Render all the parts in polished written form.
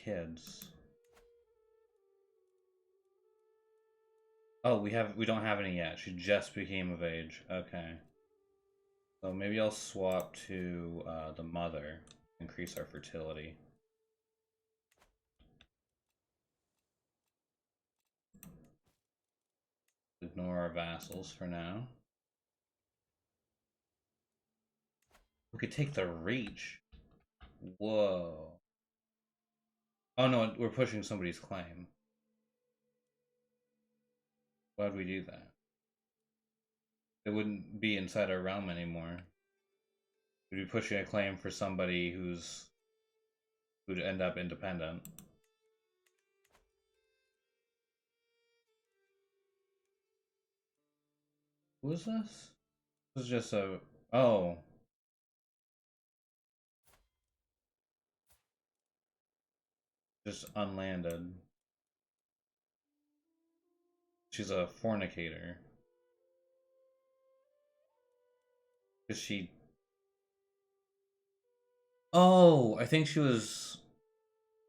kids. Oh, we don't have any yet. She just became of age. Okay. So maybe I'll swap to the mother, increase our fertility. Ignore our vassals for now. We could take the reach. Whoa. Oh no, we're pushing somebody's claim. Why'd we do that? It wouldn't be inside our realm anymore. We'd be pushing a claim for somebody who'd end up independent. Who is this? This is just a... Oh. Just unlanded. She's a fornicator. Is she... Oh, I think she was...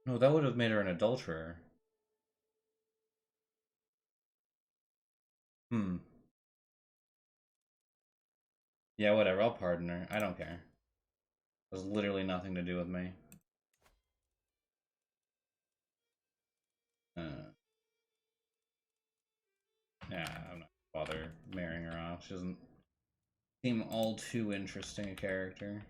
No, that would have made her an adulterer. Hmm. Yeah, whatever, I'll pardon her. I don't care. It has literally nothing to do with me. Yeah, I'm not gonna bother marrying her off. She doesn't seem all too interesting a character.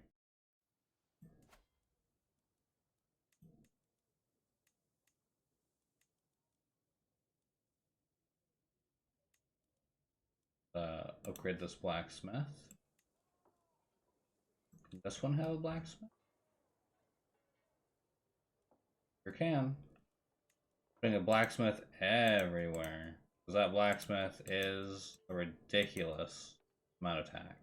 Upgrade this blacksmith. Can this one have a blacksmith? Sure can. Putting a blacksmith everywhere. Because that blacksmith is a ridiculous amount of tax.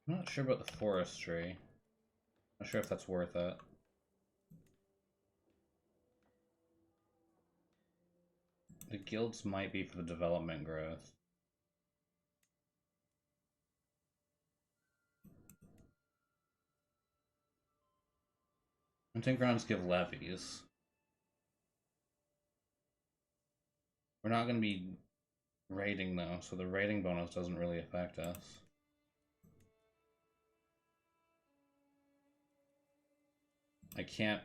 I'm not sure about the forestry. Not sure if that's worth it. The guilds might be for the development growth. Hunting grounds give levies. We're not going to be raiding though, so the raiding bonus doesn't really affect us. I can't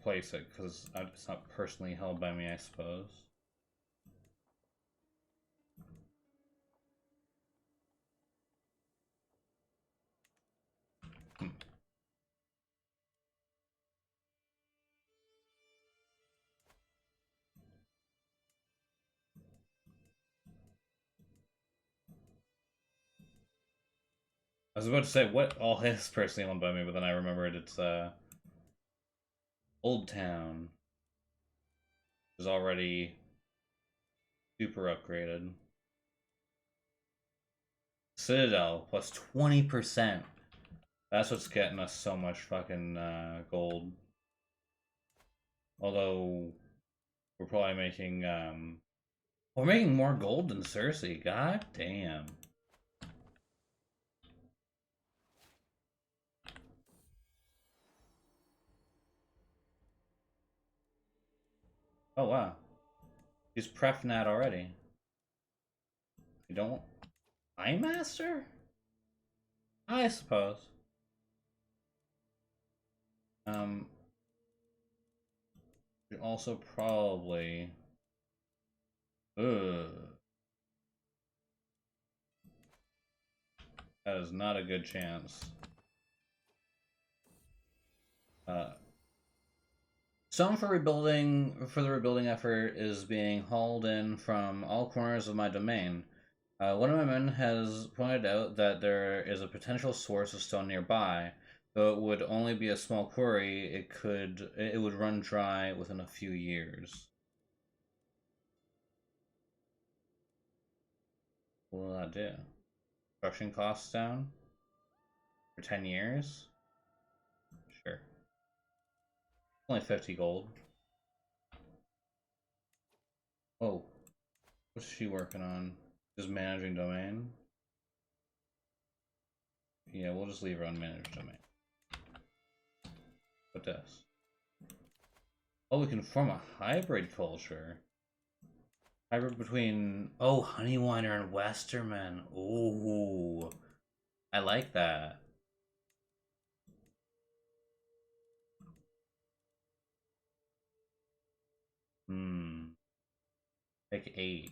place it because it's not personally held by me, I suppose. I was about to say what all is personally owned by me, but then I remembered it's Old Town is already super upgraded. Citadel plus 20%. That's what's getting us so much fucking gold. Although we're probably making we're making more gold than Cersei. God damn. Oh wow. He's prepping that already. You don't Eye Master? I suppose. You also probably Ugh. That is not a good chance. Some for the rebuilding effort is being hauled in from all corners of my domain. One of my men has pointed out that there is a potential source of stone nearby. Though it would only be a small quarry, it would run dry within a few years. What will that do? construction costs down for 10 years. Sure. Only 50 gold. Oh, what's she working on? Just managing domain? Yeah, we'll just leave her on managed domain. What this? Oh, we can form a hybrid culture. Hybrid between... Oh, Honeywiner and Westerman. Ooh. I like that. Hmm. Pick 8.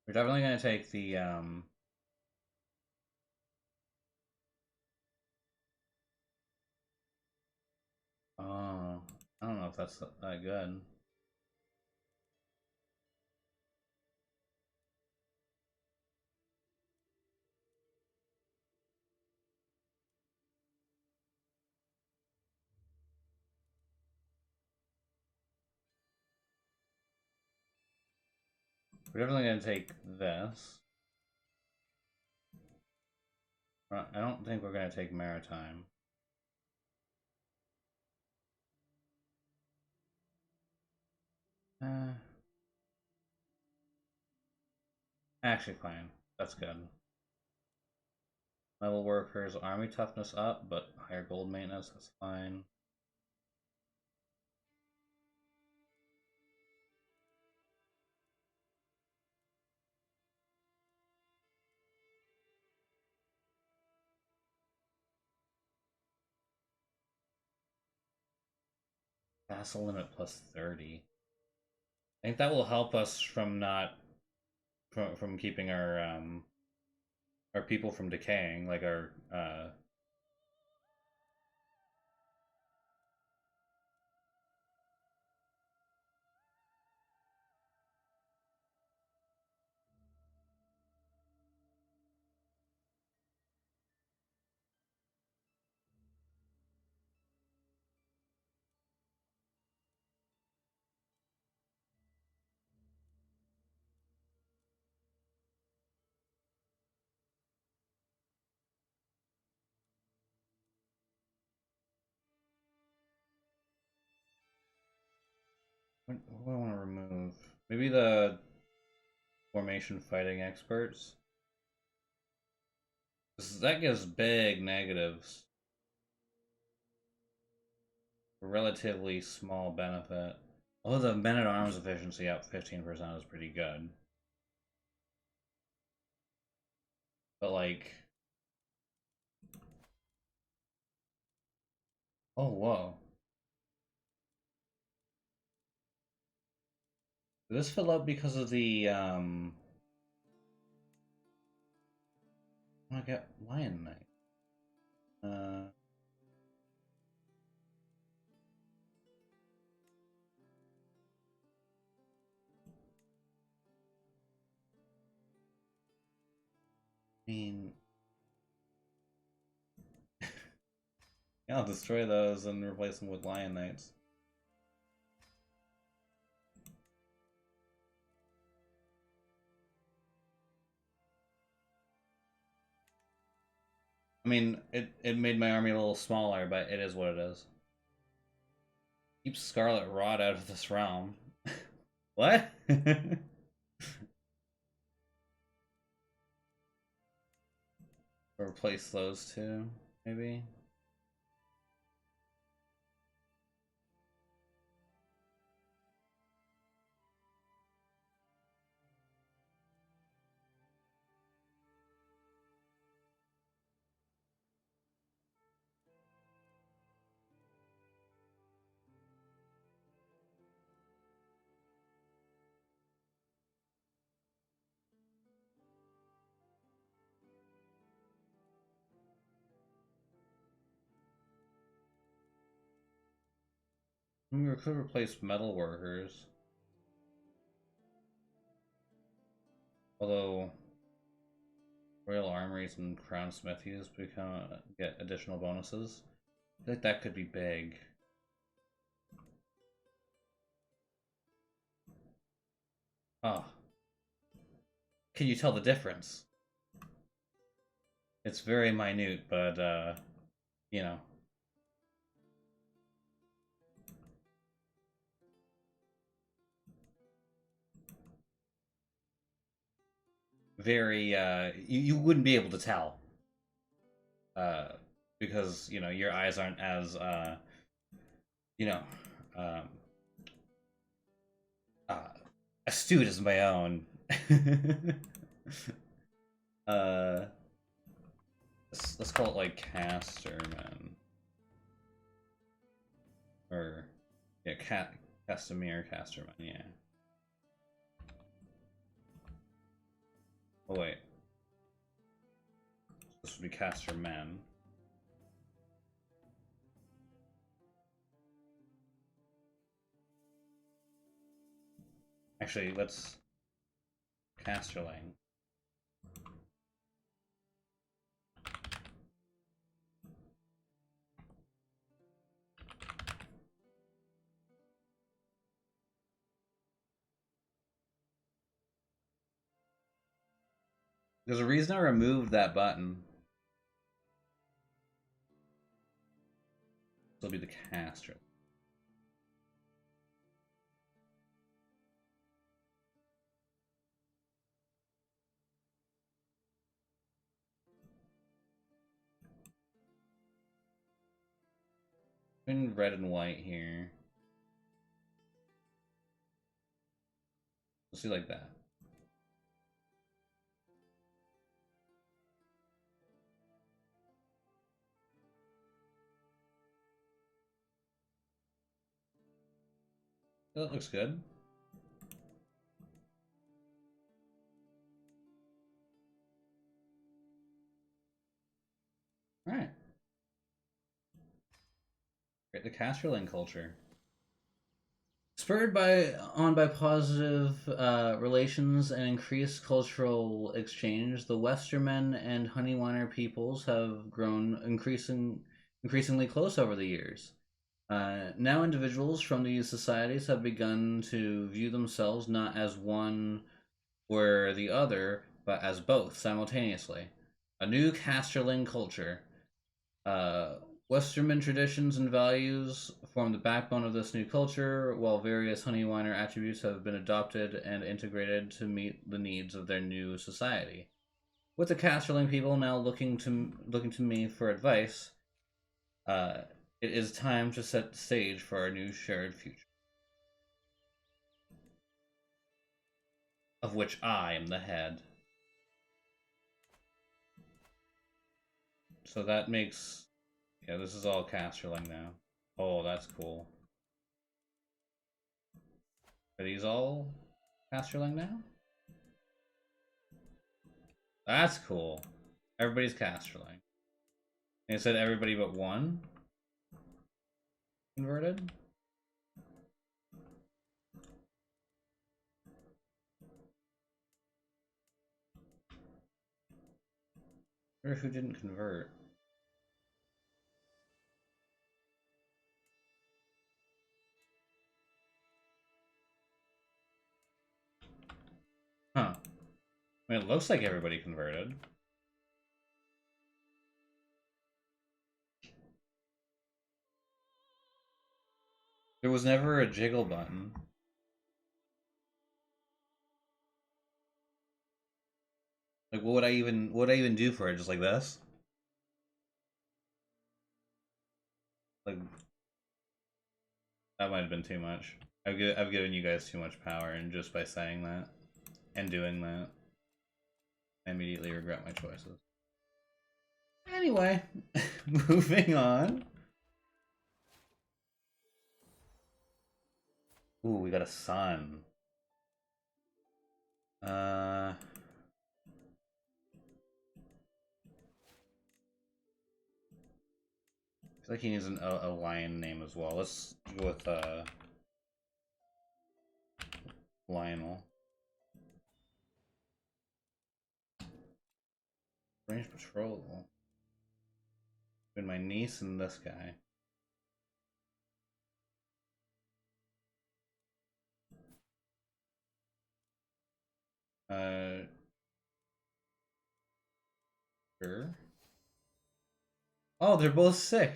We're definitely gonna take the, Oh, I don't know if that's that good. We're definitely gonna take this. I don't think we're gonna take maritime. Uh, Actually, fine. That's good. Metal workers, army toughness up, but higher gold maintenance. That's fine. Castle limit plus 30. I think that will help us from not from keeping our people from decaying, like our what do I want to remove? Maybe the formation fighting experts. That gives big negatives. Relatively small benefit. Although the men-at-arms efficiency up 15% is pretty good. But like... Oh, whoa. Did this fill up because of the, I get Lion Knight. I mean... Yeah, I'll destroy those and replace them with Lion Knights. I mean, it made my army a little smaller, but it is what it is. Keep Scarlet Rot out of this realm. What? Replace those two, maybe? We could replace metal workers. Although Royal Armories and Crown Smithies get additional bonuses. I feel like that could be big. Oh, can you tell the difference? It's very minute, but you know, very you wouldn't be able to tell. Uh because, you know, your eyes aren't as you know, um uh astute as my own. uh let's call it like Casterman. Or yeah, Castamere Casterman, yeah. Oh wait. This would be Casterman. Actually, let's Casterling. There's a reason I removed that button. This will be the caster. In red and white here. Let's do like that. That looks good. Alright. Great, the Casterling culture. Spurred by positive relations and increased cultural exchange, the Westermen and Honeywiner peoples have grown increasingly close over the years. Now, individuals from these societies have begun to view themselves not as one or the other, but as both simultaneously. A new Casterling culture. Uh, Westerman traditions and values form the backbone of this new culture, while various Honeywiner attributes have been adopted and integrated to meet the needs of their new society. With the Casterling people now looking to me for advice, uh, it is time to set the stage for our new shared future, of which I am the head. So that makes, yeah, this is all Casterling now. Oh, that's cool. Are these all Casterling now? That's cool. Everybody's Casterling. They said everybody but one converted? Or who didn't convert? Huh. I mean, it looks like everybody converted. There was never a jiggle button. Like, what would I even do for it? Just like this? Like, that might have been too much. I've given you guys too much power, and just by saying that and doing that, I immediately regret my choices. Anyway, moving on. Ooh, we got a sun. Uh, I feel like he needs a lion name as well. Let's go with Lionel. Range patrol. Been my niece and this guy. Uh, sure. Oh, they're both sick.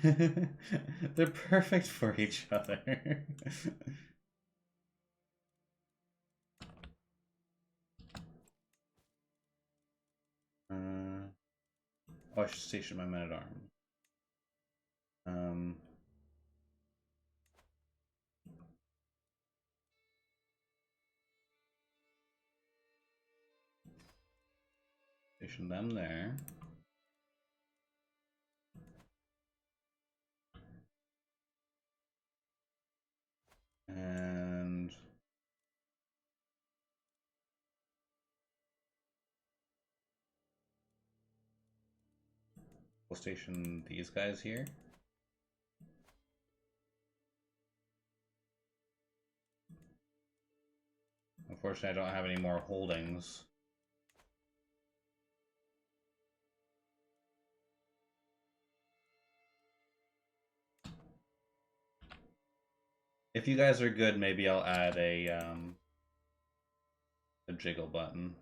They're perfect for each other. Oh, I should station my men at arms. Um, Station them there. And we'll station these guys here. Unfortunately, I don't have any more holdings. If you guys are good, maybe I'll add a jiggle button.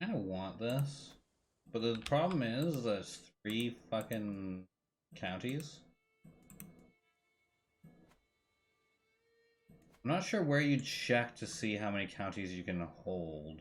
I don't want this, but the problem is there's 3 fucking counties. I'm not sure where you check to see how many counties you can hold.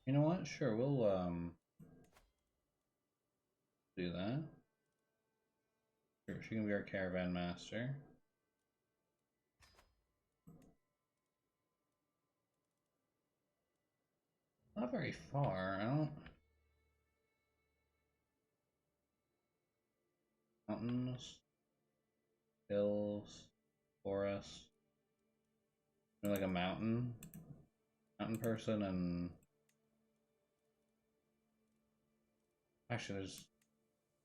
You know what? Sure, we'll do that. Sure, she can be our caravan master. Not very far. I don't. Mountains, hills, forest. You're like a mountain person, and actually, there's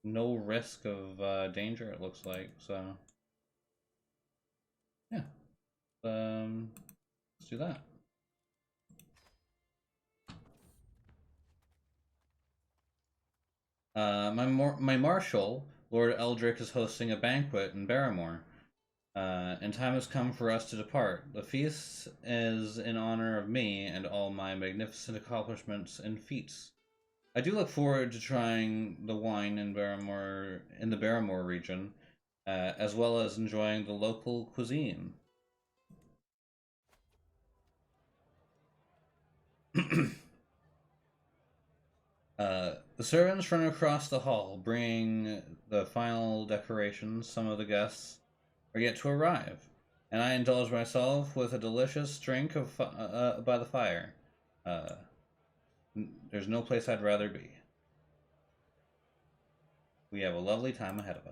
no risk of danger. It looks like so. Yeah. Let's do that. My marshal, Lord Eldrick, is hosting a banquet in Barrymore, and time has come for us to depart. The feast is in honor of me and all my magnificent accomplishments and feats. I do look forward to trying the wine in the Barrymore region, as well as enjoying the local cuisine. The servants run across the hall, bringing the final decorations. Some of the guests are yet to arrive, and I indulge myself with a delicious drink by the fire. Uh, there's no place I'd rather be. We have a lovely time ahead of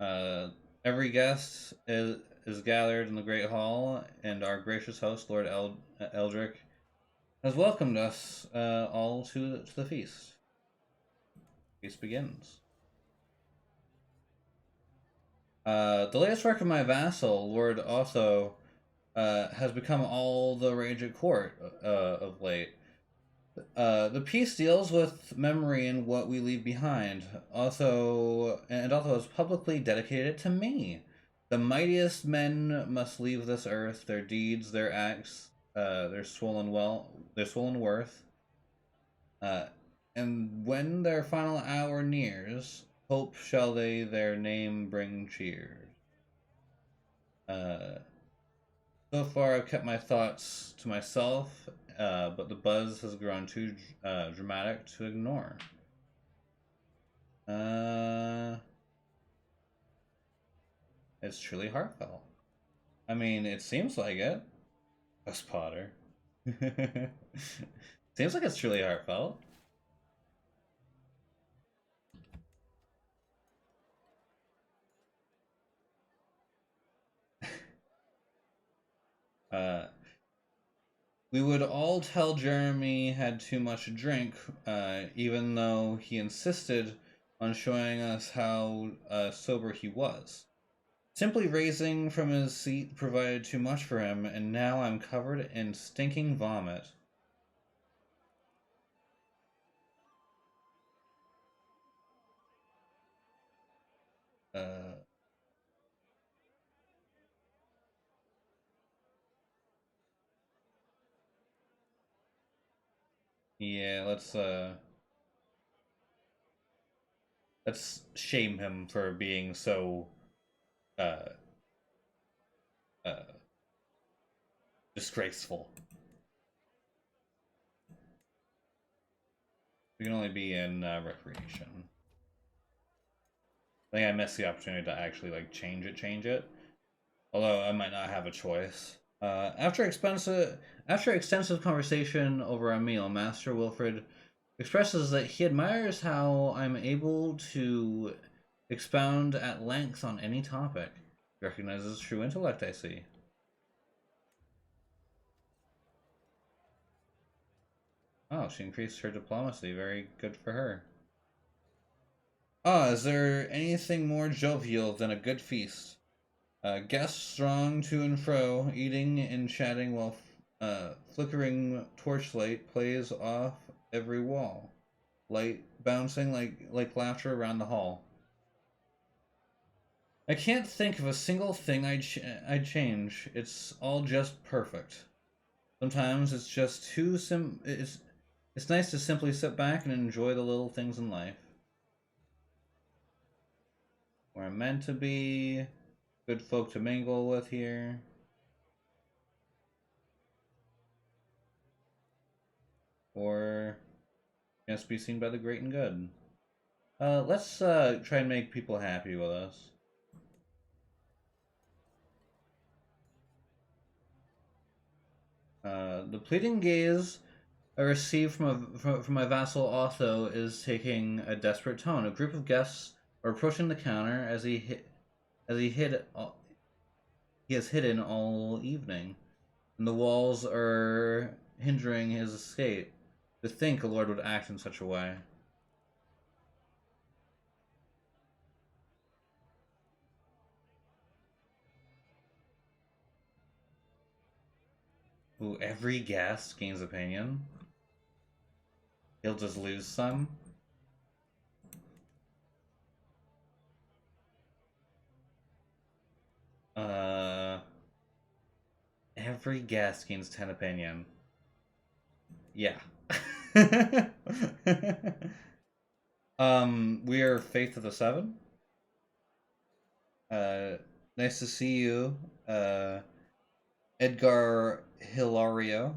us. Every guest is gathered in the great hall, and our gracious host, Lord Eldrick, has welcomed us all to the feast. Feast begins. The latest work of my vassal, Lord Otho, has become all the rage at court of late. The piece deals with memory and what we leave behind. Otho has publicly dedicated it to me. The mightiest men must leave this earth. Their deeds, their acts, their swollen worth. Uh, and when their final hour nears, hope shall they their name bring cheers. Uh, so far, I've kept my thoughts to myself, but the buzz has grown too dramatic to ignore. Uh, it's truly heartfelt. I mean, it seems like it. Ghost Potter. Seems like it's truly heartfelt. Uh, we would all tell Jeremy had too much to drink, even though he insisted on showing us how sober he was. Simply raising from his seat provided too much for him, and now I'm covered in stinking vomit. Uh, yeah, let's shame him for being so uh, uh, disgraceful. We can only be in recreation. I think I missed the opportunity to actually like change it. Although I might not have a choice. After extensive conversation over a meal, Master Wilfred expresses that he admires how I'm able to expound at length on any topic. He recognizes true intellect, I see. Oh, she increased her diplomacy. Very good for her. Ah, is there anything more jovial than a good feast? Guests throng to and fro, eating and chatting while flickering torchlight plays off every wall, light bouncing like laughter around the hall. I can't think of a single thing I'd change. It's all just perfect. Sometimes it's just too it's nice to simply sit back and enjoy the little things in life. Where I'm meant to be, good folk to mingle with here. Or just be seen by the great and good. Let's try and make people happy with us. The pleading gaze I receive from my vassal Otho is taking a desperate tone. A group of guests are approaching the counter as he has hidden all evening, and the walls are hindering his escape. To think a lord would act in such a way. Ooh, every guest gains opinion. He'll just lose some. Uh, every guest gains 10 opinion. Yeah. We are Faith of the Seven. Uh, nice to see you, Edgar Hilario.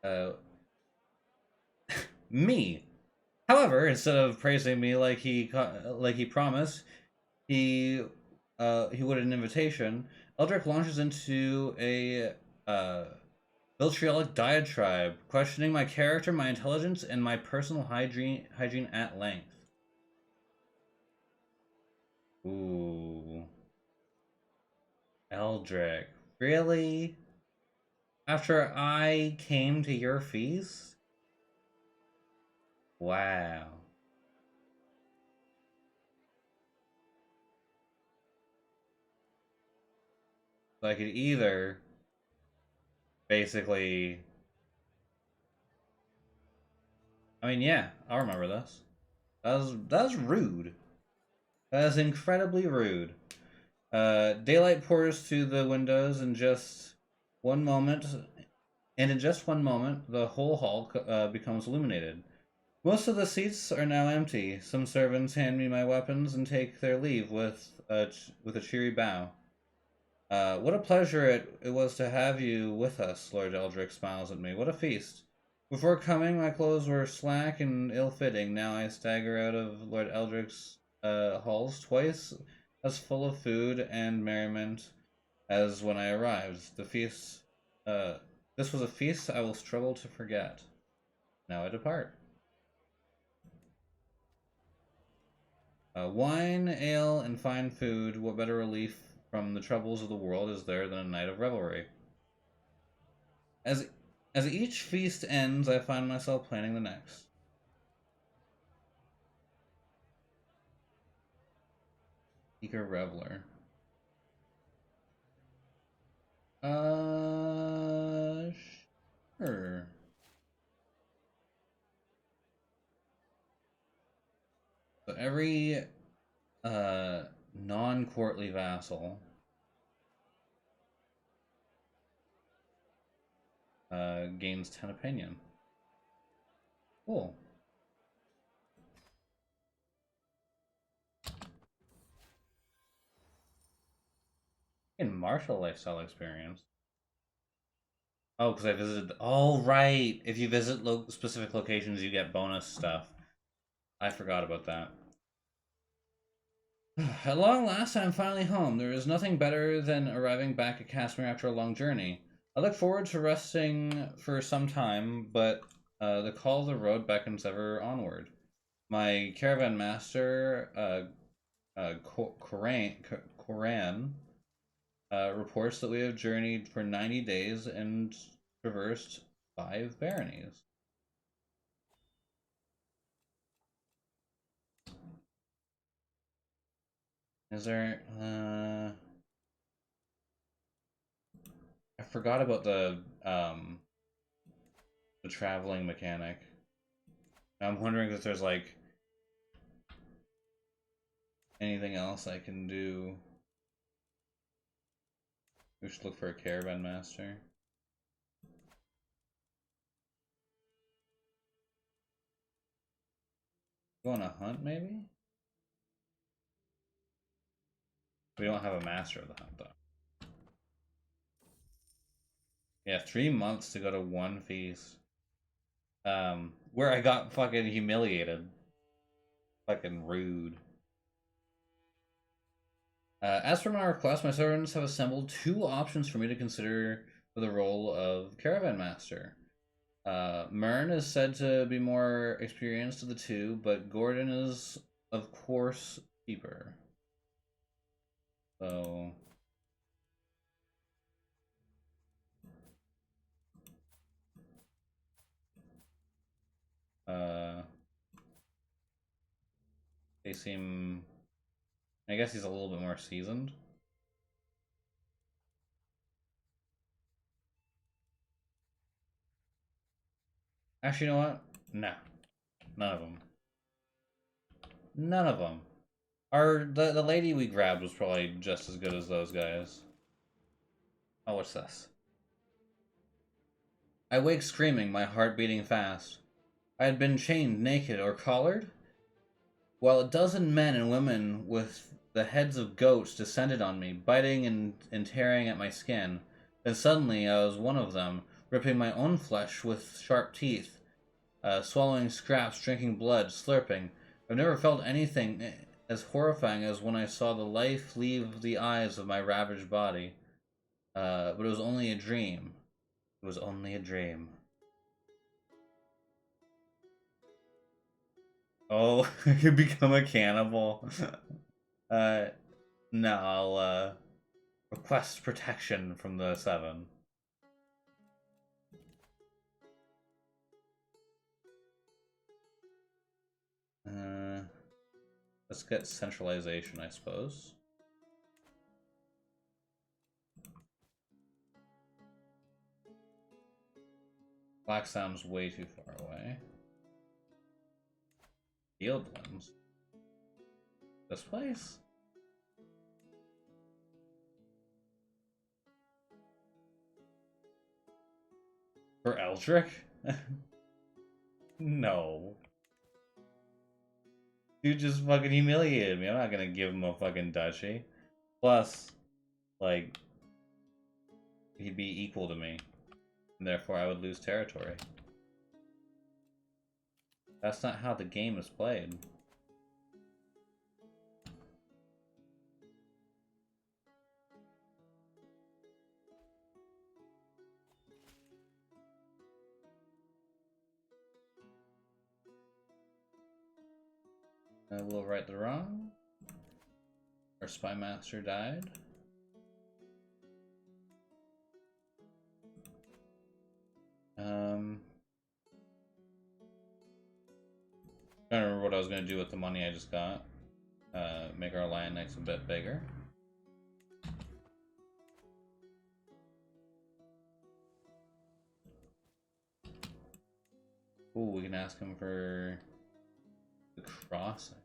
Uh, me. However, instead of praising me like he promised, he would an invitation. Eldrick launches into a vitriolic diatribe, questioning my character, my intelligence, and my personal hygiene at length. Ooh. Eldrick. Really? After I came to your feast? Wow. So I could either basically. I mean, yeah, I'll remember this. That was rude. That is incredibly rude. Daylight pours through the windows in just one moment, and in just one moment, the whole hall becomes illuminated. Most of the seats are now empty. Some servants hand me my weapons and take their leave with a cheery bow. What a pleasure it was to have you with us, Lord Eldrick smiles at me. What a feast. Before coming, my clothes were slack and ill-fitting. Now I stagger out of Lord Eldric's halls twice as full of food and merriment as when I arrived. Uh, this was a feast I will struggle to forget. Now I depart. Wine, ale, and fine food, what better relief from the troubles of the world is there than a night of revelry? As as each feast ends, I find myself planning the next. Eager reveler. Uh, sure. So every non-courtly vassal gains 10 opinion. Cool. In martial lifestyle experience. Oh, because I visited. Oh, right. If you visit specific locations, you get bonus stuff. I forgot about that. At long last, I am finally home. There is nothing better than arriving back at Castamere after a long journey. I look forward to resting for some time, but the call of the road beckons ever onward. My caravan master, Koran, reports that we have journeyed for 90 days and traversed 5 baronies. Is there, I forgot about the traveling mechanic. I'm wondering if there's like anything else I can do. We should look for a caravan master. Go on a hunt, maybe? We don't have a master of the hunt, though. Yeah, 3 months to go to one feast. Where I got fucking humiliated. Fucking rude. As for my request, my servants have assembled 2 options for me to consider for the role of caravan master. Mern is said to be more experienced of the two, but Gordon is, of course, cheaper. So, uh, they seem. I guess he's a little bit more seasoned. Actually, you know what? No, none of them. None of them. The lady we grabbed was probably just as good as those guys. Oh, what's this? I wake screaming, my heart beating fast. I had been chained, naked, or collared, while a dozen men and women with the heads of goats descended on me, biting and tearing at my skin. Then suddenly I was one of them, ripping my own flesh with sharp teeth, swallowing scraps, drinking blood, slurping. I've never felt anything as horrifying as when I saw the life leave the eyes of my ravaged body. But it was only a dream. It was only a dream. Oh, I could become a cannibal. uh, no, I'll request protection from the 7. Uh, let's get centralization, I suppose. Black sounds way too far away. Fieldlands. This place? For Eldrick? No. Dude just fucking humiliated me. I'm not gonna give him a fucking duchy. Plus, like, he'd be equal to me. And therefore I would lose territory. That's not how the game is played. We'll right the wrong. Our spy master died. I don't remember what I was going to do with the money I just got. Make our Lion Knights a bit bigger. Ooh, we can ask him for the crossing.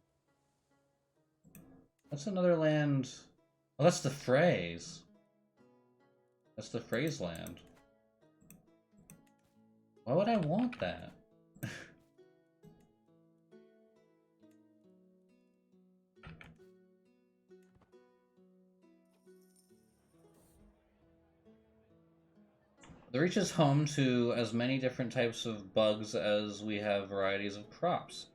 That's another land. Oh, that's the phrase. That's the phrase land. Why would I want that? The Reach is home to as many different types of bugs as we have varieties of crops.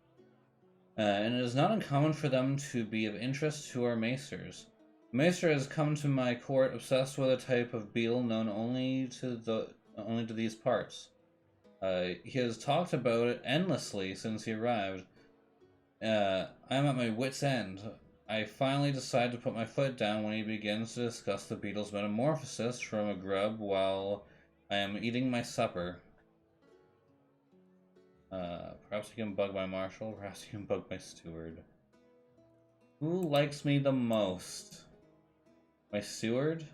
And it is not uncommon for them to be of interest to our maesters. The maester has come to my court obsessed with a type of beetle known only to these parts. He has talked about it endlessly since he arrived. I am at my wit's end. I finally decide to put my foot down when he begins to discuss the beetle's metamorphosis from a grub while I am eating my supper. Perhaps you can bug my marshal, perhaps you can bug my steward. Who likes me the most? My steward?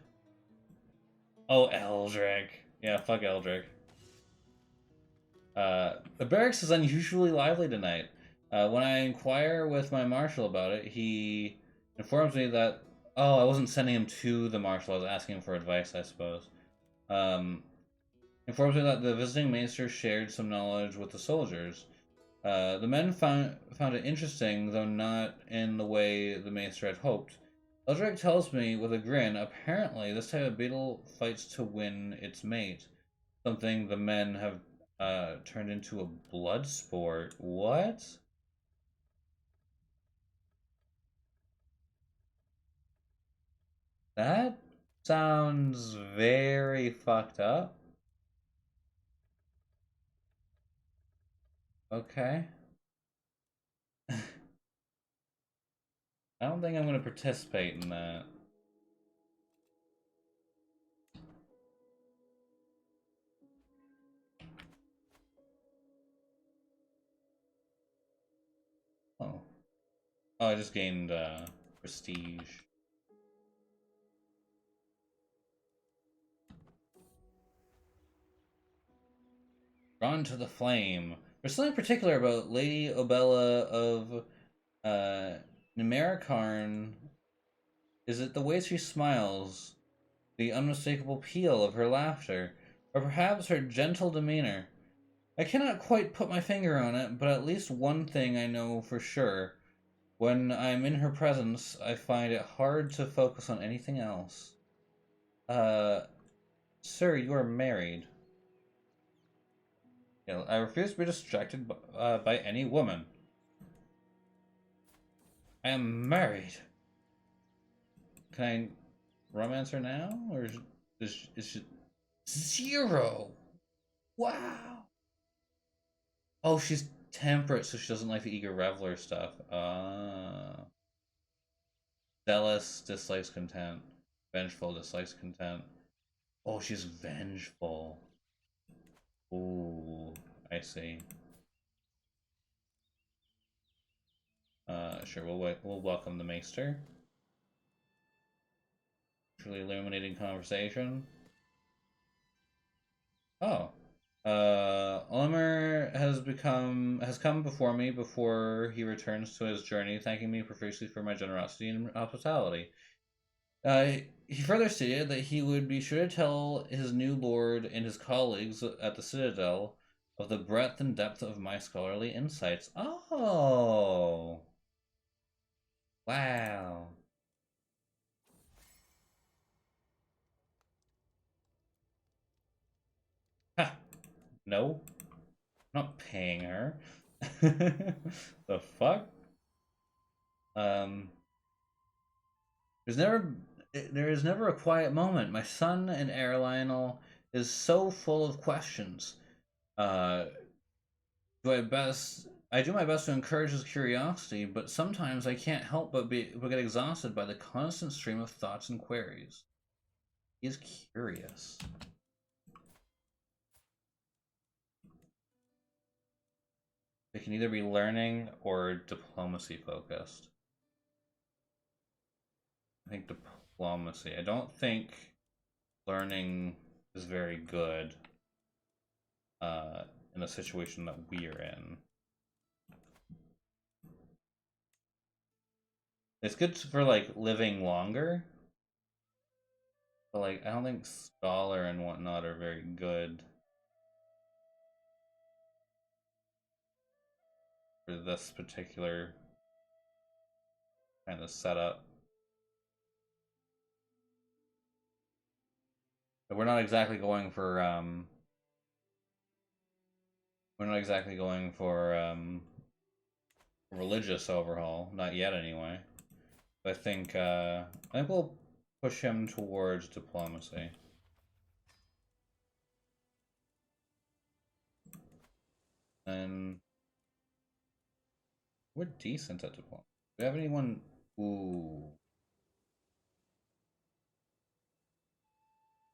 Oh, Eldrick. Yeah, fuck Eldrick. The barracks is unusually lively tonight. When I inquire with my marshal about it, he informs me that... Oh, I wasn't sending him to the marshal, I was asking him for advice, I suppose. Informs me that the visiting maester shared some knowledge with the soldiers. The men found it interesting, though not in the way the maester had hoped. Eldrick tells me with a grin, apparently this type of beetle fights to win its mate. Something the men have turned into a blood sport. What? That sounds very fucked up. Okay. I don't think I'm going to participate in that. Oh. Oh, I just gained prestige. Drawn to the flame. There's something particular about Lady Obella of Numericarn. Is it the way she smiles, the unmistakable peal of her laughter, or perhaps her gentle demeanor? I cannot quite put my finger on it, but at least one thing I know for sure. When I'm in her presence, I find it hard to focus on anything else. Uh, Sir, you are married. I refuse to be distracted by any woman. I am married. Can I romance her now? Or is she... 0! Wow! Oh, she's temperate, so she doesn't like the eager reveler stuff. Zealous dislikes content. Vengeful dislikes content. Oh, she's vengeful. Ooh, I see. Sure, we'll welcome the Maester. Truly illuminating conversation. Oh. Olimer has come before me before he returns to his journey, thanking me profusely for my generosity and hospitality. He further stated that he would be sure to tell his new lord and his colleagues at the Citadel of the breadth and depth of my scholarly insights. Oh! Wow. Ha! No. I'm not paying her. The fuck? Um, there's never there is never a quiet moment. My son in Lionel is so full of questions. Uh, I do my best to encourage his curiosity, but sometimes I can't help but get exhausted by the constant stream of thoughts and queries. He's curious. It can either be learning or diplomacy focused. I think diplomacy. I don't think learning is very good uh, in the situation that we are in. It's good for like living longer, but like I don't think scholar and whatnot are very good for this particular kind of setup. But we're not exactly going for religious overhaul, not yet anyway. But I think we'll push him towards diplomacy. And we're decent at diplomacy. Do we have anyone? Ooh.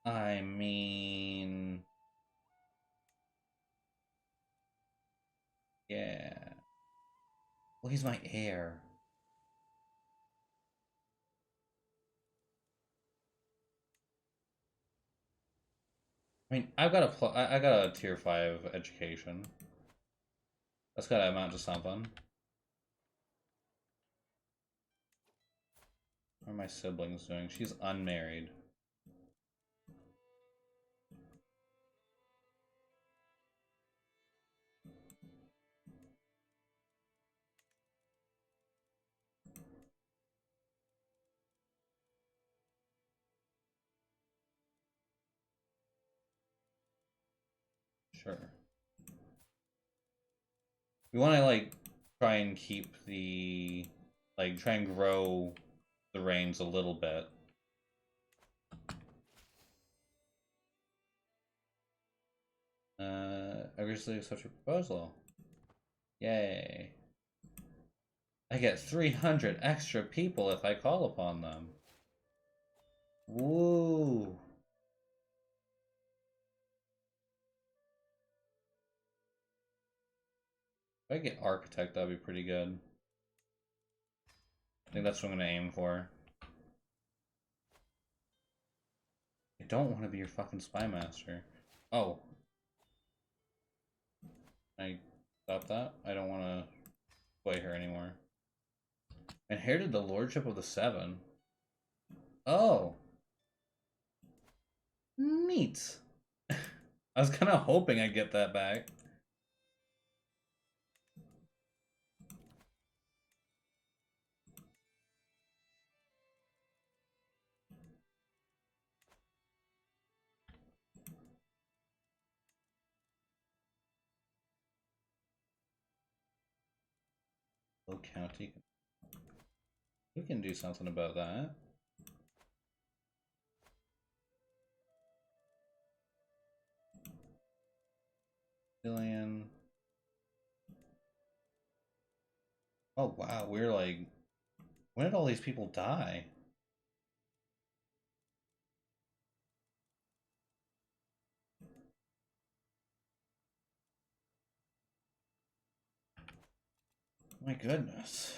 I mean, yeah. Well, he's my heir. I mean, I got a tier 5 education. That's gotta amount to something. What are my siblings doing? She's unmarried. Sure. We want to like try and keep try and grow the reins a little bit. I recently accept your proposal. Yay. I get 300 extra people if I call upon them. Woo. If I get architect, that'd be pretty good. I think that's what I'm gonna aim for. I don't want to be your fucking spy master. Oh. I stop that? I don't want to play her anymore. Inherited the lordship of the Seven. Oh. Neat. I was kind of hoping I'd get that back. Low county. We can do something about that. Billion. Oh wow, we're like, when did all these people die? My goodness.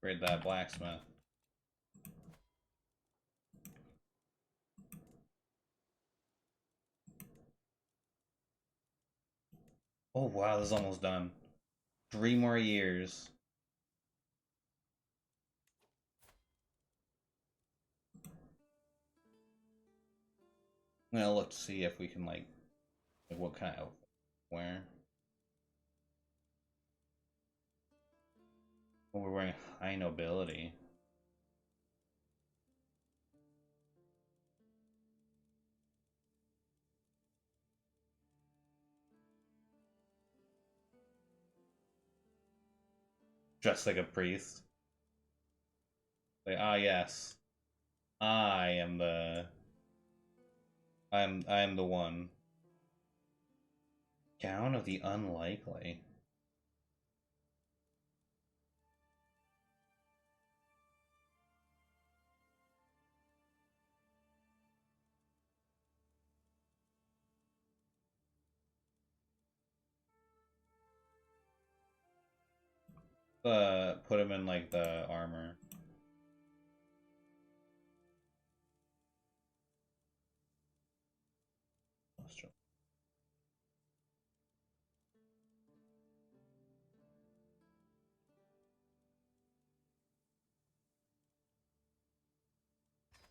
Grade that blacksmith. Oh wow, this is almost done. 3 more years. I'm gonna look to see if we can like what kind of outfit wear. Oh, we're wearing high nobility. Dressed like a priest. Like, ah, yes. I am the... I am the one. Gown of the unlikely. Put him in, like, the armor.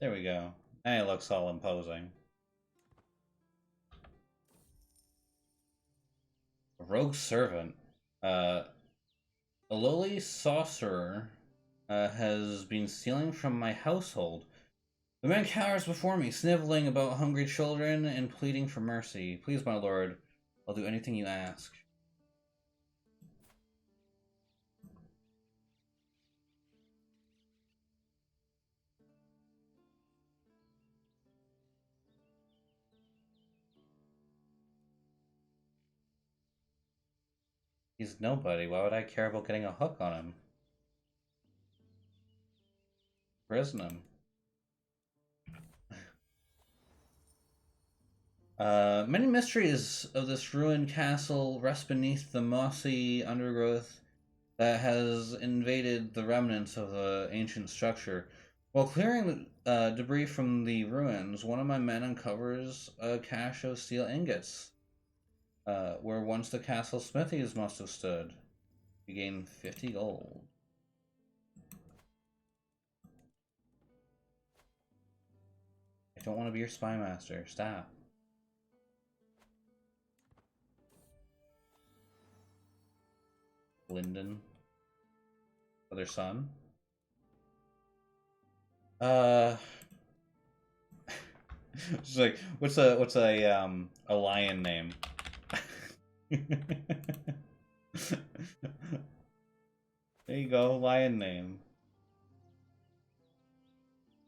There we go. And it looks all imposing. A rogue servant. A lowly sorcerer has been stealing from my household. The man cowers before me, sniveling about hungry children and pleading for mercy. Please, my lord, I'll do anything you ask. He's nobody. Why would I care about getting a hook on him? Prison him. Many mysteries of this ruined castle rest beneath the mossy undergrowth that has invaded the remnants of the ancient structure. While clearing debris from the ruins, one of my men uncovers a cache of steel ingots, where once the castle smithies must have stood. You gain 50 gold. I don't want to be your spy master. Stop. Lyndon. Other son. Uh, It's like what's a lion name? There you go, lion name.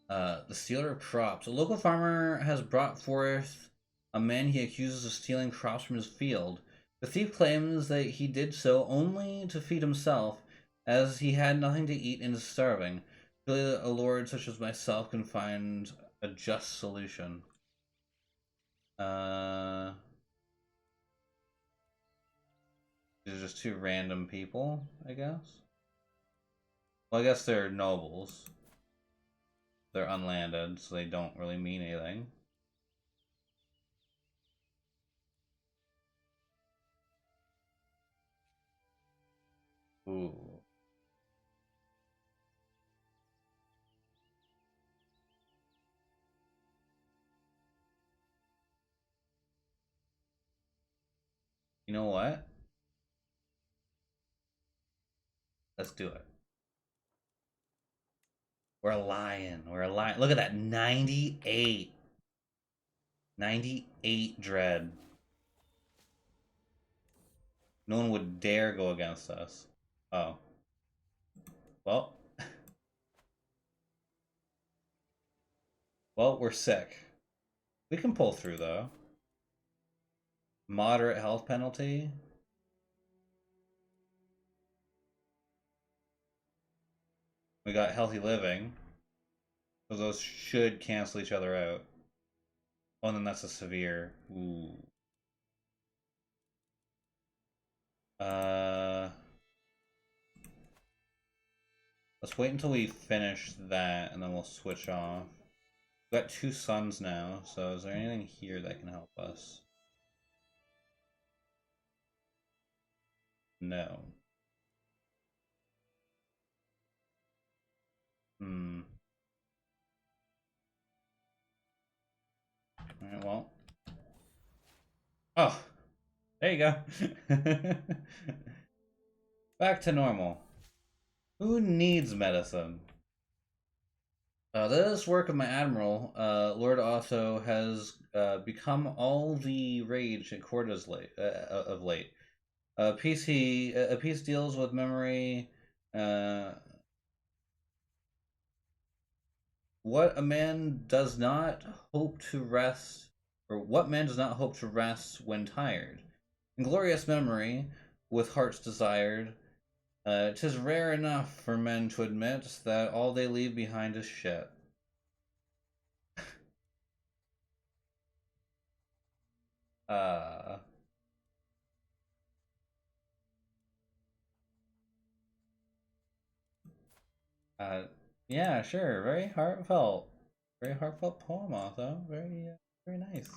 The stealer of crops. A local farmer has brought forth a man he accuses of stealing crops from his field. The thief claims that he did so only to feed himself, as he had nothing to eat and is starving. Surely a lord such as myself can find a just solution. Uh, these are just two random people, I guess. Well, I guess they're nobles. They're unlanded, so they don't really mean anything. Ooh. You know what? Let's do it. We're a lion. We're a lion. Look at that. 98. 98 dread. No one would dare go against us. Oh. Well. Well, we're sick. We can pull through, though. Moderate health penalty. We got healthy living. So those should cancel each other out. Oh, and then that's a severe. Ooh. Uh, let's wait until we finish that, and then we'll switch off. We've got two suns now, so is there anything here that can help us? No. Hmm. Alright, well. Oh! There you go! Back to normal. Who needs medicine? This work of my admiral, Lord Otho, has become all the rage at court of late. A piece deals with memory. Uh, what a man does not hope to rest, or what man does not hope to rest when tired. In glorious memory, with hearts desired, 'tis rare enough for men to admit that all they leave behind is shit. Uh, uh, yeah, sure. Very heartfelt. Very heartfelt poem, also. Very nice.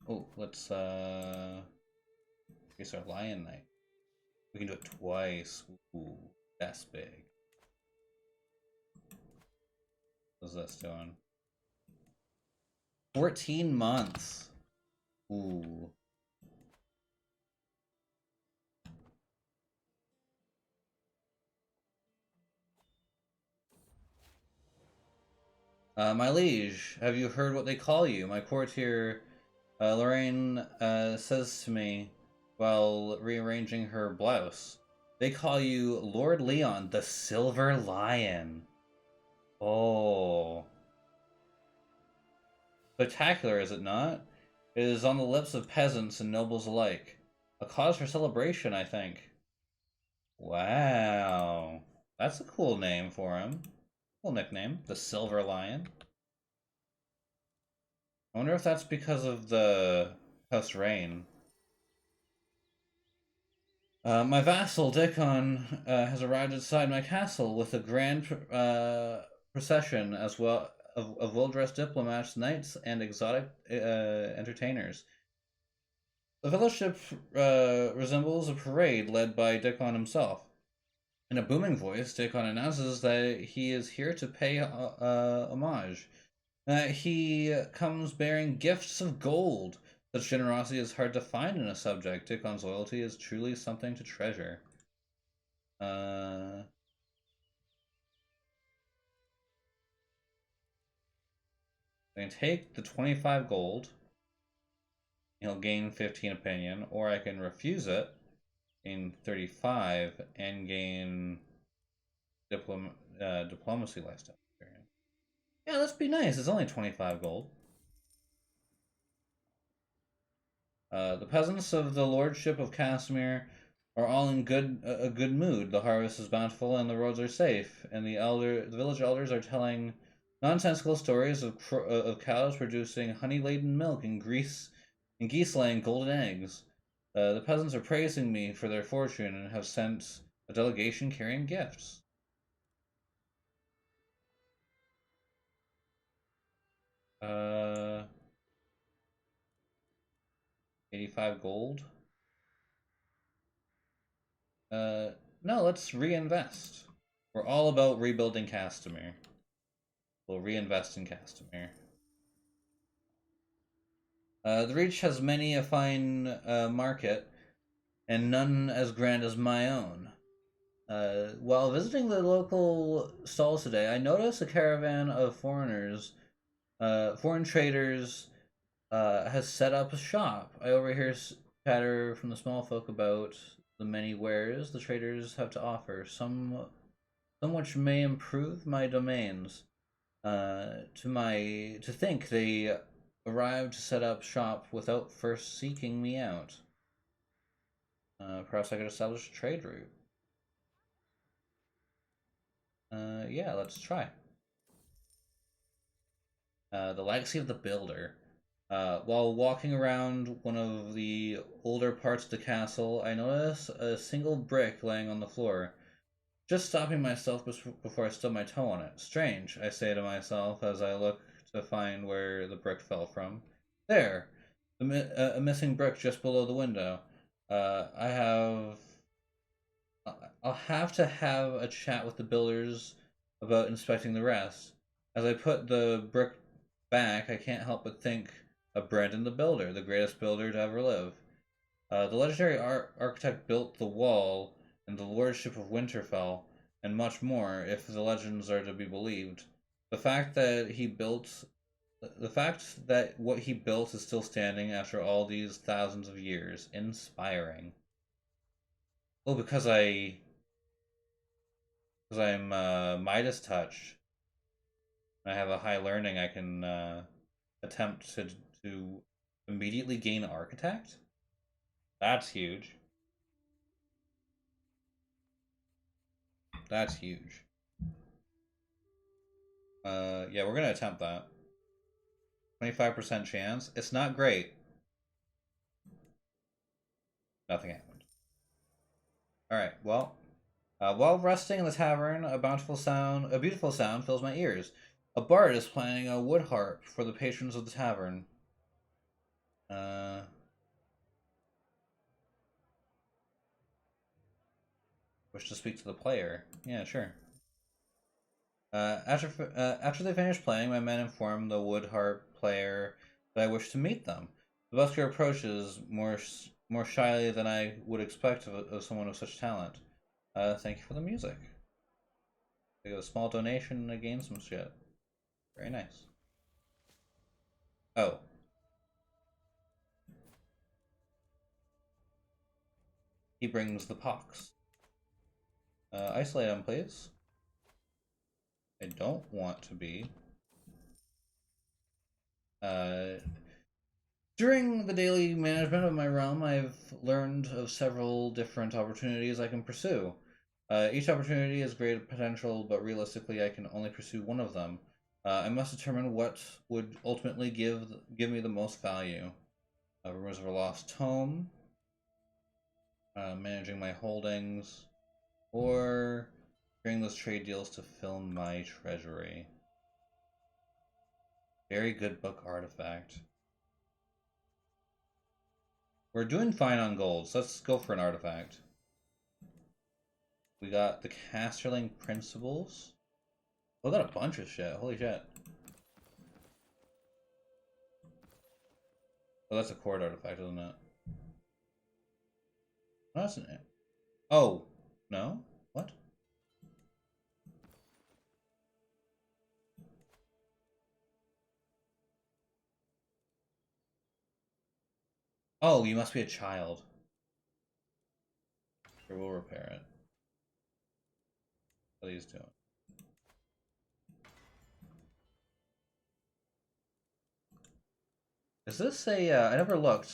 Oh, let's increase our lion knight. We can do it twice. Ooh, that's big. What's this doing? 14 months. Ooh. My liege, have you heard what they call you? My courtier, Lorraine, says to me while rearranging her blouse. They call you Lord Leon, the Silver Lion. Oh. Spectacular, is it not? It is on the lips of peasants and nobles alike. A cause for celebration, I think. Wow. That's a cool name for him. Cool nickname. The Silver Lion. I wonder if that's because of the House Reyne. My vassal, Dickon, has arrived inside my castle with a grand procession as well of well-dressed diplomats, knights, and exotic entertainers. The fellowship resembles a parade led by Dickon himself. In a booming voice, Dickon announces that he is here to pay homage. He comes bearing gifts of gold. Such generosity is hard to find in a subject. Dickon's loyalty is truly something to treasure. I can take the 25 gold. He'll gain 15 opinion, or I can refuse it, gain 35, and gain diplomacy lifestyle experience. Yeah, let's be nice. It's only 25 gold. The peasants of the lordship of Casimir are all in a good mood. The harvest is bountiful and the roads are safe. And the village elders are telling nonsensical stories of cows producing honey-laden milk and geese laying golden eggs. The peasants are praising me for their fortune and have sent a delegation carrying gifts. Uh, 85 gold. Uh, no, let's reinvest. We're all about rebuilding Castamere. We'll reinvest in Castamere. The Reach has many a fine market, and none as grand as my own. While visiting the local stalls today, I noticed a caravan of foreign traders, has set up a shop. I overhear chatter from the small folk about the many wares the traders have to offer, some which may improve my domains. To think they arrived to set up shop without first seeking me out. Perhaps I could establish a trade route. Yeah, let's try. The legacy of the builder. While walking around one of the older parts of the castle, I notice a single brick laying on the floor. Just stopping myself before I stub my toe on it. Strange, I say to myself as I look to find where the brick fell from. There, a missing brick just below the window. Uh, I have. I'll have to have a chat with the builders about inspecting the rest. As I put the brick back, I can't help but think Brandon the Builder, the greatest builder to ever live. The legendary architect built the wall and the lordship of Winterfell, and much more, if the legends are to be believed. The fact that he built, the fact that what he built is still standing after all these thousands of years, inspiring. Well, because I'm Midas touch, I have a high learning. I can attempt to immediately gain architect. That's huge. That's huge. Yeah, we're gonna attempt that. 25% chance. It's not great. Nothing happened. Alright, well. While resting in the tavern, a beautiful sound fills my ears. A bard is playing a wood harp for the patrons of the tavern. Wish to speak to the player. Yeah, sure. After they finish playing, my men inform the wood harp player that I wish to meet them. The busker approaches more shyly than I would expect of someone of such talent. Thank you for the music. I got a small donation and I gain some shit. Very nice. Oh. He brings the pox. Isolate him, please. I don't want to be. During the daily management of my realm, I've learned of several different opportunities I can pursue. Each opportunity has great potential, but realistically, I can only pursue one of them. I must determine what would ultimately give me the most value. Rumors of a lost tome, managing my holdings, or bring those trade deals to fill my treasury. Very good book artifact. We're doing fine on gold, so let's go for an artifact. We got the Casterling Principles. We got a bunch of shit. Holy shit. Oh, that's a cord artifact, isn't it? No, that's an... Oh, no? What? Oh, you must be a child. Here, we'll repair it. What are these doing? Is this a... I never looked.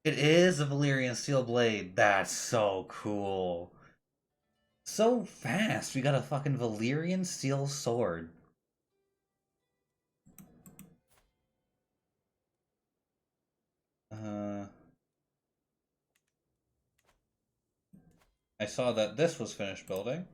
It is a Valyrian steel blade. That's so cool. So fast. We got a fucking Valyrian steel sword. I saw that this was finished building.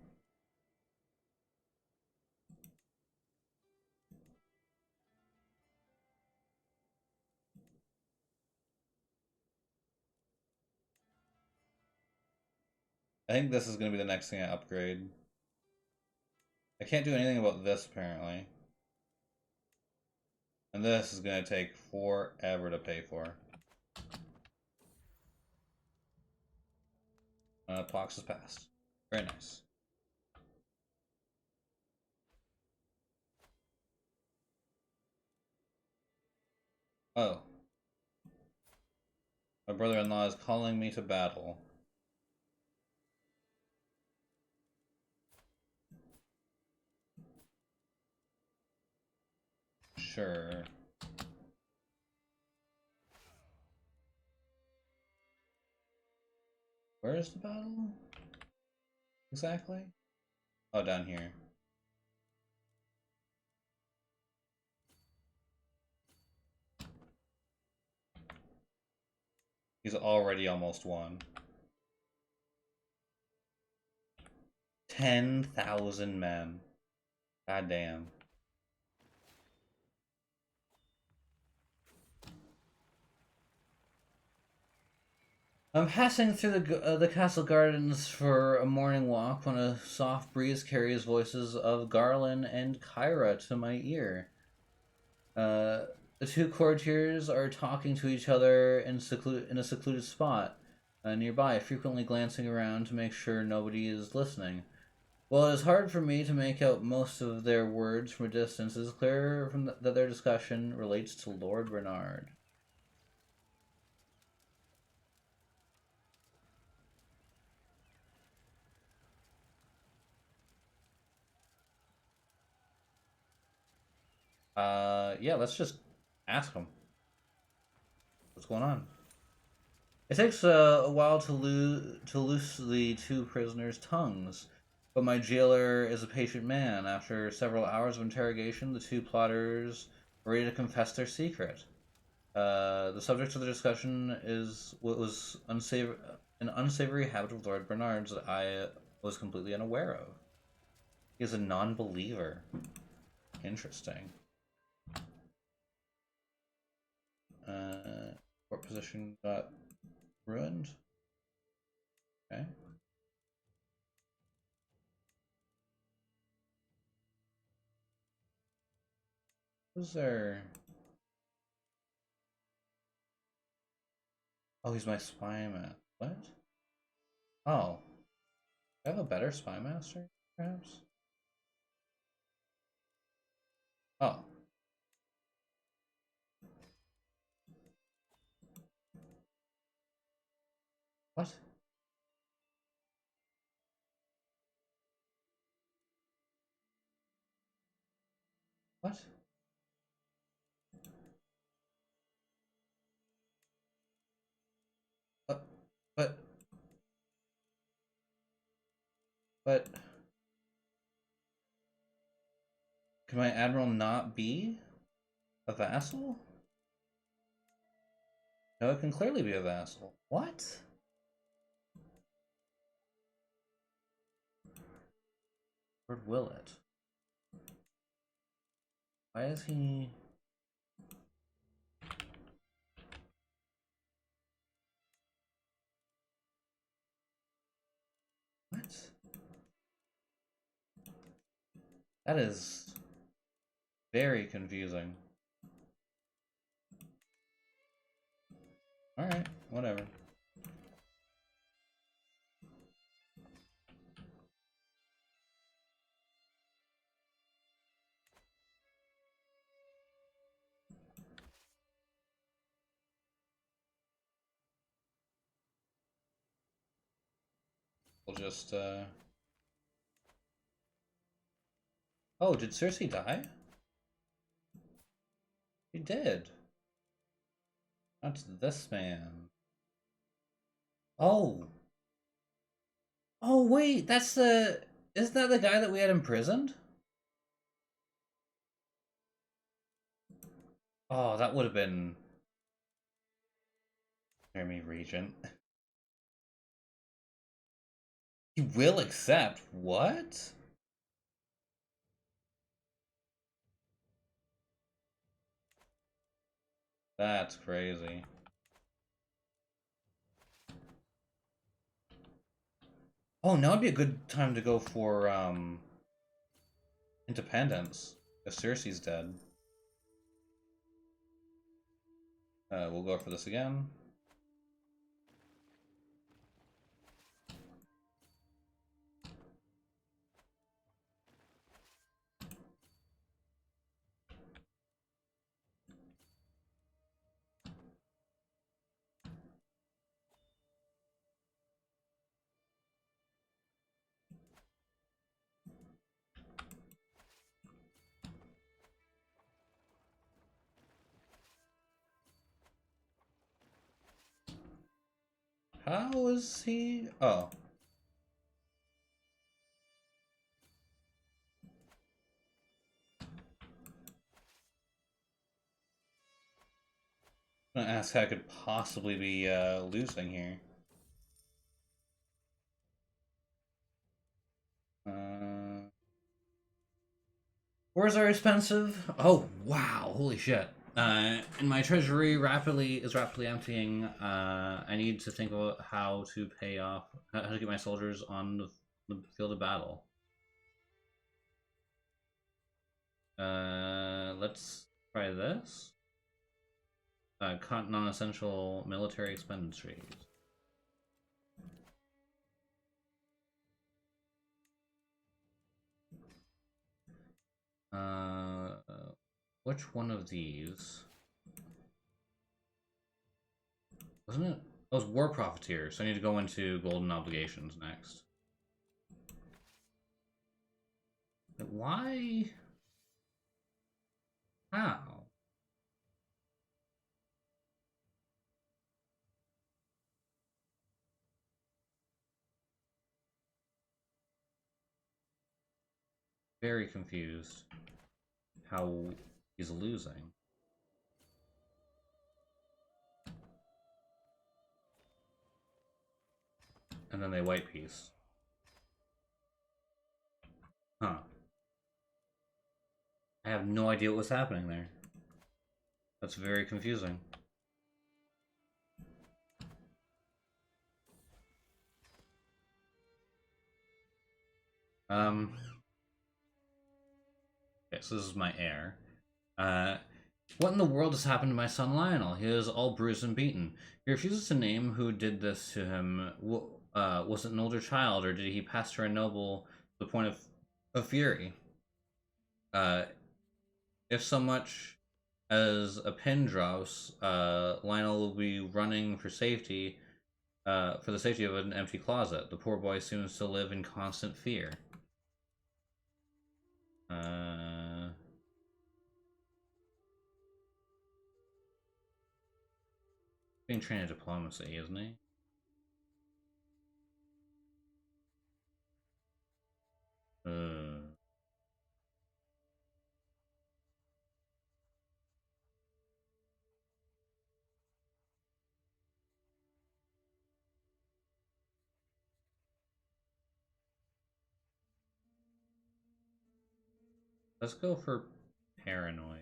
I think this is going to be the next thing I upgrade. I can't do anything about this, apparently. And this is going to take forever to pay for. Pox is passed. Very nice. Oh. My brother-in-law is calling me to battle. Sure. Where is the battle? Exactly? Oh, down here. He's already almost won. 10,000 men. God damn. I'm passing through the castle gardens for a morning walk when a soft breeze carries voices of Garland and Kyra to my ear. The two courtiers are talking to each other in a secluded spot nearby, frequently glancing around to make sure nobody is listening. While it is hard for me to make out most of their words from a distance, it is clear that their discussion relates to Lord Bernard. Yeah, let's just ask him. What's going on? It takes a while to loose the two prisoners' tongues, but my jailer is a patient man. After several hours of interrogation, the two plotters are ready to confess their secret. The subject of the discussion is what was an unsavory habit of Lord Bernard's that I was completely unaware of. He is a non-believer. Interesting. Court position got ruined. Okay. Who's there? Oh, he's my spy master. What? Oh, I have a better spy master, perhaps? Oh. What? What? But, but, but, can my admiral not be a vassal? No, it can clearly be a vassal. What? Lord Willett. Why is he... What? That is very confusing. Alright, whatever. We'll just, Oh, did Cersei die? She did. That's this man. Oh! Oh, wait, that's the... Isn't that the guy that we had imprisoned? Oh, that would have been... Jeremy Regent. He will accept? What? That's crazy. Oh, now would be a good time to go for, independence. If Cersei's dead. We'll go for this again. How is he? Oh. I'm gonna ask how I could possibly be losing here. Where's our expensive? Oh wow! Holy shit! And my treasury is rapidly emptying. I need to think about how to pay off, how to get my soldiers on the field of battle. Let's try this. cut non-essential military expenditures. Uh, which one of these? Wasn't it? That was War Profiteer, so I need to go into Golden Obligations next. Why? How? Very confused. How he's losing. And then they white piece. Huh. I have no idea what was happening there. That's very confusing. Okay, so this is my heir. What in the world has happened to my son Lionel? He is all bruised and beaten. He refuses to name who did this to him. Was it an older child, or did he pastor a noble to the point of fury? Uh, if so much as a pin drops, Lionel will be running for safety, for the safety of an empty closet. The poor boy seems to live in constant fear. Being trained in diplomacy, isn't he? Let's go for paranoid.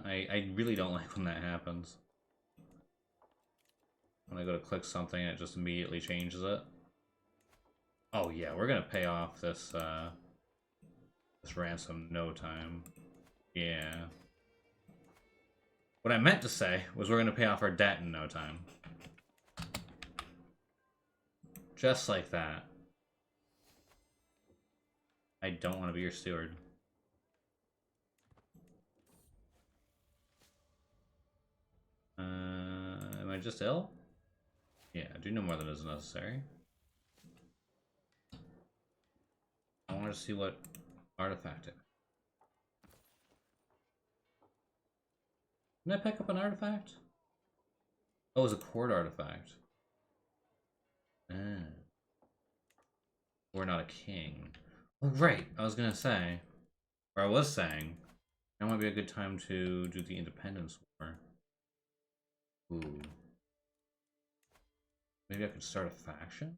I really don't like when that happens. When I go to click something, it just immediately changes it. Oh yeah, we're gonna pay off this this ransom no time. Yeah. What I meant to say was we're gonna pay off our debt in no time. Just like that. I don't want to be your steward. Am I just ill? Yeah, do no more than is necessary. I want to see what artifact it. Didn't I pick up an artifact? Oh, it was a court artifact. We're not a king. Oh, right. I was gonna say, or I was saying, that might be a good time to do the Independence War. Ooh. Maybe I could start a faction?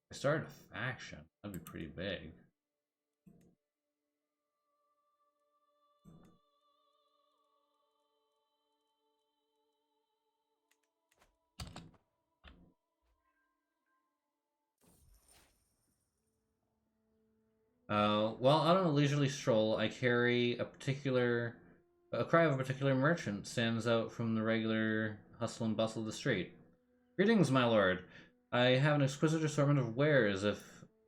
If I started a faction, that'd be pretty big. While out on a leisurely stroll, I carry a cry of a particular merchant stands out from the regular hustle and bustle of the street. Greetings, my lord. I have an exquisite assortment of wares if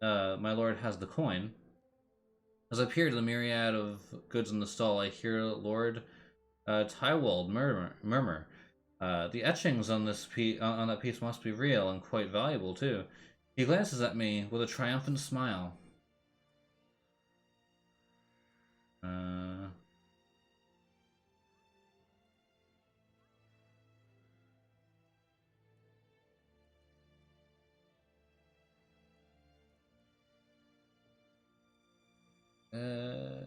my lord has the coin. As I peer to the myriad of goods in the stall, I hear Lord Tywald murmur. The etchings on on that piece must be real and quite valuable too. He glances at me with a triumphant smile. Uh, uh,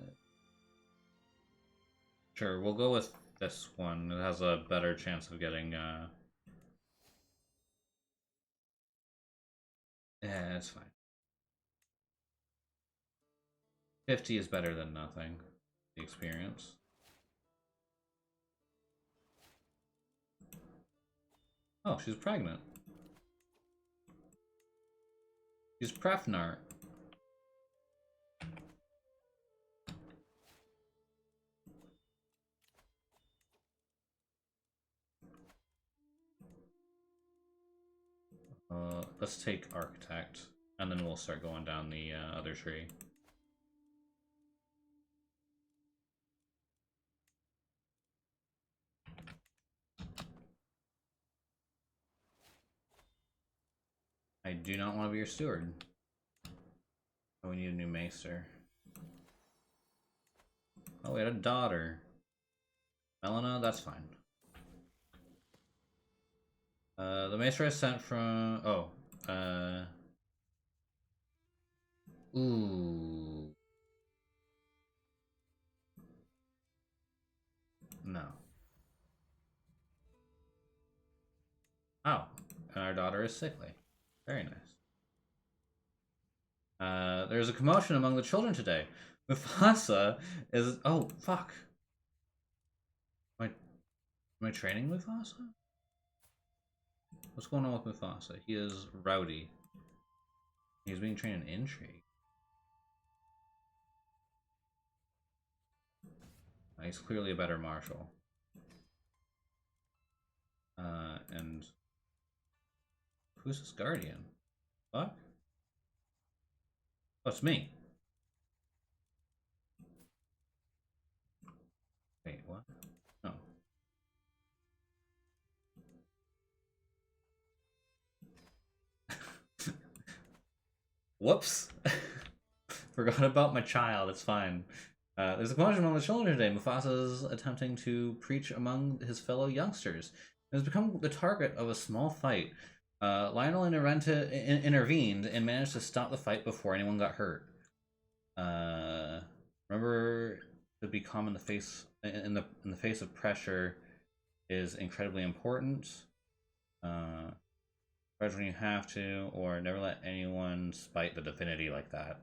sure, we'll go with this one. It has a better chance of getting Yeah, that's fine. 50 is better than nothing. The experience. Oh, she's pregnant. She's Prefnart. Let's take Architect, and then we'll start going down the other tree. I do not want to be your steward. Oh, we need a new maester. Oh, we had a daughter. Melina, that's fine. The maester I sent from... Oh, ooh. No. Oh, and our daughter is sickly. Very nice. There's a commotion among the children today. Mufasa is... Oh, fuck. Am I training Mufasa? What's going on with Mufasa? He is rowdy. He's being trained in intrigue. He's clearly a better marshal. And... Who's his guardian? What? Oh, it's me. Wait, what? No. Whoops. Forgot about my child. It's fine. There's a commotion among the children today. Mufasa is attempting to preach among his fellow youngsters and has become the target of a small fight. Lionel intervened and managed to stop the fight before anyone got hurt. Remember to be calm in the face face of pressure is incredibly important. When you have to, or never let anyone spite the divinity like that.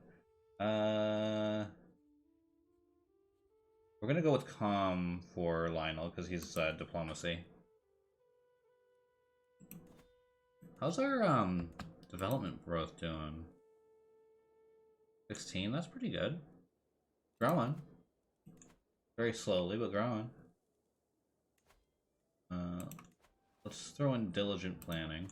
We're gonna go with calm for Lionel because he's diplomacy. How's our development growth doing? 16. That's pretty good. Growing. Very slowly, but growing. Let's throw in diligent planning.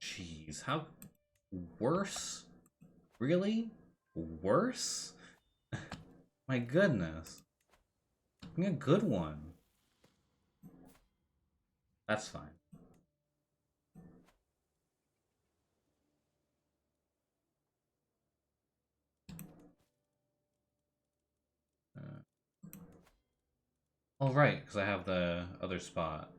Jeez, how worse? Really? Worse? My goodness. Give me a good one. That's fine. Oh, right, because I have the other spot.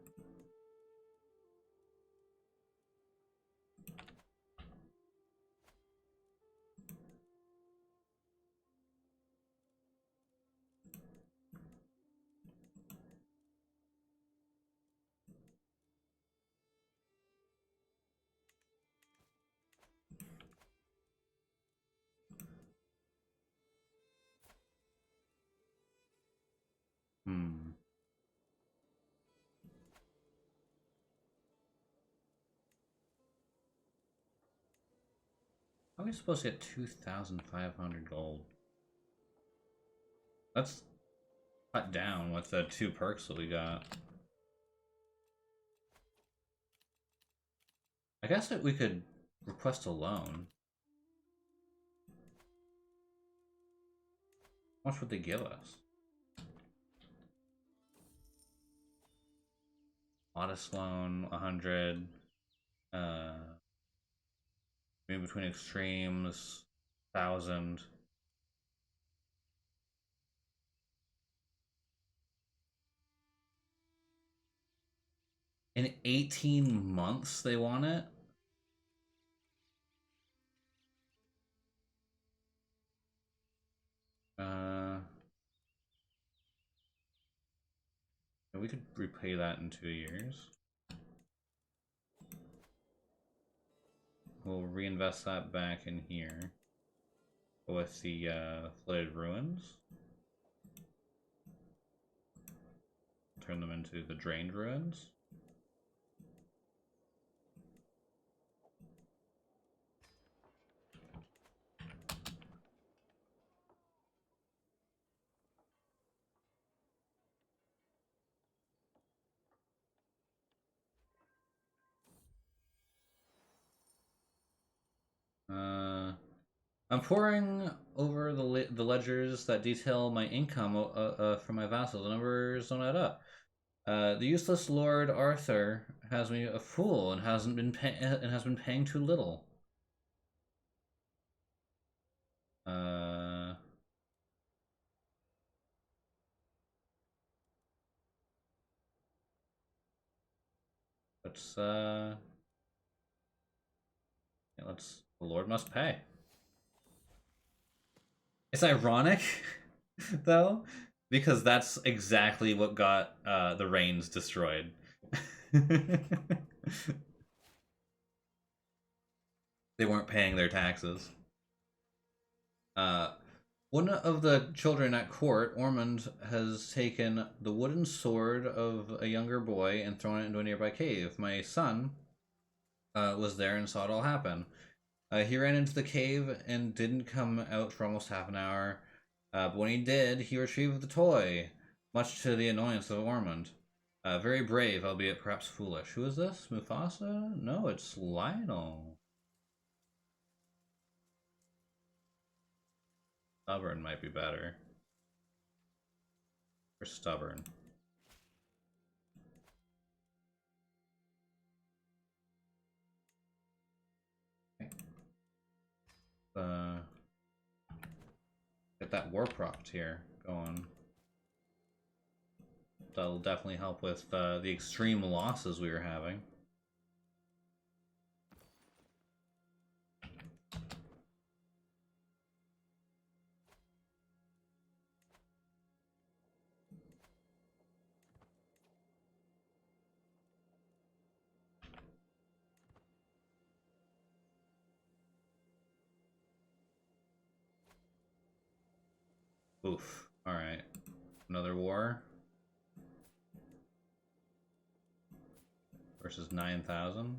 Hmm. How are we supposed to get 2,500 gold? That's cut down with the 2 perks that we got. I guess that we could request a loan. How much would they give us? Modest loan, 100. In between extremes, 1,000. In 18 months, they want it? We could repay that in 2 years. we'll reinvest that back in here with the flooded ruins. Turn them into the drained ruins. I'm poring over the ledgers that detail my income from my vassals. The numbers don't add up. The useless Lord Arthur has me a fool and has been paying too little. Uh, let's yeah, let's. The Lord must pay. It's ironic, though, because that's exactly what got the Reigns destroyed. They weren't paying their taxes. One of the children at court, Ormond, has taken the wooden sword of a younger boy and thrown it into a nearby cave. My son was there and saw it all happen. He ran into the cave and didn't come out for almost half an hour. But when he did, he retrieved the toy, much to the annoyance of Ormond. Very brave, albeit perhaps foolish. Who is this? Mufasa? No, it's Lionel. Stubborn might be better. Or stubborn. Get that war prompt here going. That'll definitely help with the extreme losses we were having. Oof. Alright. Another war. Versus 9,000.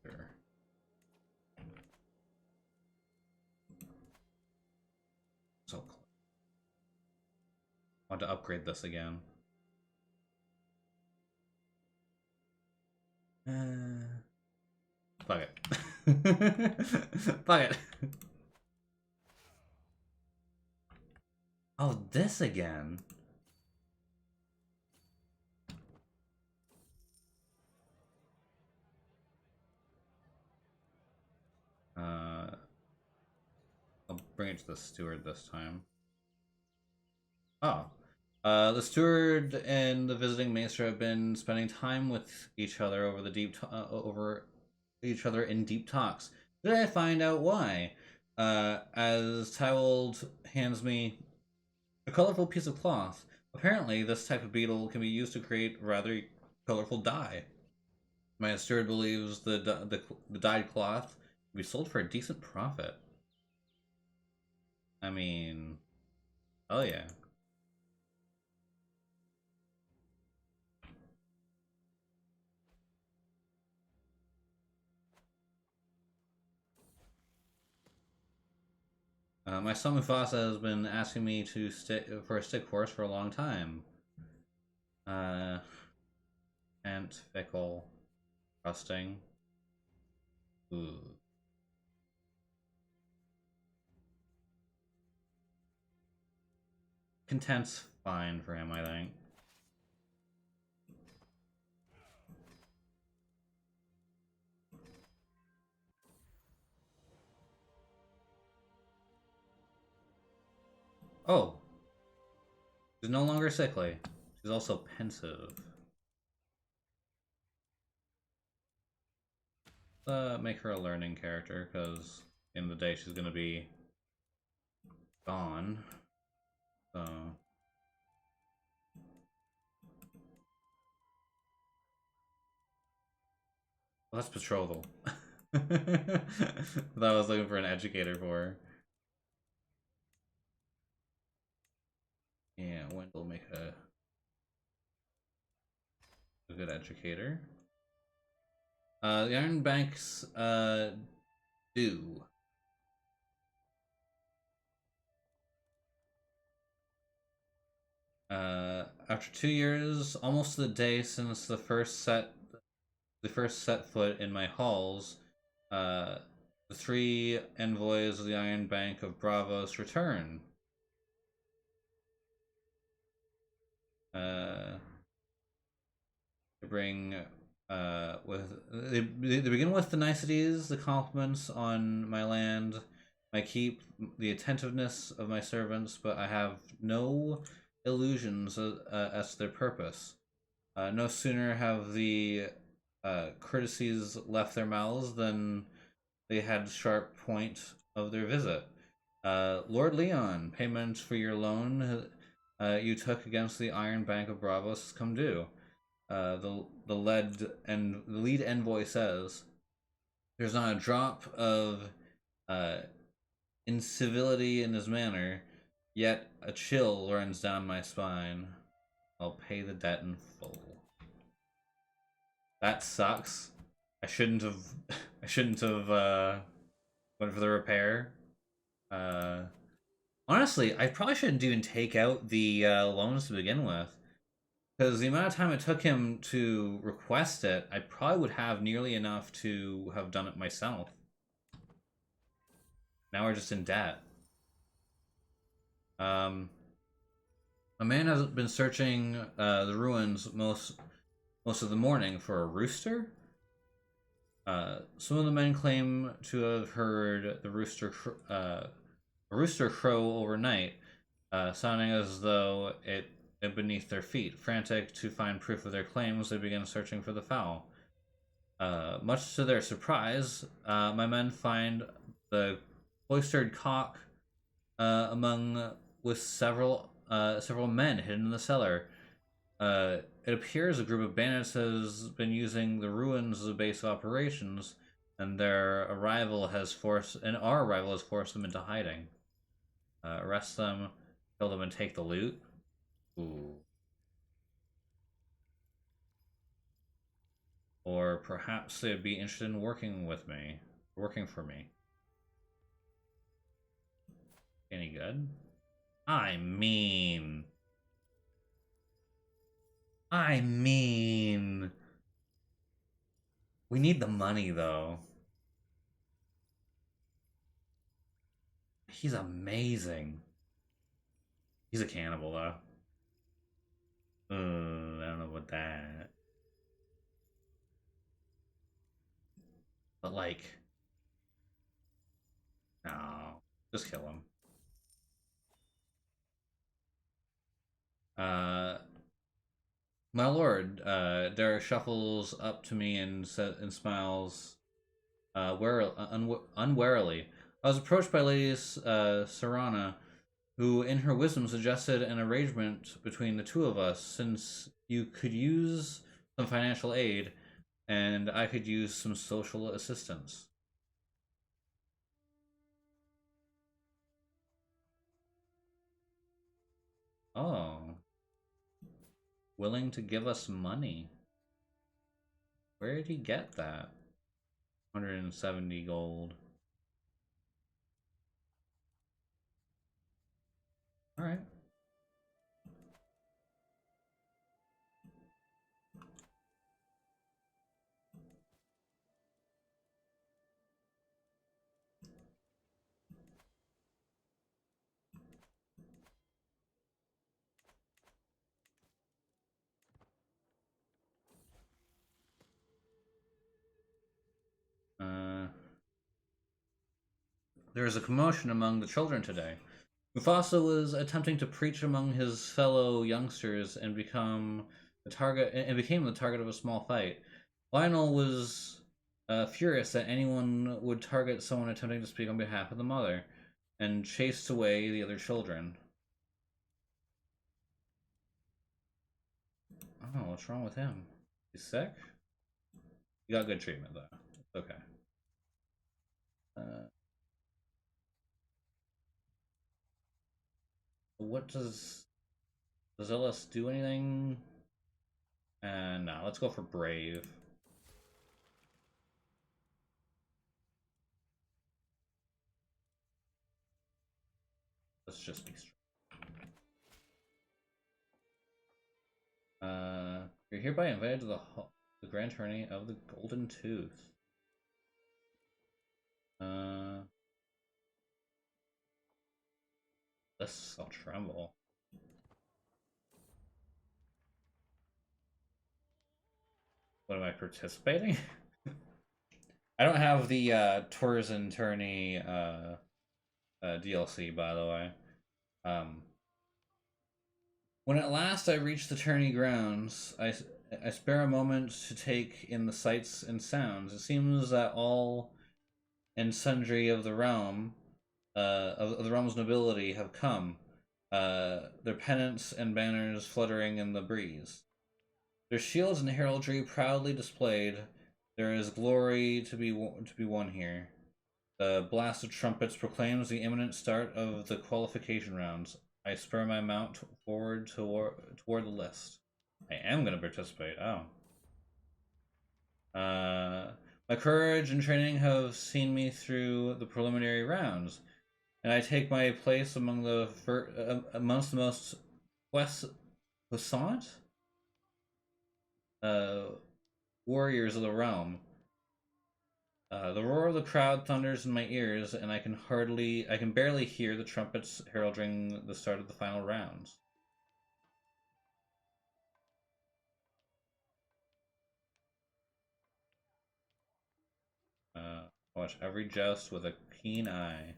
Sure. So close. I want to upgrade this again. Fuck it. Fuck it. Oh, this again. I'll bring it to the steward this time. Oh. The steward and the visiting maester have been spending time with each other over each other in deep talks. Did I find out why? As Tywald hands me a colorful piece of cloth. Apparently, this type of beetle can be used to create rather colorful dye. My steward believes the dyed cloth can be sold for a decent profit. I mean, oh yeah. My son Mufasa has been asking me to stick for a stick horse for a long time. Ant, fickle, trusting. Ooh. Content's fine for him, I think. Oh. She's no longer sickly. She's also pensive. Make her a learning character, because in the day she's gonna be gone. So Well, that's betrothal. That I was looking for an educator for. Yeah, Wendell make a good educator. The Iron Banks do. After 2 years, almost to the day since the first set foot in my halls, uh, the three envoys of the Iron Bank of Bravos return. Uh, to bring they begin with the niceties, the compliments on my land, my keep, the attentiveness of my servants, but I have no illusions as to their purpose. No sooner have the courtesies left their mouths than they had sharp point of their visit. Lord Leon, payment for your loan you took against the Iron Bank of Bravos has come due. The lead envoy says there's not a drop of uh, incivility in his manner, yet a chill runs down my spine. I'll pay the debt in full. That sucks. I shouldn't have. I shouldn't have went for the repair. Uh, Honestly, I probably shouldn't even take out the loans to begin with. Because the amount of time it took him to request it, I probably would have nearly enough to have done it myself. Now we're just in debt. Um, a man has been searching the ruins most of the morning for a rooster. Some of the men claim to have heard a rooster crow overnight, sounding as though it beneath their feet. Frantic to find proof of their claims, they begin searching for the fowl. Much to their surprise, my men find the cloistered cock among with several men hidden in the cellar. It appears a group of bandits has been using the ruins as a base of operations, and our arrival has forced them into hiding. Arrest them, kill them, and take the loot. Ooh. Or perhaps they'd be interested in working for me. Any good? I mean, I mean, we need the money though. He's amazing. He's a cannibal though. I don't know about that. But like, no, just kill him. Uh, my lord, Derek shuffles up to me and smiles, unwarily. I was approached by Lady Serana, who, in her wisdom, suggested an arrangement between the two of us, since you could use some financial aid, and I could use some social assistance. Oh, willing to give us money. Where did he get that? 170 gold. All right. Uh, there is a commotion among the children today. Mufasa was attempting to preach among his fellow youngsters and became the target of a small fight. Lionel was furious that anyone would target someone attempting to speak on behalf of the mother, and chased away the other children. Oh, what's wrong with him? He's sick? You got good treatment though. It's okay. Uh, what does Illis do anything? And no, let's go for brave. Let's just be strong. You're hereby invited to the grand tourney of the Golden Tooth. This I'll tremble. What am I participating? I don't have the Tours and Tourney DLC, by the way. When at last I reach the tourney grounds, I spare a moment to take in the sights and sounds. It seems that all and sundry of the realm, of the realm's nobility, have come, their pennants and banners fluttering in the breeze. Their shields and heraldry proudly displayed. There is glory to be won here. The blast of trumpets proclaims the imminent start of the qualification rounds. I spur my mount forward toward the list. I am going to participate. Oh. My courage and training have seen me through the preliminary rounds, and I take my place among amongst the most puissant warriors of the realm. The roar of the crowd thunders in my ears, and I can barely hear the trumpets heralding the start of the final rounds. Watch every joust with a keen eye.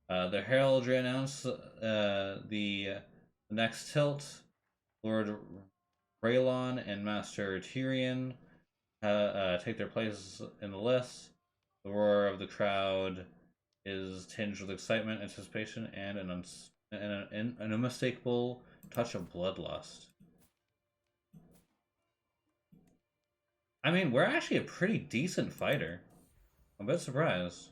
The heraldry announce the next tilt. Lord Raylon and Master Tyrion take their places in the list. The roar of the crowd is tinged with excitement, anticipation, and an unmistakable touch of bloodlust. I mean, we're actually a pretty decent fighter. I'm a bit surprised.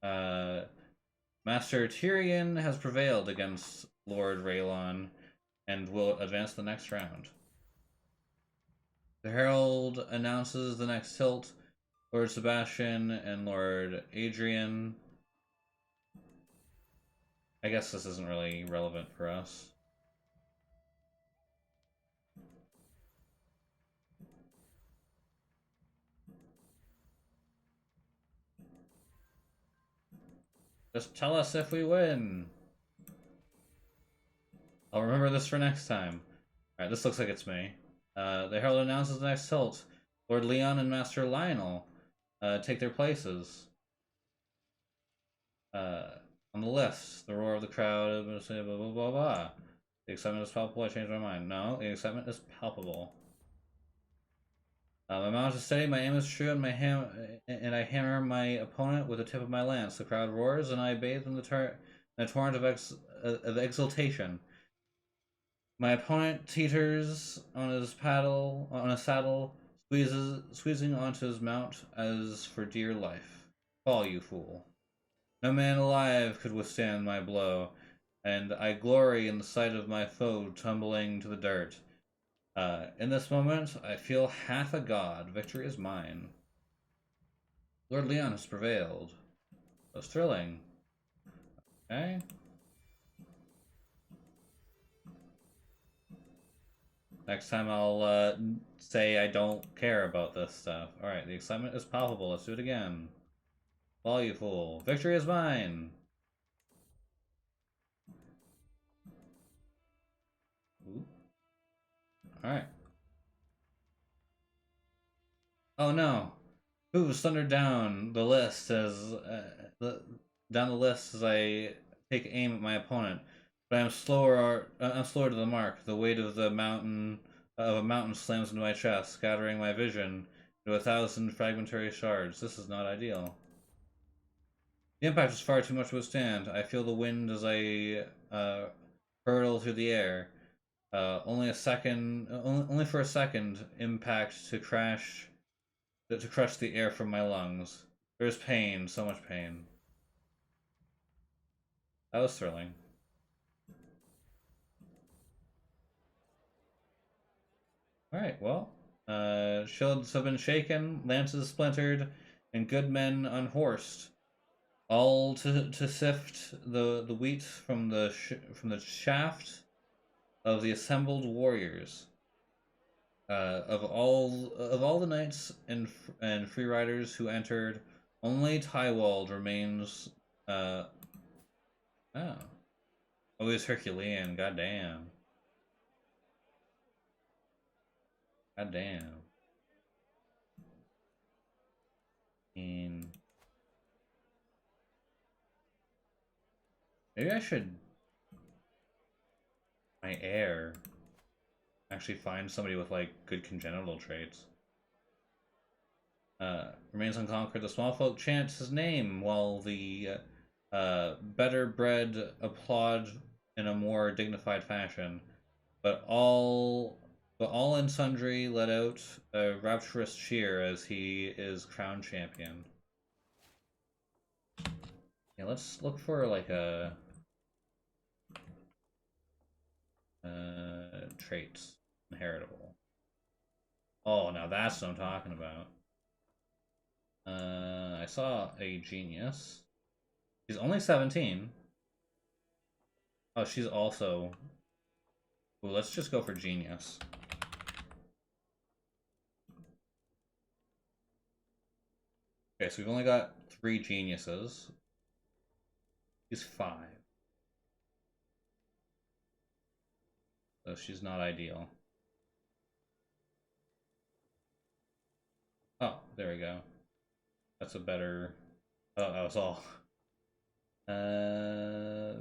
Master Tyrion has prevailed against Lord Raylon and will advance the next round. The herald announces the next tilt. Lord Sebastian and Lord Adrian. I guess this isn't really relevant for us. Just tell us if we win. I'll remember this for next time. Alright, this looks like it's me. The herald announces the next tilt. Lord Leon and Master Lionel take their places. On the list, the roar of the crowd, blah, blah, blah, blah, blah. The excitement is palpable, I changed my mind. No, the excitement is palpable. My mount is steady, my aim is true, and I hammer my opponent with the tip of my lance. The crowd roars, and I bathe in a torrent of exultation. My opponent teeters on his saddle, squeezing onto his mount as for dear life. Fall, you fool. No man alive could withstand my blow, and I glory in the sight of my foe tumbling to the dirt. In this moment, I feel half a god. Victory is mine. Lord Leon has prevailed. That's thrilling. Okay. Next time I'll say I don't care about this stuff. Alright, the excitement is palpable. Let's do it again. Fall, you fool. Victory is mine! Alright. Oh no! Hooves thundered down the list down the list as I take aim at my opponent. But I'm slower to the mark. The weight of a mountain slams into my chest, scattering my vision into 1,000 fragmentary shards. This is not ideal. The impact is far too much to withstand. I feel the wind as I hurtle through the air. Only a second, only for a second, impact to crush the air from my lungs. There's pain, so much pain. That was thrilling. Alright, well, shields have been shaken, lances splintered, and good men unhorsed. All to sift the wheat from from the shaft of the assembled warriors. Of all the knights and free riders who entered, only Tywald remains. Oh, oh, he's Herculean. Goddamn, goddamn. I mean, maybe I should my heir actually find somebody with like good congenital traits. Remains unconquered. The small folk chant his name while the better bred applaud in a more dignified fashion. But all and sundry let out a rapturous cheer as he is crowned champion. Yeah, let's look for like a traits inheritable. Oh, now that's what I'm talking about. I saw a genius. She's only 17. Oh, she's also. Ooh, let's just go for genius. Okay, so we've only got 3 geniuses. She's 5. So she's not ideal. Oh, there we go. That's a better. Oh, that was all.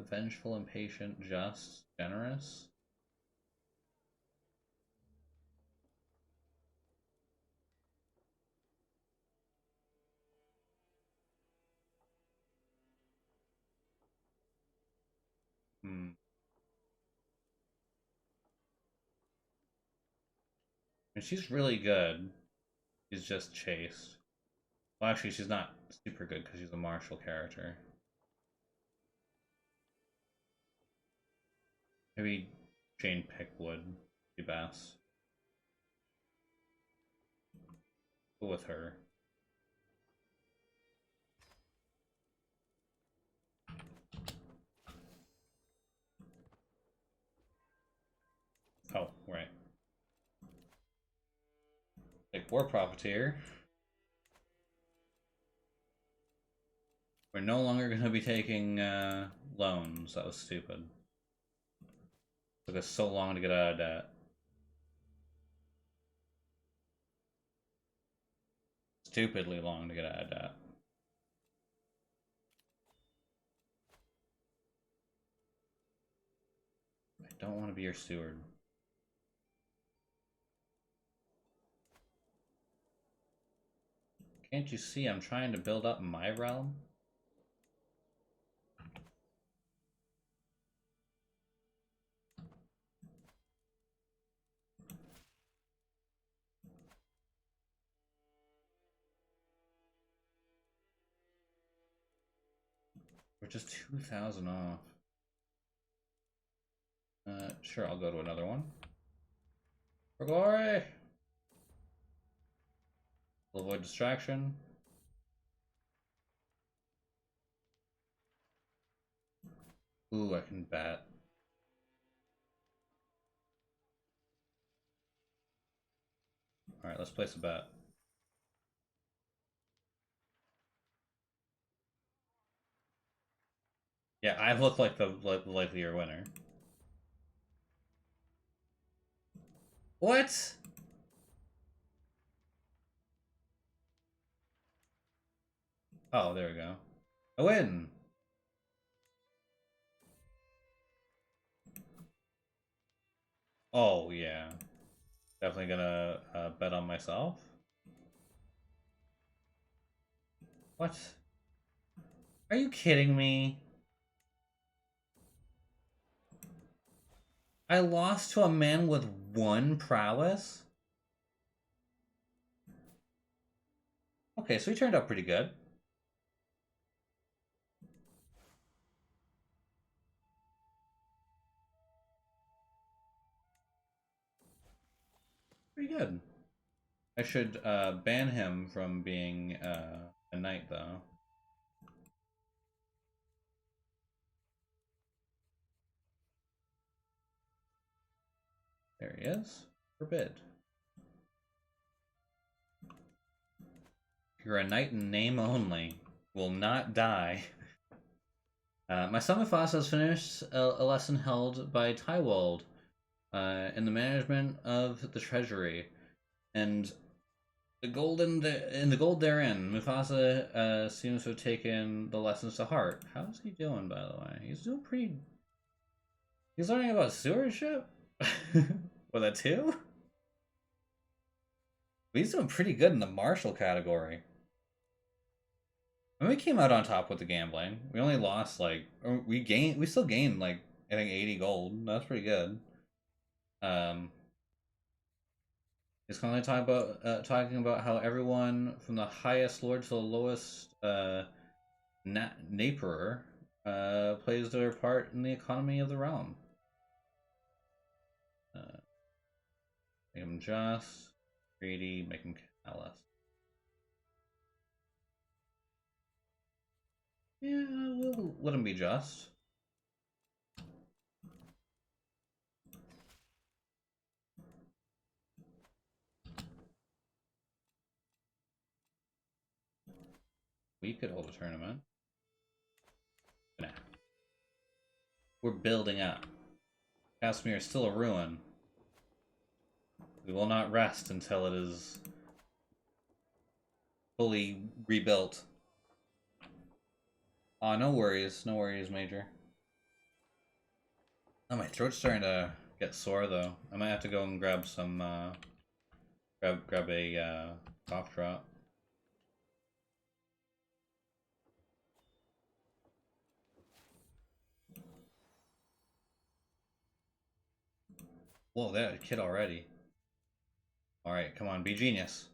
Vengeful, impatient, just, generous. Hmm. And she's really good. She's just chaste. Well, actually, she's not super good because she's a martial character. Maybe Jane Pickwood would be best. Go with her. Oh, right. Like war profiteer. We're no longer going to be taking loans. That was stupid. It took us so long to get out of debt. Stupidly long to get out of debt. I don't want to be your steward. Can't you see I'm trying to build up my realm? We're just 2,000 off. Sure, I'll go to another one. For glory! We'll avoid distraction. Ooh, I can bet. Alright, let's place a bet. Yeah, I look like the likelier winner. What? Oh, there we go. I win! Oh, yeah. Definitely gonna bet on myself. What? Are you kidding me? I lost to a man with 1 prowess? Okay, so he turned out pretty good. Pretty good. I should ban him from being a knight, though. There he is. Forbid. You're a knight in name only. Will not die. My son Mufasa has finished a lesson held by Tywald in the management of the treasury, and the gold therein. Mufasa seems to have taken the lessons to heart. How's he doing, by the way? He's doing pretty. He's learning about stewardship. With a 2? But he's doing pretty good in the martial category. When we came out on top with the gambling, we only lost like we still gained like I think 80 gold. That's pretty good. Um, he's kind of talking about how everyone from the highest lord to the lowest naperer plays their part in the economy of the realm. Make him just, greedy, make him callous. Yeah, we'll let him be just. We could hold a tournament. Nah. We're building up. Castamere is still a ruin. We will not rest until it is fully rebuilt. Aw, no worries, Major. Oh, my throat's starting to get sore though. I might have to go and grab some, grab a cough drop. Whoa, that kid already. Alright, come on, be genius.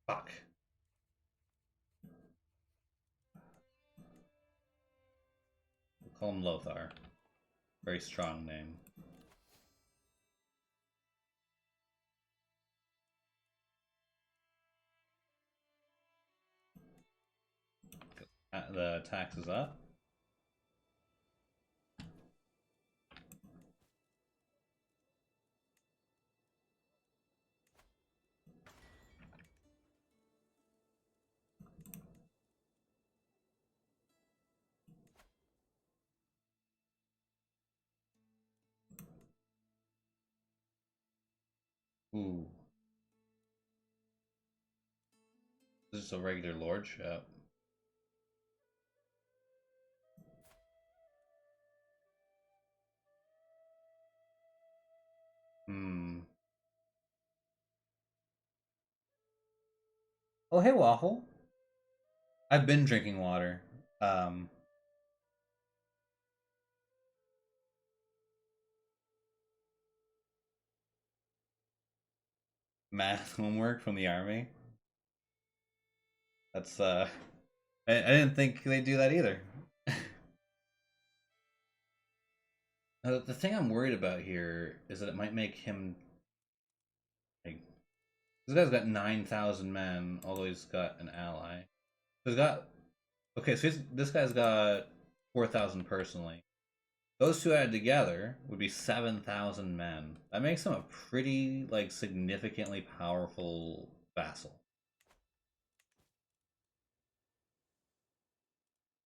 Fuck. We'll call him Lothar. Very strong name. The tax is up. Ooh. This is a regular lordship. Hmm. Oh, hey, Waffle. I've been drinking water. Um, Math homework from the army. That's, I didn't think they'd do that either. The thing I'm worried about here is that it might make him, like, this guy's got 9,000 men, although he's got an ally. He's got, okay, so this guy's got 4,000 personally. Those two added together would be 7,000 men. That makes him a pretty, like, significantly powerful vassal.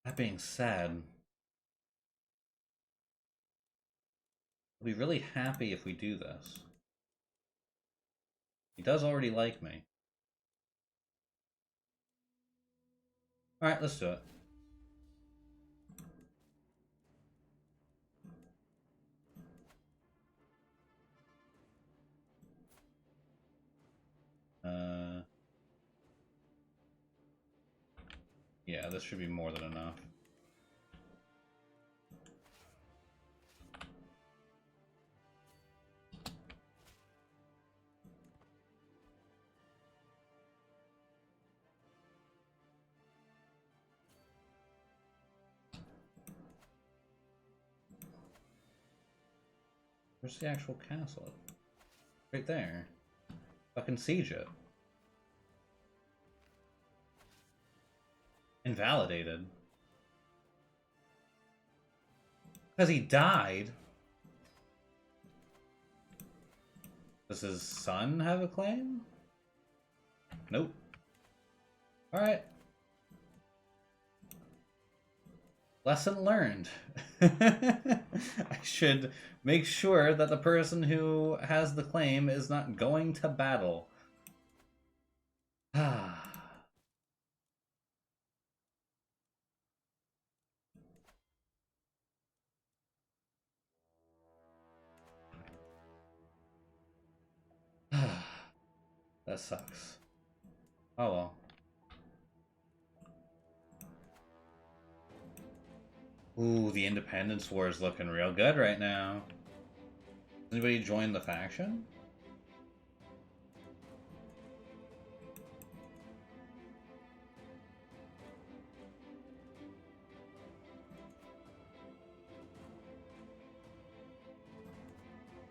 That being said, I'll be really happy if we do this. He does already like me. Alright, let's do it. Yeah, this should be more than enough. Where's the actual castle? Right there. Fucking siege it. Invalidated. Because he died. Does his son have a claim? Nope. Alright. Lesson learned. I should make sure that the person who has the claim is not going to battle. That sucks. Oh well. Ooh, the Independence War is looking real good right now. Anybody join the faction?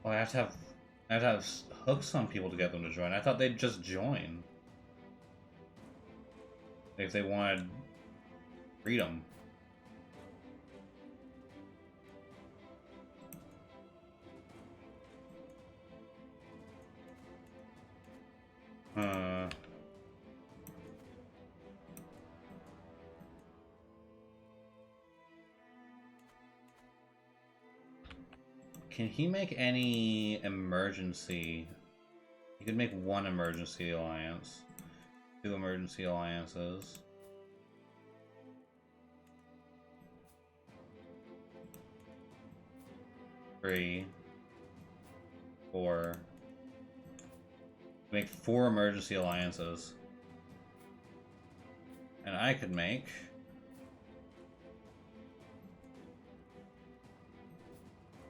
Oh, I have to have hooks on people to get them to join. I thought they'd just join. If they wanted freedom. Can he make any emergency? He could make one emergency alliance. 2 emergency alliances. Three. 4. Make 4 emergency alliances. And I could make...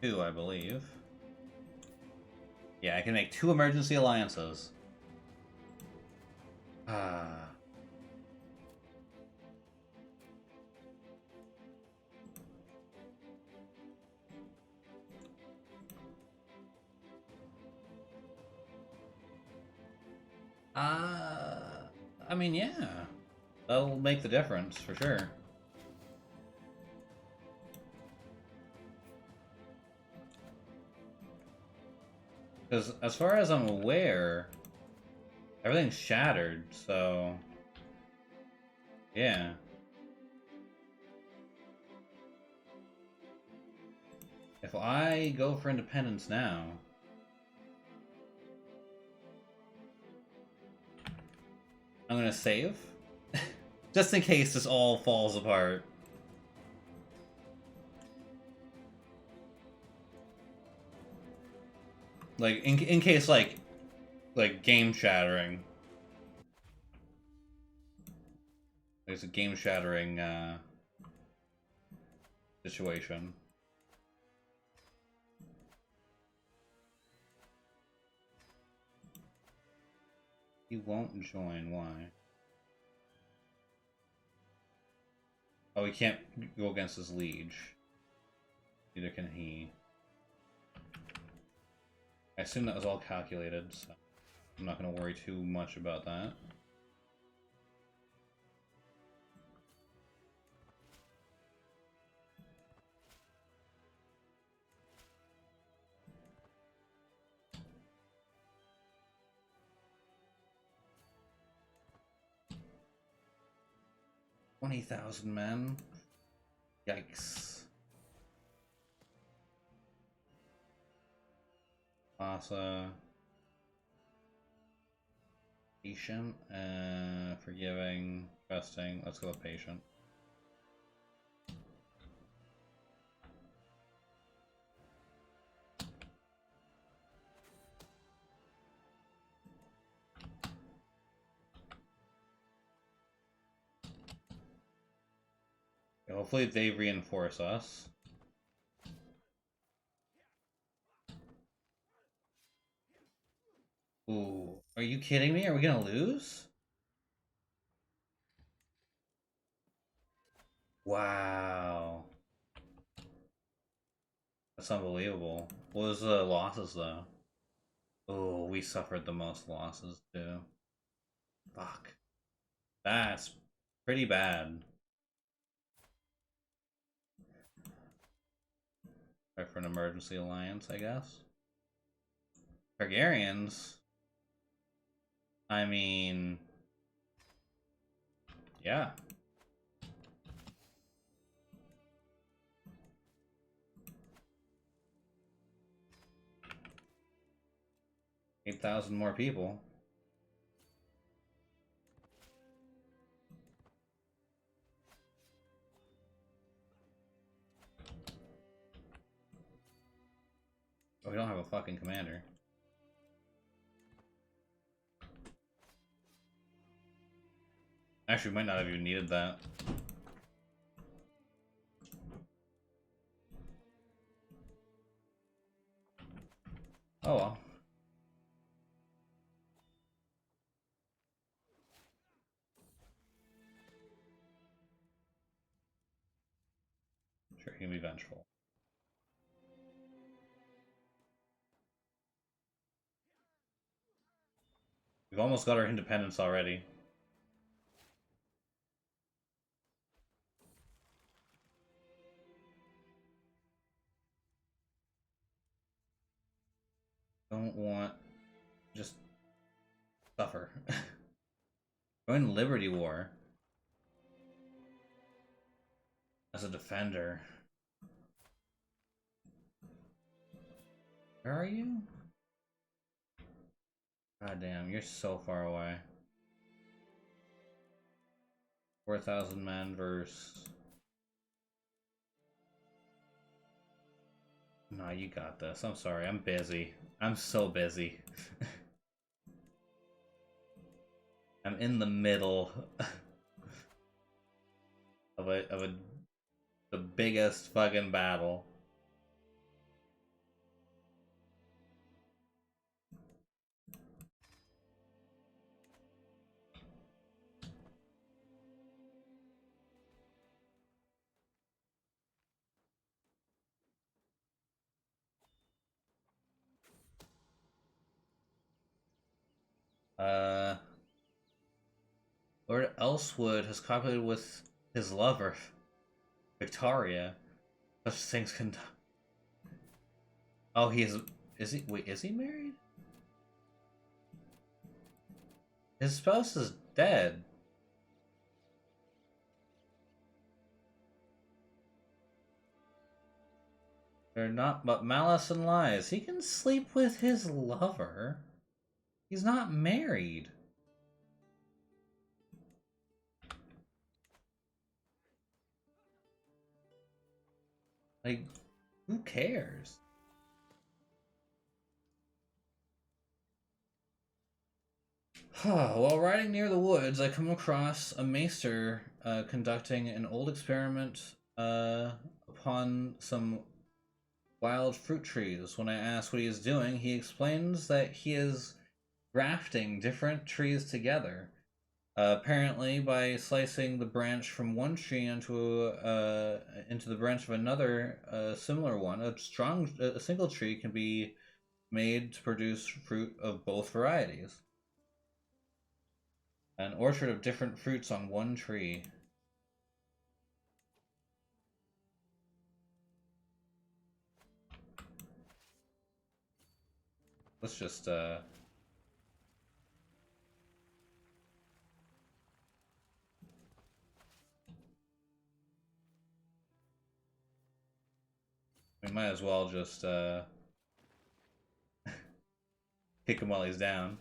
two, I believe. Yeah, I can make 2 emergency alliances. I mean, yeah. That'll make the difference, for sure. Because as far as I'm aware, everything's shattered, so... yeah. If I go for independence now... I'm gonna save. Just in case this all falls apart. Like, in case, like game shattering. There's a game shattering, situation. He won't join, why? Oh, he can't go against his liege. Neither can he. I assume that was all calculated, so I'm not going to worry too much about that. $20,000 men? Yikes. Asa. Patient. Forgiving. Trusting. Let's go with patient. Hopefully they reinforce us. Ooh, are you kidding me? Are we gonna lose? Wow. That's unbelievable. What was the losses though? Oh, we suffered the most losses too. Fuck. That's pretty bad. Try for an emergency alliance, I guess. Targaryens. I mean, yeah. $8,000 more people. Oh, we don't have a fucking commander. Actually, we might not have even needed that. Oh well. Sure, he can be vengeful. We've almost got our independence already. Don't want... just suffer. Join Liberty War. As a defender. Where are you? God damn, you're so far away. 4,000 men versus... No, you got this. I'm sorry, I'm busy. I'm so busy. I'm in the middle of the biggest fucking battle. Lord Elswood has copulated with his lover, Victoria. Such things can... Oh, he is he... Wait, is he married? His spouse is dead. They're not but malice and lies. He can sleep with his lover. He's not married. Like, who cares? While riding near the woods, I come across a maester conducting an old experiment upon some wild fruit trees. When I ask what he is doing, he explains that he is grafting different trees together. Apparently, by slicing the branch from one tree into the branch of another similar one, a single tree can be made to produce fruit of both varieties. An orchard of different fruits on one tree. Let's just we might as well just kick him while he's down.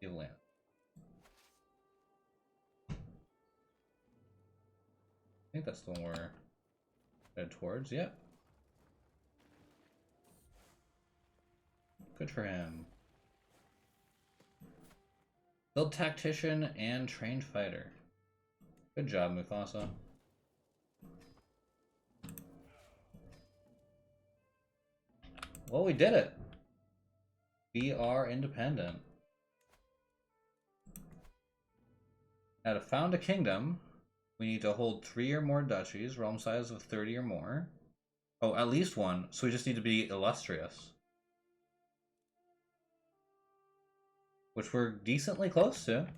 He'll land. I think that's the one we're headed towards. Yep. Good for him. Build tactician and trained fighter. Good job, Mufasa. Well, we did it. We are independent. Now, to found a kingdom, we need to hold 3 or more duchies, realm size of 30 or more. Oh, at least one. So we just need to be illustrious. Which we're decently close to.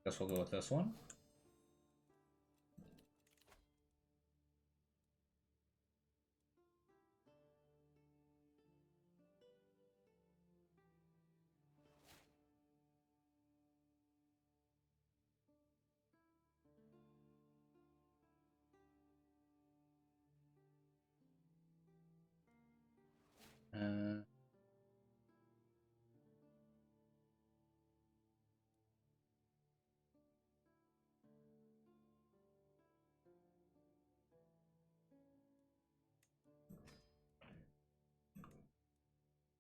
Guess we'll go with this one. Uh,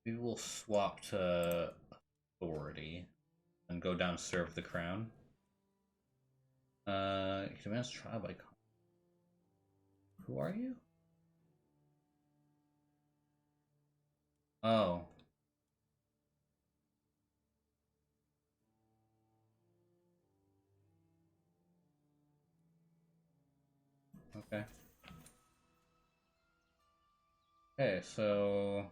we will swap to authority and go down serve the crown. He demands trial by. Who are you? Oh. Okay. Okay, so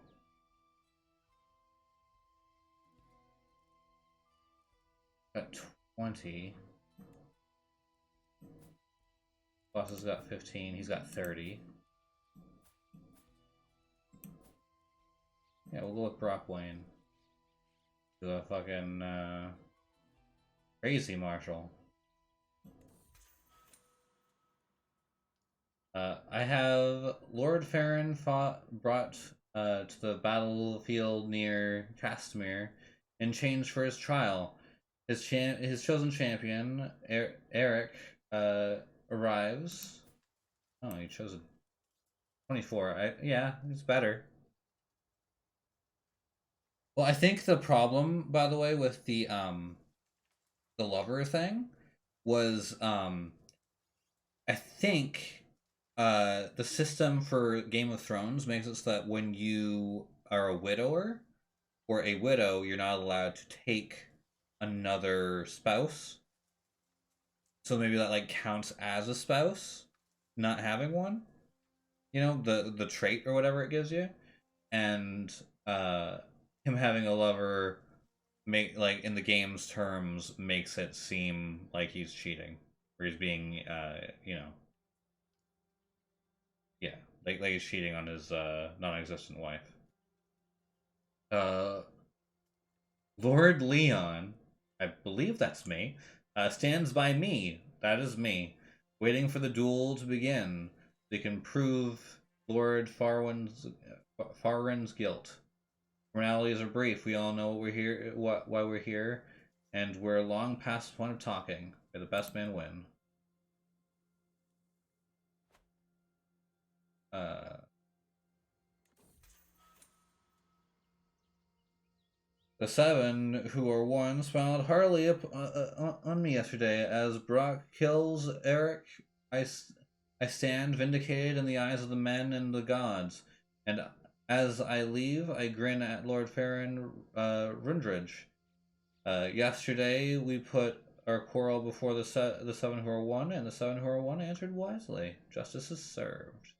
got 20. Boss has got 15. He's got 30. Yeah, we'll go with Brock Wayne. The fucking crazy marshal. I have Lord Farron brought to the battlefield near Castamere in change for his trial. His chosen champion, Eric, arrives. Oh, he chose a 24. Yeah, it's better. Well, I think the problem, by the way, with the lover thing was I think the system for Game of Thrones makes it so that when you are a widower or a widow, you're not allowed to take another spouse. So maybe that like counts as a spouse, not having one. You know, the trait or whatever it gives you. And him having a lover make like in the game's terms makes it seem like he's cheating or he's being you know, yeah, like he's cheating on his non-existent wife. uh Lord Leon, I believe that's me, stands by me, that is me, waiting for the duel to begin. They can prove Lord Farwin's guilt. Formalities are brief. We all know what we're here, why we're here, and we're long past the point of talking. May the best man win. Uh, the 7 who are 1 smiled heartily on me yesterday as Brock kills Eric. I stand vindicated in the eyes of the men and the gods, and as I leave, I grin at Lord Farron Rundridge. Yesterday, we put our quarrel before the 7 who are 1, and the 7 who are 1 answered wisely. Justice is served.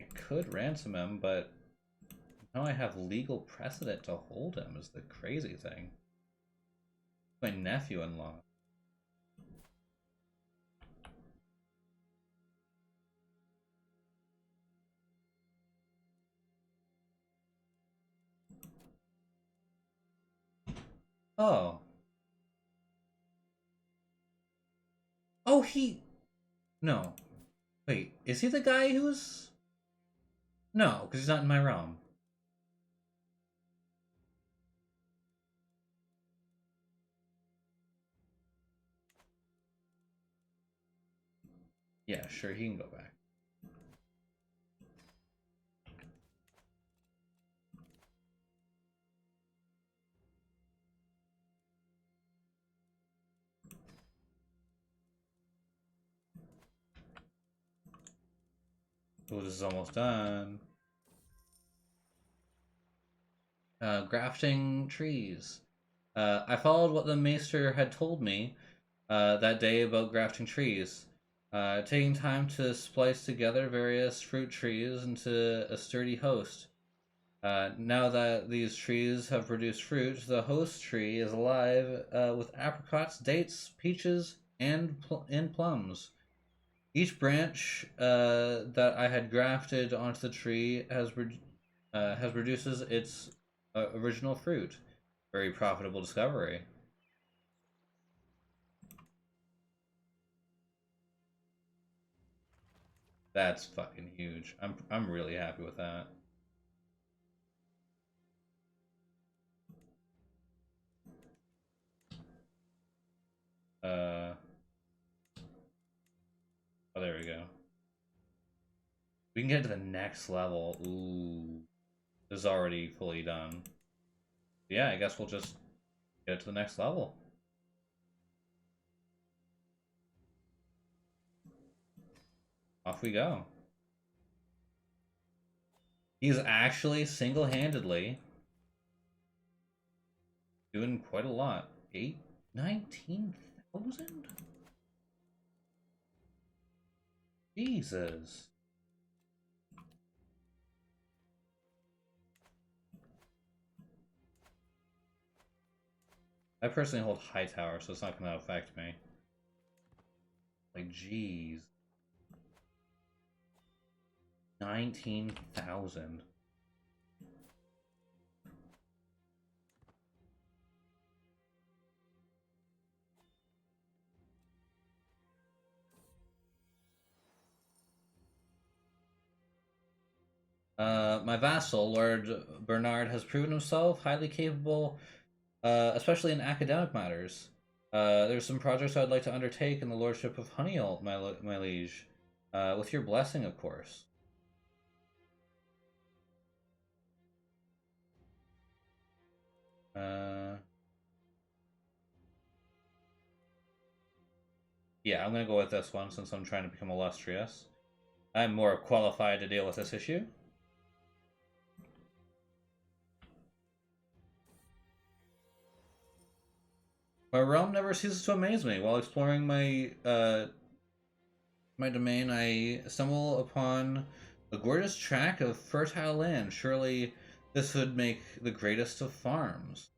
I could ransom him, but now I have legal precedent to hold him, is the crazy thing. My nephew-in-law. Oh. Oh, he... No. Wait, is he the guy who's... No, because he's not in my realm. Yeah, sure, he can go back. Oh, this is almost done. Grafting trees. I followed what the maester had told me that day about grafting trees. Taking time to splice together various fruit trees into a sturdy host. Now that these trees have produced fruit, the host tree is alive with apricots, dates, peaches, and plums. Each branch that I had grafted onto the tree has produces its original fruit. Very profitable discovery. That's fucking huge. I'm really happy with that. Uh, oh, there we go. We can get to the next level. Ooh, this is already fully done. Yeah, I guess we'll just get to the next level. Off we go. He's actually single-handedly doing quite a lot. 19,000? Jesus. I personally hold high tower, so it's not going to affect me. Like, jeez. 19,000. My vassal, Lord Bernard, has proven himself highly capable, especially in academic matters. There's some projects I'd like to undertake in the Lordship of Honeyalt, my liege. With your blessing, of course. Yeah, I'm gonna go with this one since I'm trying to become illustrious. I'm more qualified to deal with this issue. My realm never ceases to amaze me. While exploring my domain, I stumble upon a gorgeous tract of fertile land. Surely this would make the greatest of farms.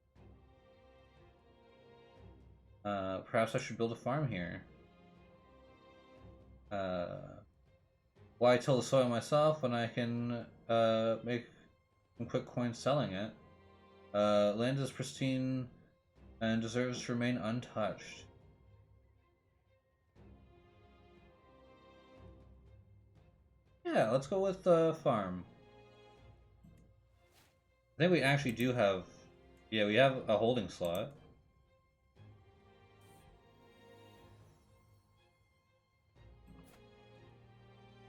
Perhaps I should build a farm here. Why till the soil myself when I can make some quick coins selling it? Land is pristine and deserves to remain untouched. Yeah, let's go with the farm. I think we actually do have... Yeah, we have a holding slot.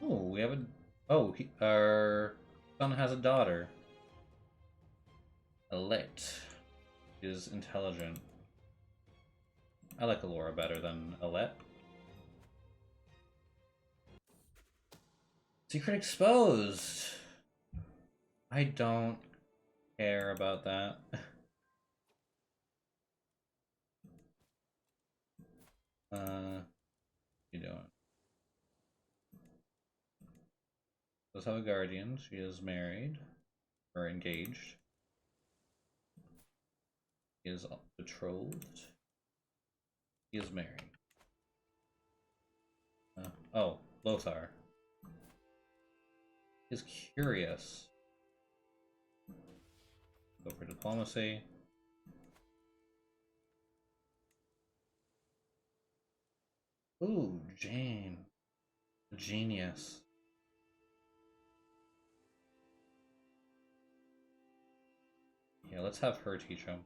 Oh, we have a... Oh, our son has a daughter. Elect is intelligent. I like Alora better than Alette. Secret exposed! I don't care about that. What you doing? Does have a guardian. She is married. Or engaged. He is betrothed. He is married. Oh, Lothar. He's curious. Go for diplomacy. Ooh, Jane. Genius. Yeah, let's have her teach him.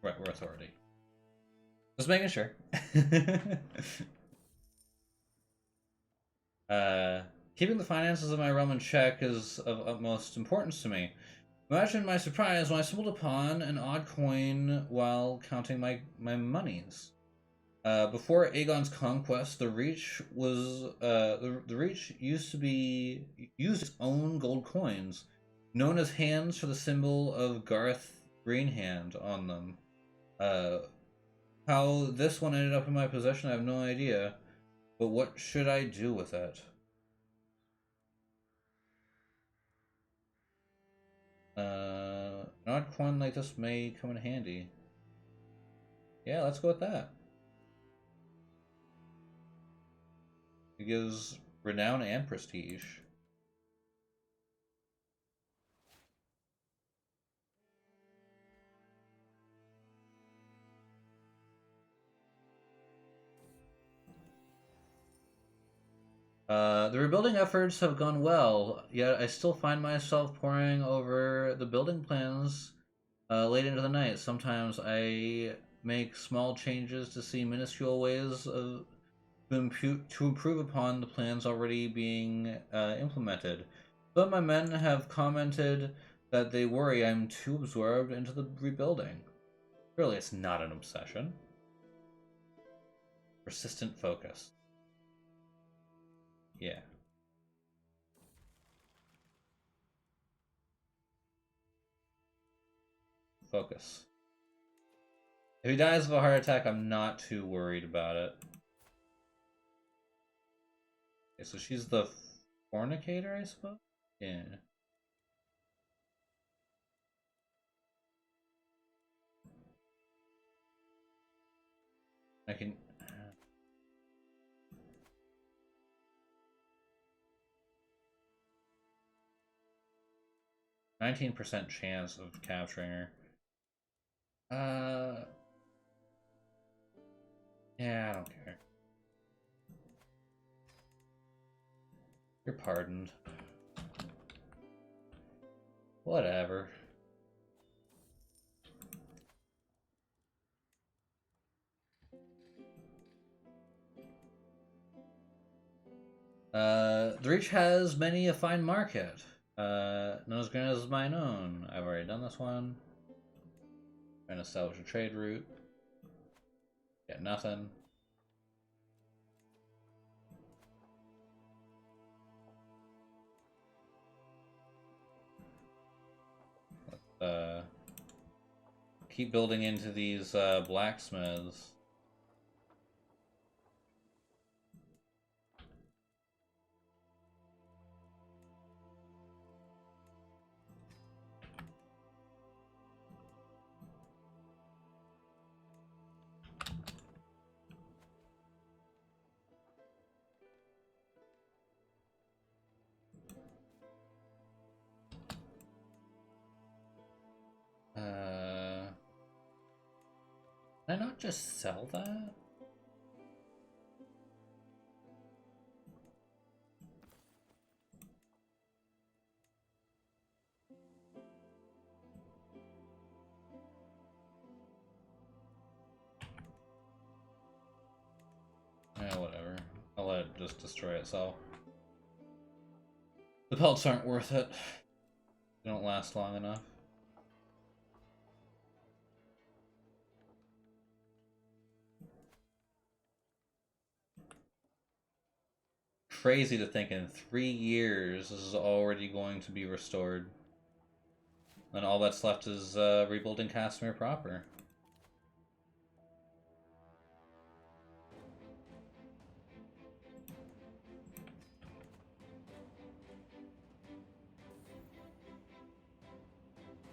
Right, we're authority. Just making sure. Keeping the finances of my realm in check is of utmost importance to me. Imagine my surprise when I stumbled upon an odd coin while counting my monies. Before Aegon's conquest, the Reach was the Reach used its own gold coins, known as hands, for the symbol of Garth Greenhand on them. Uh, how this one ended up in my possession, I have no idea. But what should I do with it? An odd coin like this may come in handy. Yeah, let's go with that. It gives renown and prestige. The rebuilding efforts have gone well, yet I still find myself poring over the building plans late into the night. Sometimes I make small changes to see minuscule ways to improve upon the plans already being implemented. Some of my men have commented that they worry I'm too absorbed into the rebuilding. Really, it's not an obsession. Persistent focus. Yeah. Focus. If he dies of a heart attack, I'm not too worried about it. Okay, so she's the fornicator, I suppose? Yeah. I can... 19% chance of capturing her. Yeah, I don't care. You're pardoned. Whatever. The Reach has many a fine market. Not as grand as mine own. I've already done this one. Trying to establish a trade route. Get nothing. Keep building into these blacksmiths. Can I not just sell that? Yeah, whatever. I'll let it just destroy itself. The pelts aren't worth it. They don't last long enough. Crazy to think in 3 years this is already going to be restored. And all that's left is rebuilding Castamere proper.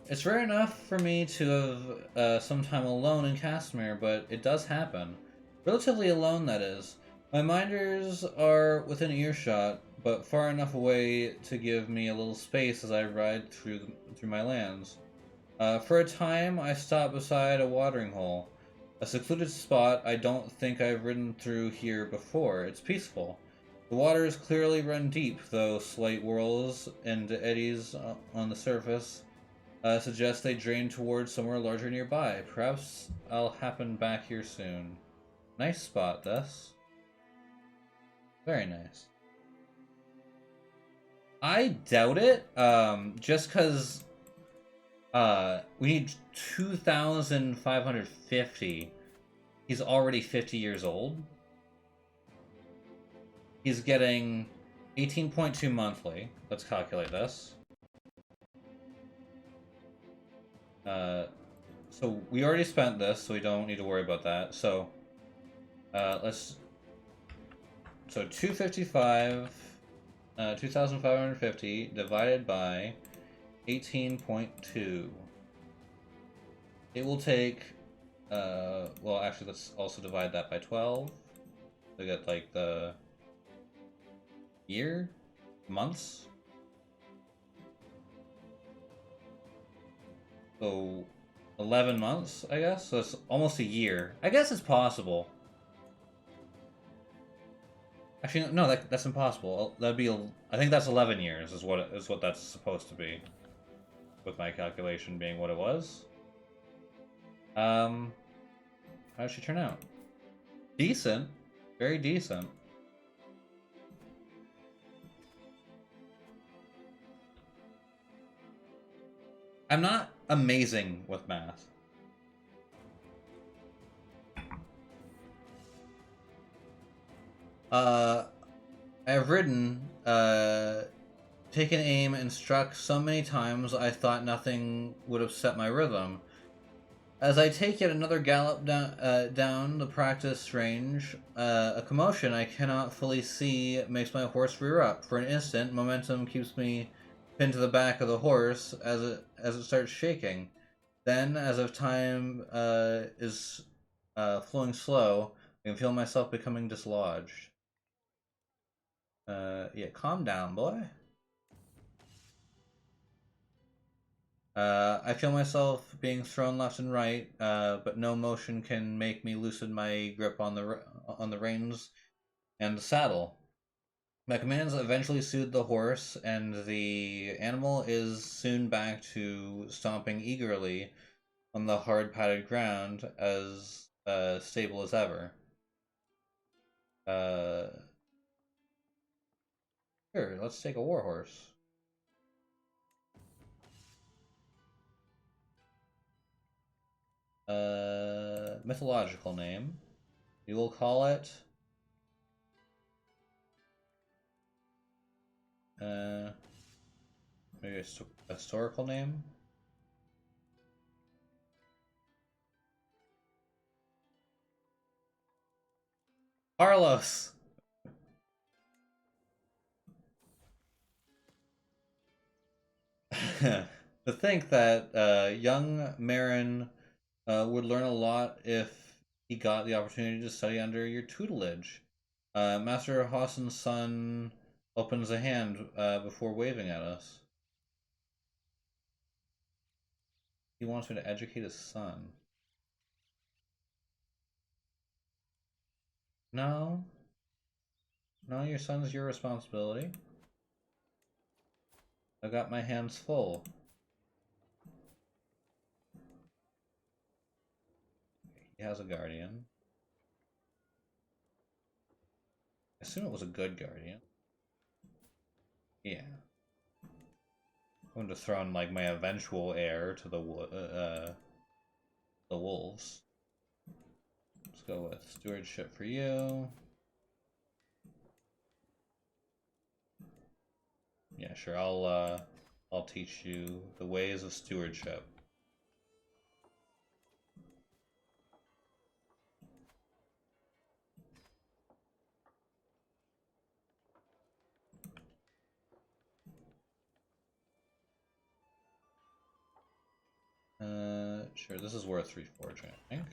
It's rare enough for me to have some time alone in Castamere, but it does happen. Relatively alone, that is. My minders are within earshot, but far enough away to give me a little space as I ride through my lands. For a time, I stop beside a watering hole. A secluded spot I don't think I've ridden through here before. It's peaceful. The waters clearly run deep, though slight whirls and eddies on the surface Suggest they drain towards somewhere larger nearby. Perhaps I'll happen back here soon. Nice spot, this. Very nice. I doubt it, just because we need 2,550. He's already 50 years old. He's getting 18.2 monthly. Let's calculate this. So we already spent this, so we don't need to worry about that. So, let's... So 255, 2,550 divided by 18.2. It will take, well, actually, let's also divide that by 12 to get, like, the year? Months? So, 11 months, I guess? So it's almost a year. I guess it's possible. Actually, no, that's impossible. That'd be, I think that's 11 years is what that's supposed to be. With my calculation being what it was. How did she turn out? Decent. Very decent. I'm not amazing with math. I've ridden, taken aim and struck so many times I thought nothing would upset my rhythm. As I take yet another gallop down the practice range, a commotion I cannot fully see makes my horse rear up. For an instant, momentum keeps me pinned to the back of the horse as it starts shaking. Then, as if time is flowing slow, I can feel myself becoming dislodged. Yeah, calm down, boy. I feel myself being thrown left and right, but no motion can make me loosen my grip on the reins and the saddle. My commands eventually soothe the horse, and the animal is soon back to stomping eagerly on the hard padded ground, as stable as ever. Uh, Sure, let's take a warhorse. Mythological name. We will call it maybe a historical name. Carlos. To think that young Marin would learn a lot if he got the opportunity to study under your tutelage. Master Hassan's son opens a hand before waving at us. He wants me to educate his son. No. No, your son's your responsibility. I've got my hands full. He has a guardian. I assume it was a good guardian. Yeah. I'm going to throw in like my eventual heir to the wolves. Let's go with stewardship for you. Yeah, sure. I'll teach you the ways of stewardship. Sure. This is worth 3 fortune, I think.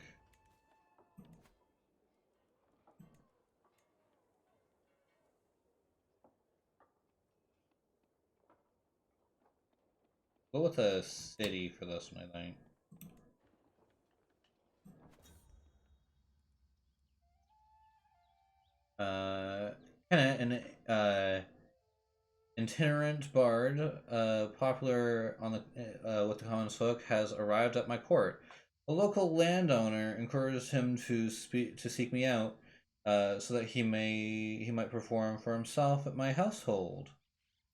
Go with a city for this one, I think. Kind of an itinerant bard, popular on the with the common folk, has arrived at my court. A local landowner encouraged him to seek me out, so that he might perform for himself at my household.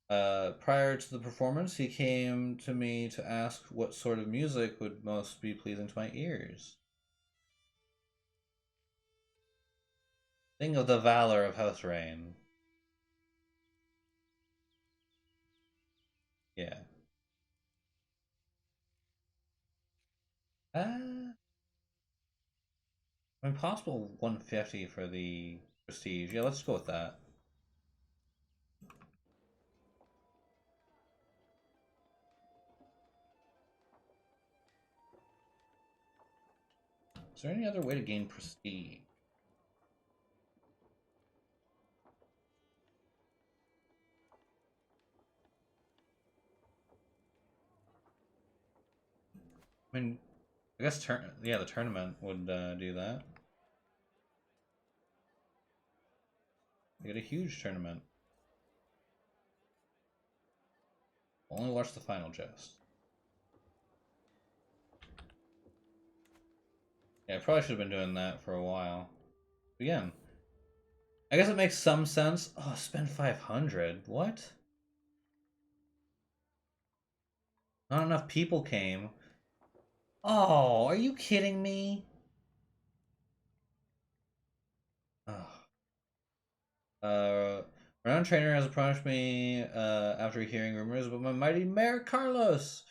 Prior to the performance, he came to me to ask what sort of music would most be pleasing to my ears. Think of the valor of House Reyne. Yeah. I mean, possible 150 for the prestige. Yeah, let's go with that. Is there any other way to gain prestige? I mean, I guess yeah, the tournament would do that. You get a huge tournament. Only watch the final jest. Yeah, I probably should have been doing that for a while. Again, I guess it makes some sense. Oh, spend 500. What? Not enough people came. Oh, are you kidding me? Oh. Renowned trainer has approached me after hearing rumors about my mighty mare Carlos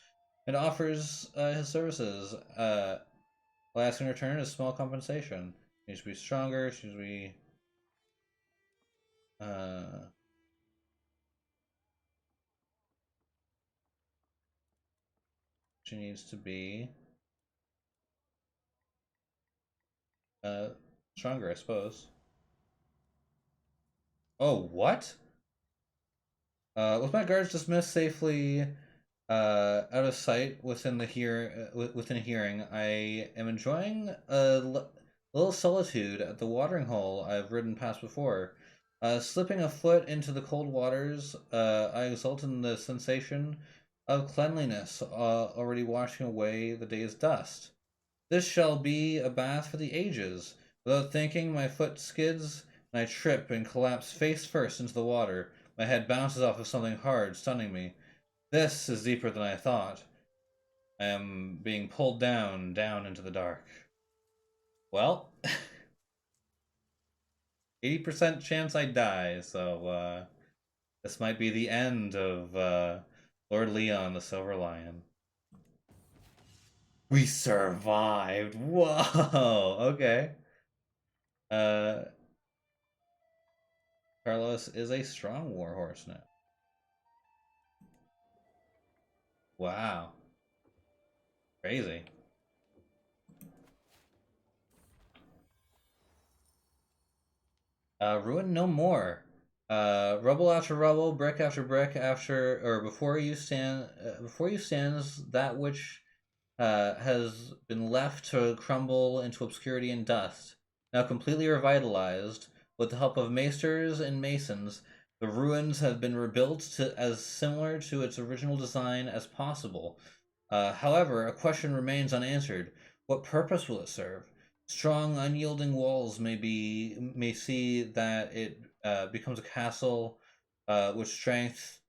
and offers his services. I'll ask in return a small compensation. She needs to be stronger. She needs to be. Uh, she needs to be uh, stronger, I suppose. Oh, what? With my guards dismissed safely out of sight within hearing, I am enjoying little solitude at the watering hole I've ridden past before. Slipping a foot into the cold waters, I exult in the sensation of cleanliness already washing away the day's dust. This shall be a bath for the ages. Without thinking, my foot skids, and I trip and collapse face first into the water. My head bounces off of something hard, stunning me. This is deeper than I thought. I am being pulled down into the dark. Well, 80% chance I die, so this might be the end of Lord Leon the Silver Lion. We survived! Whoa! Okay. Uh, Carlos is a strong warhorse now. Wow. Crazy. Ruin no more. Rubble after rubble, brick after brick, after or before you stands that which has been left to crumble into obscurity and dust. Now completely revitalized, with the help of maesters and masons, the ruins have been rebuilt to as similar to its original design as possible. However, a question remains unanswered: what purpose will it serve? Strong, unyielding walls may see that it becomes a castle, which strength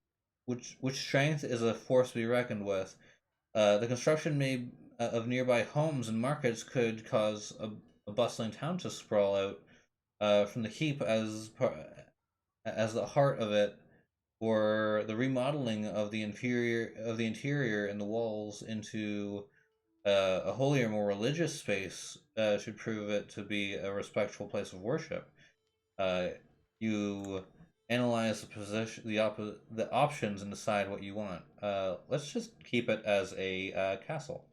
is a force to be reckoned with. The construction of nearby homes and markets could cause a bustling town to sprawl out from the keep as the heart of it, or the remodeling of the interior and the walls into a holier, more religious space should prove it to be a respectful place of worship. Uh, you analyze the options, and decide what you want. Let's just keep it as a castle.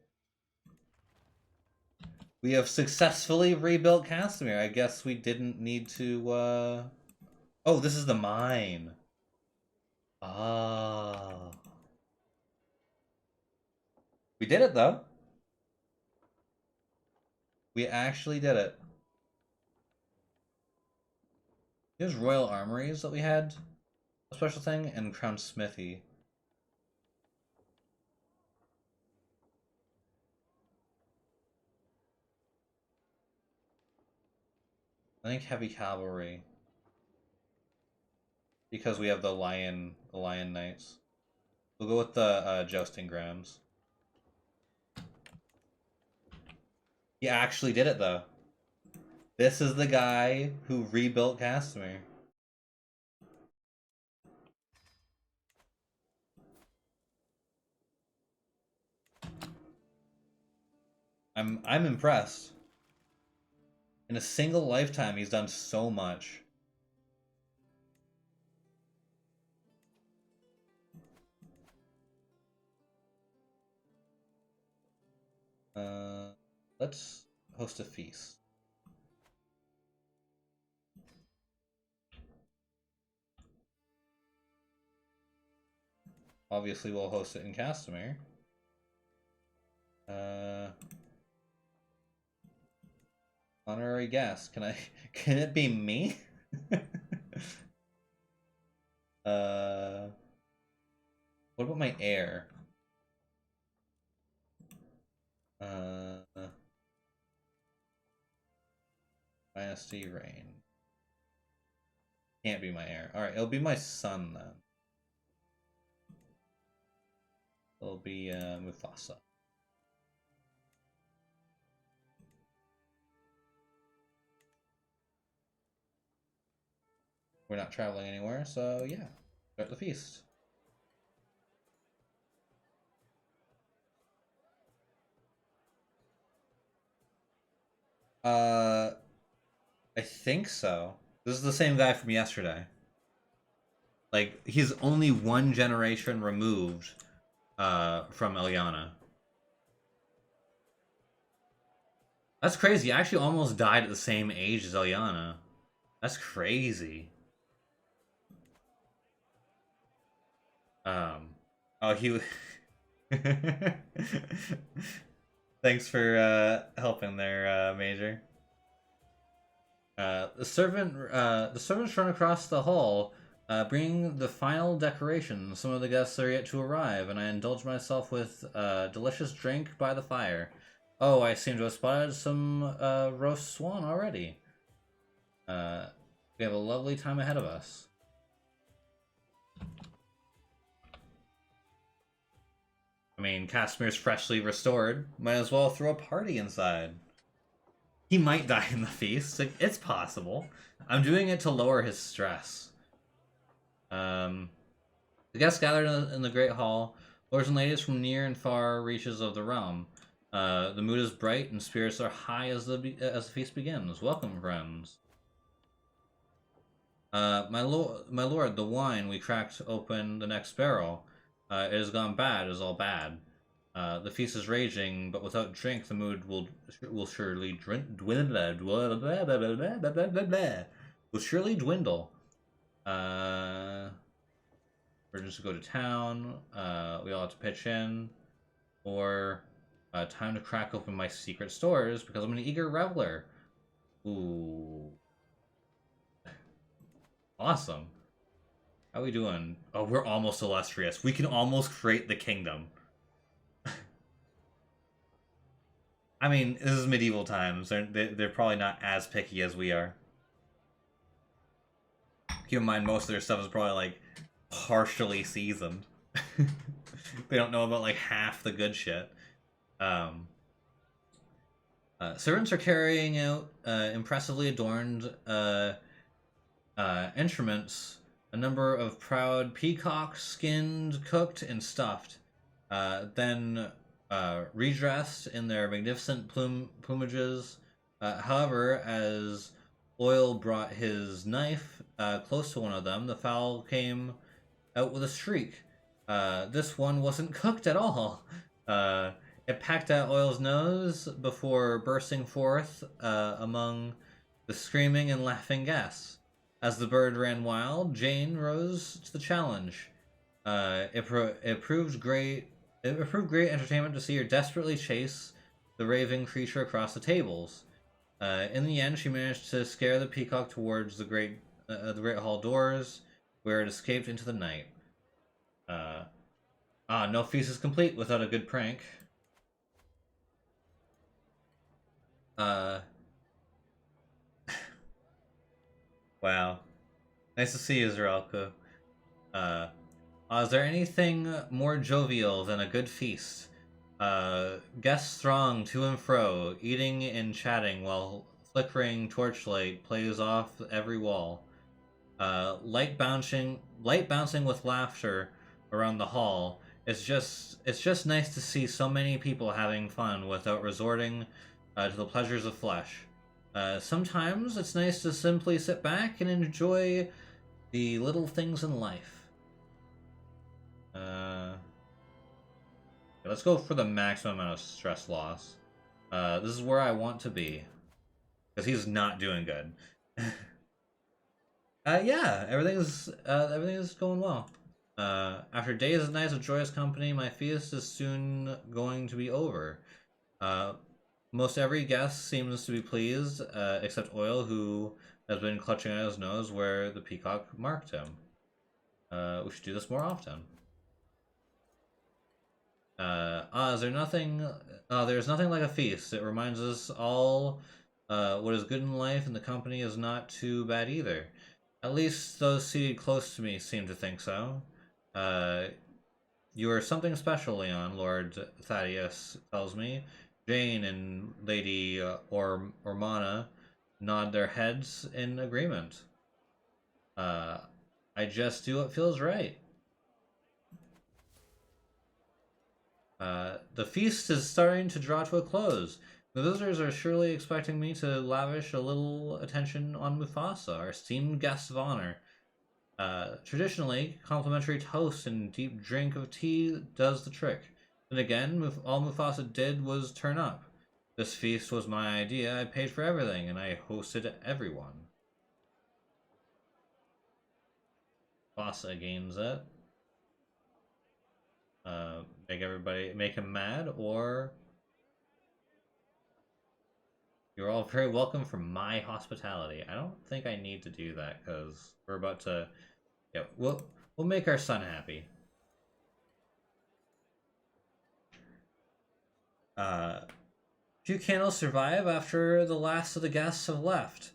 We have successfully rebuilt Castamere. I guess we didn't need to. Oh, this is the mine. Ah, we did it though. We actually did it. There's royal armories that we had. a special thing, and Crown Smithy. I think Heavy Cavalry. Because we have the Lion Knights. We'll go with the Jousting Grounds. He actually did it, though. This is the guy who rebuilt Castamere. I'm impressed. In a single lifetime, he's done so much. Let's host a feast. Obviously, we'll host it in Castamere. Honorary guest. Can it be me? What about my heir? Dynasty Reyne. Can't be my heir. Alright, it'll be my son then. It'll be Mufasa. We're not traveling anywhere, so yeah. Start the feast. I think so. This is the same guy from yesterday. Like, he's only one generation removed from Eliana. That's crazy. I actually almost died at the same age as Eliana. That's crazy. Oh, he... Thanks for helping there, Major. The servants run across the hall, bringing the final decorations. Some of the guests are yet to arrive, and I indulge myself with a delicious drink by the fire. Oh, I seem to have spotted some roast swan already. We have a lovely time ahead of us. I mean, Casimir's freshly restored. Might as well throw a party inside. He might die in the feast. Like, it's possible. I'm doing it to lower his stress. The guests gathered in the Great Hall. Lords and ladies from near and far reaches of the realm. The mood is bright and spirits are high as the feast begins. Welcome, friends. My lord, the wine we cracked open the next barrel. It has gone bad. It is all bad. The feast is raging, but without drink, the mood will surely dwindle. Will surely dwindle. We're just to go to town. We all have to pitch in, or time to crack open my secret stores because I'm an eager reveler. Ooh, awesome. How are we doing? Oh, we're almost illustrious. We can almost create the kingdom. I mean, this is medieval times. They're probably not as picky as we are. Keep in mind, most of their stuff is probably like partially seasoned. They don't know about like half the good shit. Servants are carrying out impressively adorned instruments. A number of proud peacocks, skinned, cooked, and stuffed. Then redressed in their magnificent plumages. However, as Oil brought his knife close to one of them, the fowl came out with a shriek. This one wasn't cooked at all. It pecked at Oil's nose before bursting forth among the screaming and laughing guests. As the bird ran wild, Jane rose to the challenge. It proved great entertainment to see her desperately chase the raving creature across the tables. In the end, she managed to scare the peacock towards the great hall doors. where it escaped into the night. No feast is complete without a good prank. Uh, wow. Nice to see you, Zeralko. Uh, is there anything more jovial than a good feast? Guests throng to and fro, eating and chatting while flickering torchlight plays off every wall. Light bouncing with laughter around the hall. It's just nice to see so many people having fun without resorting to the pleasures of flesh. Sometimes it's nice to simply sit back and enjoy the little things in life. Uh, let's go for the maximum amount of stress loss. This is where I want to be because he's not doing good. Yeah, everything is going well. After days and nights of joyous company, my feast is soon going to be over. Uh, most every guest seems to be pleased, except Oil, who has been clutching at his nose where the peacock marked him. We should do this more often. Is there nothing? There's nothing like a feast. It reminds us all what is good in life, and the company is not too bad either. At least those seated close to me seem to think so. Uh, you are something special, Leon, Lord Thaddeus tells me. Jane and Lady Ormana nod their heads in agreement. Uh, I just do what feels right. The feast is starting to draw to a close. The visitors are surely expecting me to lavish a little attention on Mufasa, our esteemed guest of honor. Traditionally, complimentary toast and deep drink of tea does the trick. Then again, all Mufasa did was turn up. This feast was my idea. I paid for everything, and I hosted everyone. Mufasa gains it. Make him mad, or you're all very welcome for my hospitality. I don't think I need to do that because we're about to. Yeah, we'll make our son happy. Few candles survive after the last of the guests have left.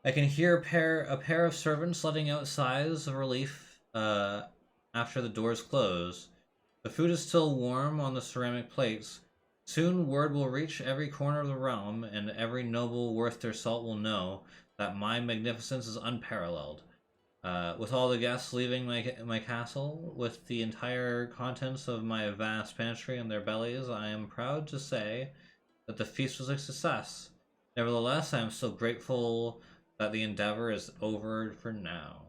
I can hear a pair of servants letting out sighs of relief after the doors close. The food is still warm on the ceramic plates. Soon word will reach every corner of the realm, and every noble worth their salt will know that my magnificence is unparalleled. With all the guests leaving my castle, with the entire contents of my vast pantry in their bellies, I am proud to say that the feast was a success. Nevertheless, I am still grateful that the endeavor is over for now.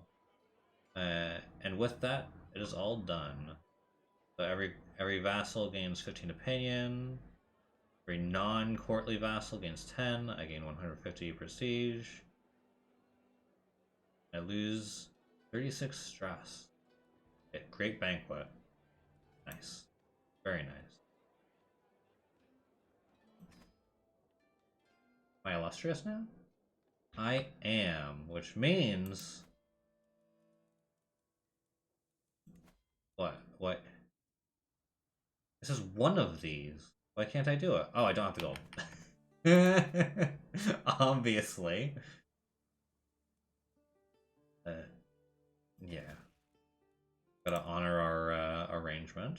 And with that, it is all done. So every vassal gains 15 opinion. Every non-courtly vassal gains 10. I gain 150 prestige. I lose 36 stress. Okay, great banquet. Nice. Very nice. Am I illustrious now? I am, which means... What? This is one of these. Why can't I do it? Oh, I don't have the gold. Obviously. Yeah. Gotta honor our arrangement.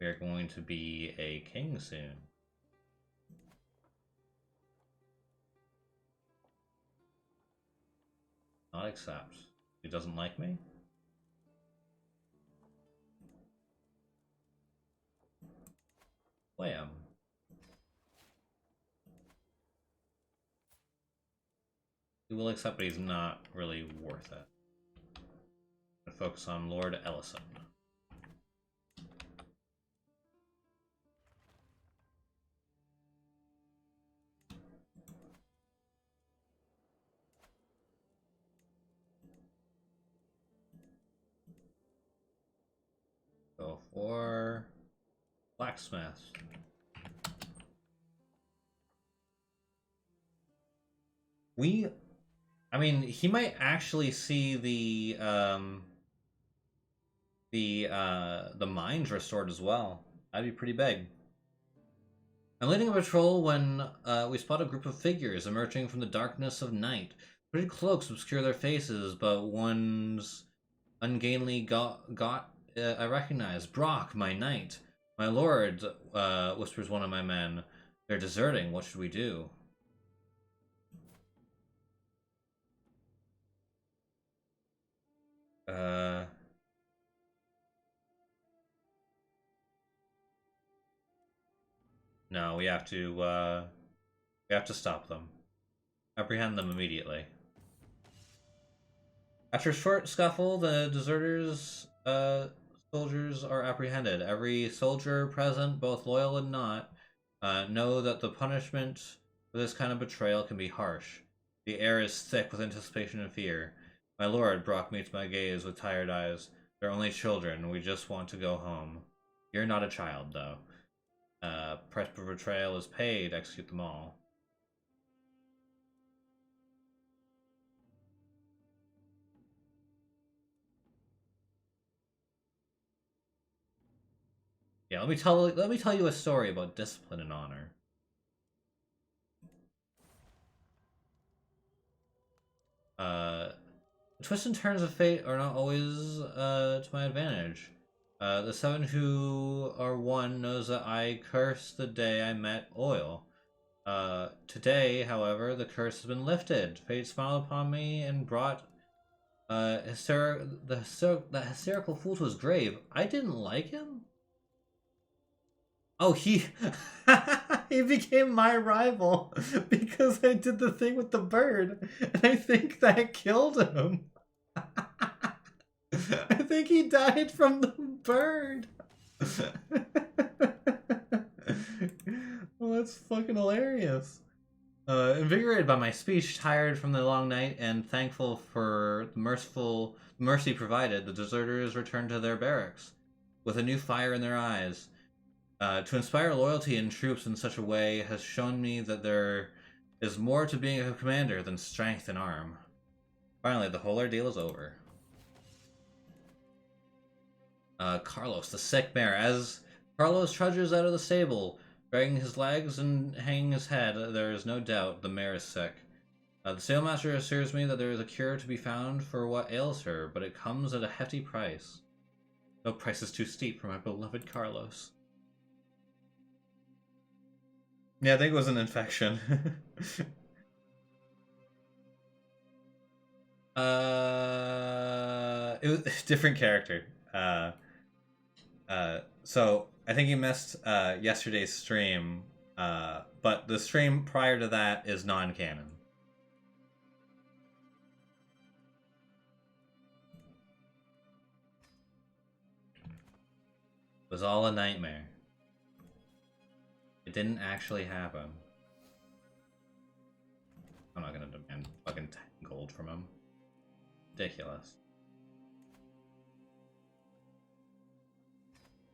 We are going to be a king soon. Not accept. He doesn't like me? Wham. He will accept, but he's not really worth it. I'm gonna focus on Lord Ellison. Go for blacksmith. We I mean, he might actually see the mines restored as well. That'd be pretty big. I'm leading a patrol when we spot a group of figures emerging from the darkness of night. Hooded cloaks obscure their faces, but one's ungainly got I recognize. Brock, my knight. My lord, whispers one of my men. They're deserting. What should we do? Uh, no, we have to stop them. Apprehend them immediately. After a short scuffle, the deserters soldiers are apprehended. Every soldier present, both loyal and not, know that the punishment for this kind of betrayal can be harsh. The air is thick with anticipation and fear. My lord, Brock meets my gaze with tired eyes. They're only children. We just want to go home. You're not a child, though. Price for betrayal is paid. Execute them all. Yeah, let me tell you a story about discipline and honor. Uh, Twists and turns of fate are not always to my advantage. The seven who are one knows that I cursed the day I met Oil. Today, however, the curse has been lifted. Fate smiled upon me and brought that hysterical fool to his grave. I didn't like him. Oh, he he became my rival because I did the thing with the bird, and I think that killed him. I think he died from the bird. Well, that's fucking hilarious. Invigorated by my speech, tired from the long night, and thankful for the mercy provided, the deserters returned to their barracks with a new fire in their eyes. To inspire loyalty in troops in such a way has shown me that there is more to being a commander than strength in arm. Finally, the whole ordeal is over. Carlos, the sick mare. As Carlos trudges out of the stable, dragging his legs and hanging his head, there is no doubt the mare is sick. The sailmaster assures me that there is a cure to be found for what ails her, but it comes at a hefty price. No price is too steep for my beloved Carlos. Yeah, I think it was an infection. It was a different character. So I think you missed yesterday's stream, but the stream prior to that is non-canon. It was all a nightmare. It didn't actually happen. I'm not gonna demand fucking 10 gold from him. Ridiculous.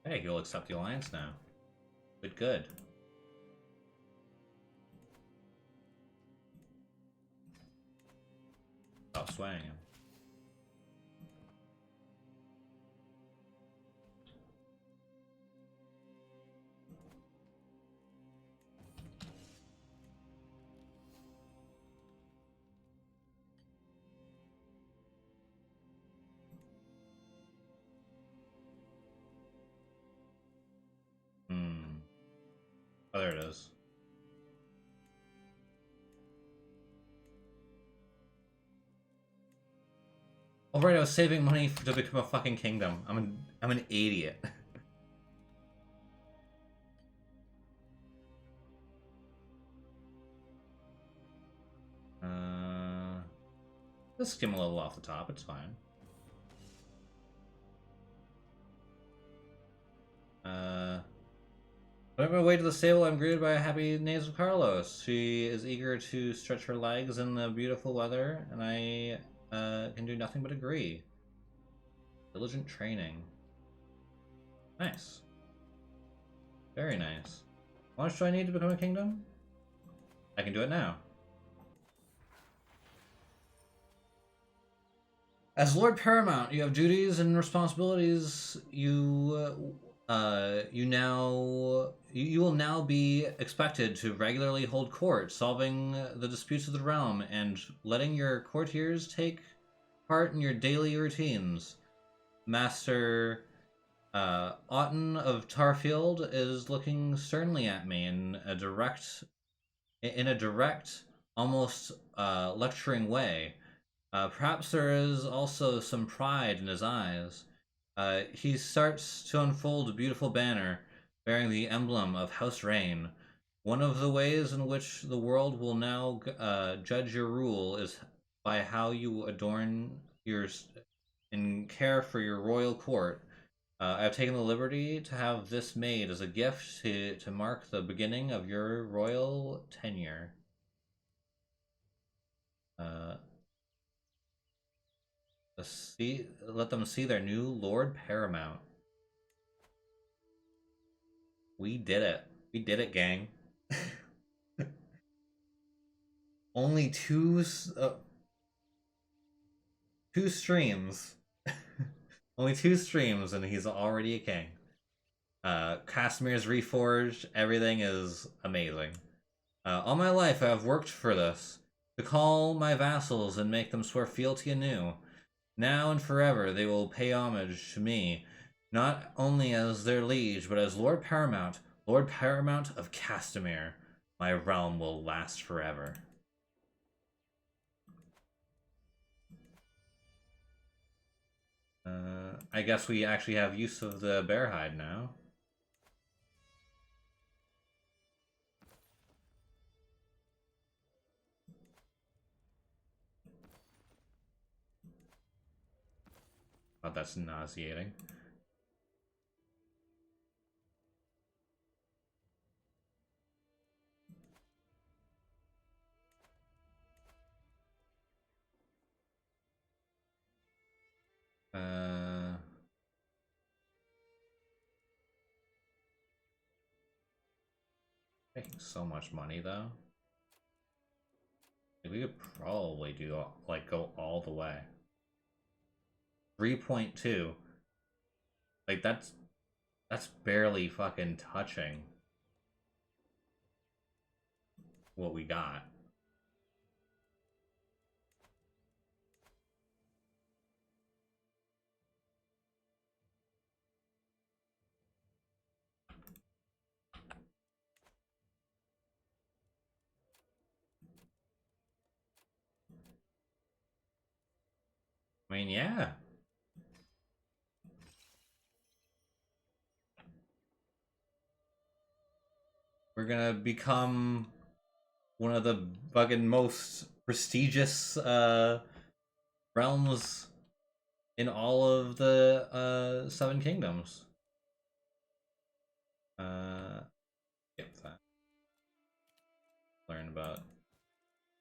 Hey, he'll accept the alliance now. Good, good. Stop swaying him. Oh, there it is. Oh right, I was saving money to become a fucking kingdom. I'm an idiot. Let's skim a little off the top. It's fine. On my way to the stable, I'm greeted by a happy news of Carlos. She is eager to stretch her legs in the beautiful weather, and I can do nothing but agree. Diligent training. Nice. Very nice. How much do I need to become a kingdom? I can do it now. As Lord Paramount, you have duties and responsibilities. You will now be expected to regularly hold court, solving the disputes of the realm, and letting your courtiers take part in your daily routines. Master Otten of Tarfield is looking sternly at me in a direct, almost lecturing way. Perhaps there is also some pride in his eyes. He starts to unfold a beautiful banner bearing the emblem of House Reyne. One of the ways in which the world will now judge your rule is by how you adorn your and care for your royal court. I have taken the liberty to have this made as a gift to mark the beginning of your royal tenure. Uh, let them see their new Lord Paramount. We did it. We did it, gang. Only two streams. Only two streams, and he's already a king. Casimir's reforged. Everything is amazing. All my life, I have worked for this to call my vassals and make them swear fealty anew. Now and forever, they will pay homage to me, not only as their liege, but as Lord Paramount of Castamere. My realm will last forever. I guess we actually have use of the bear hide now. Oh, that's nauseating. Making so much money though. We could probably do like go all the way. 3.2. Like that's barely fucking touching what we got. I mean, yeah. We're gonna become one of the fucking most prestigious realms in all of the Seven Kingdoms. Skip that. Learn about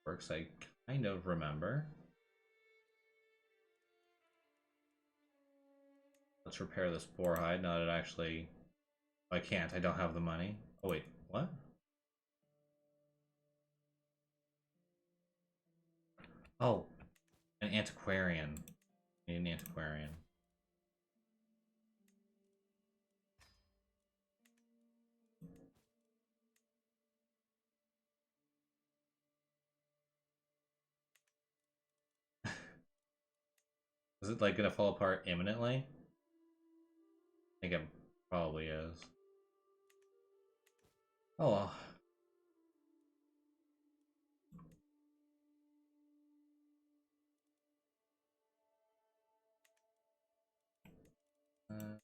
works I kind of remember. Let's repair this boar hide. Now that actually, I can't. I don't have the money. Oh wait, what? Oh, an antiquarian. I need an antiquarian. Is it like gonna fall apart imminently? I think it probably is. Oh well. Uh,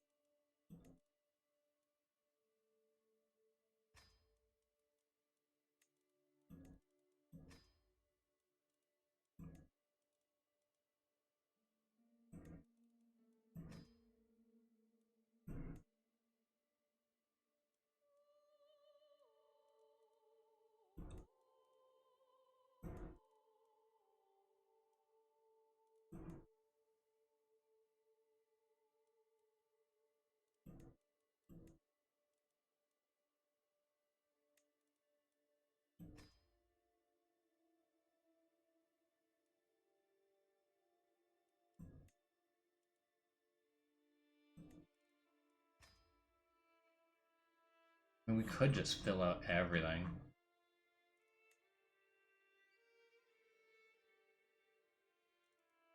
mean, we could just fill out everything.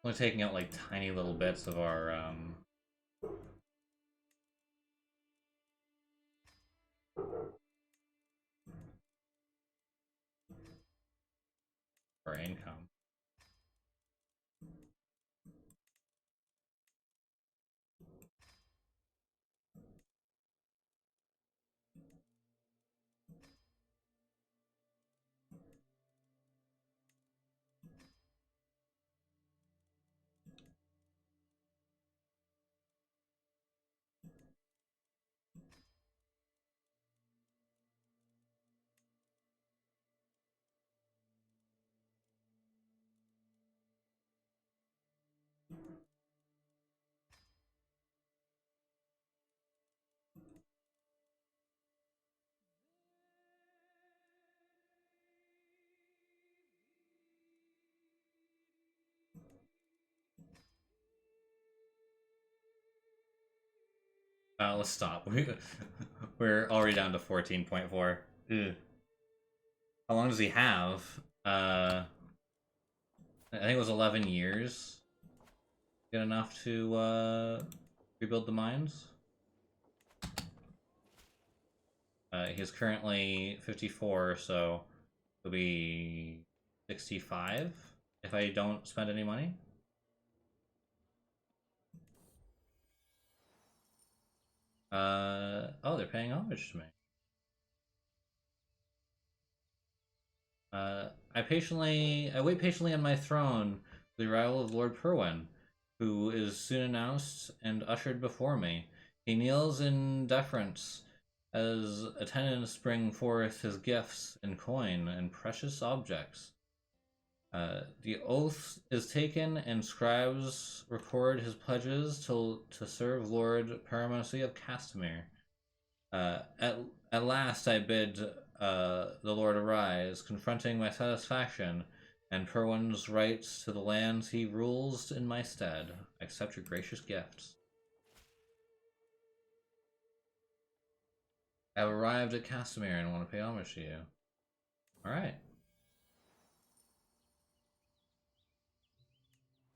Only taking out like tiny little bits of our income. Let's stop. We're already down to 14.4. Ugh. How long does he have? I think it was 11 years. Good enough to rebuild the mines. He's currently 54, so it'll be 65 if I don't spend any money. Oh, they're paying homage to me. I wait patiently on my throne for the arrival of Lord Perwyn, who is soon announced and ushered before me. He kneels in deference as attendants bring forth his gifts in coin and precious objects. The oath is taken, and scribes record his pledges to serve Lord Paramountcy of Castamere. Uh, at, at last I bid the Lord arise, confronting my satisfaction and Perwyn's rights to the lands he rules in my stead. I accept your gracious gifts. I have arrived at Castamere and want to pay homage to you. Alright.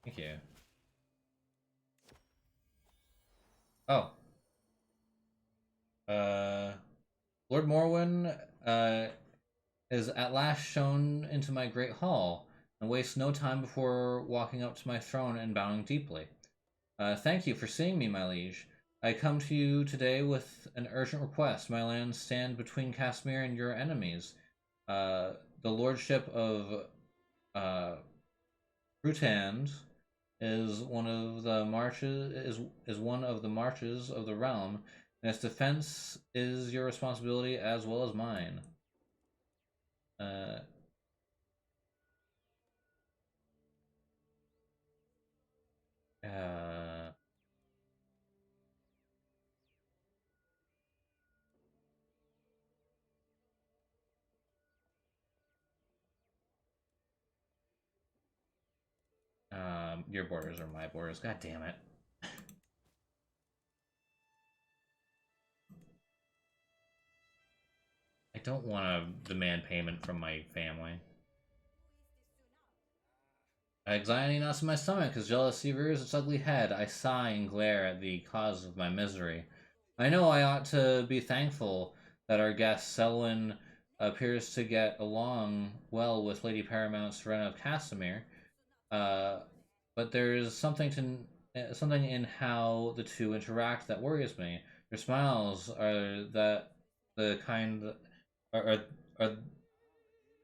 Thank you. Oh. Lord Morwen, is at last shown into my great hall, and wastes no time before walking up to my throne and bowing deeply. Thank you for seeing me, my liege. I come to you today with an urgent request. My lands stand between Castamere and your enemies. The lordship of Rutand is one of the marches of the realm, and its defense is your responsibility as well as mine. Uh, uh, your borders are my borders. God damn it. I don't want to demand payment from my family. Anxiety knots in my stomach as jealousy rears its ugly head. I sigh and glare at the cause of my misery. I know I ought to be thankful that our guest Selwyn appears to get along well with Lady Paramount Serena of Castamere, uh, but there is something in how the two interact that worries me. Their smiles are that the kind are are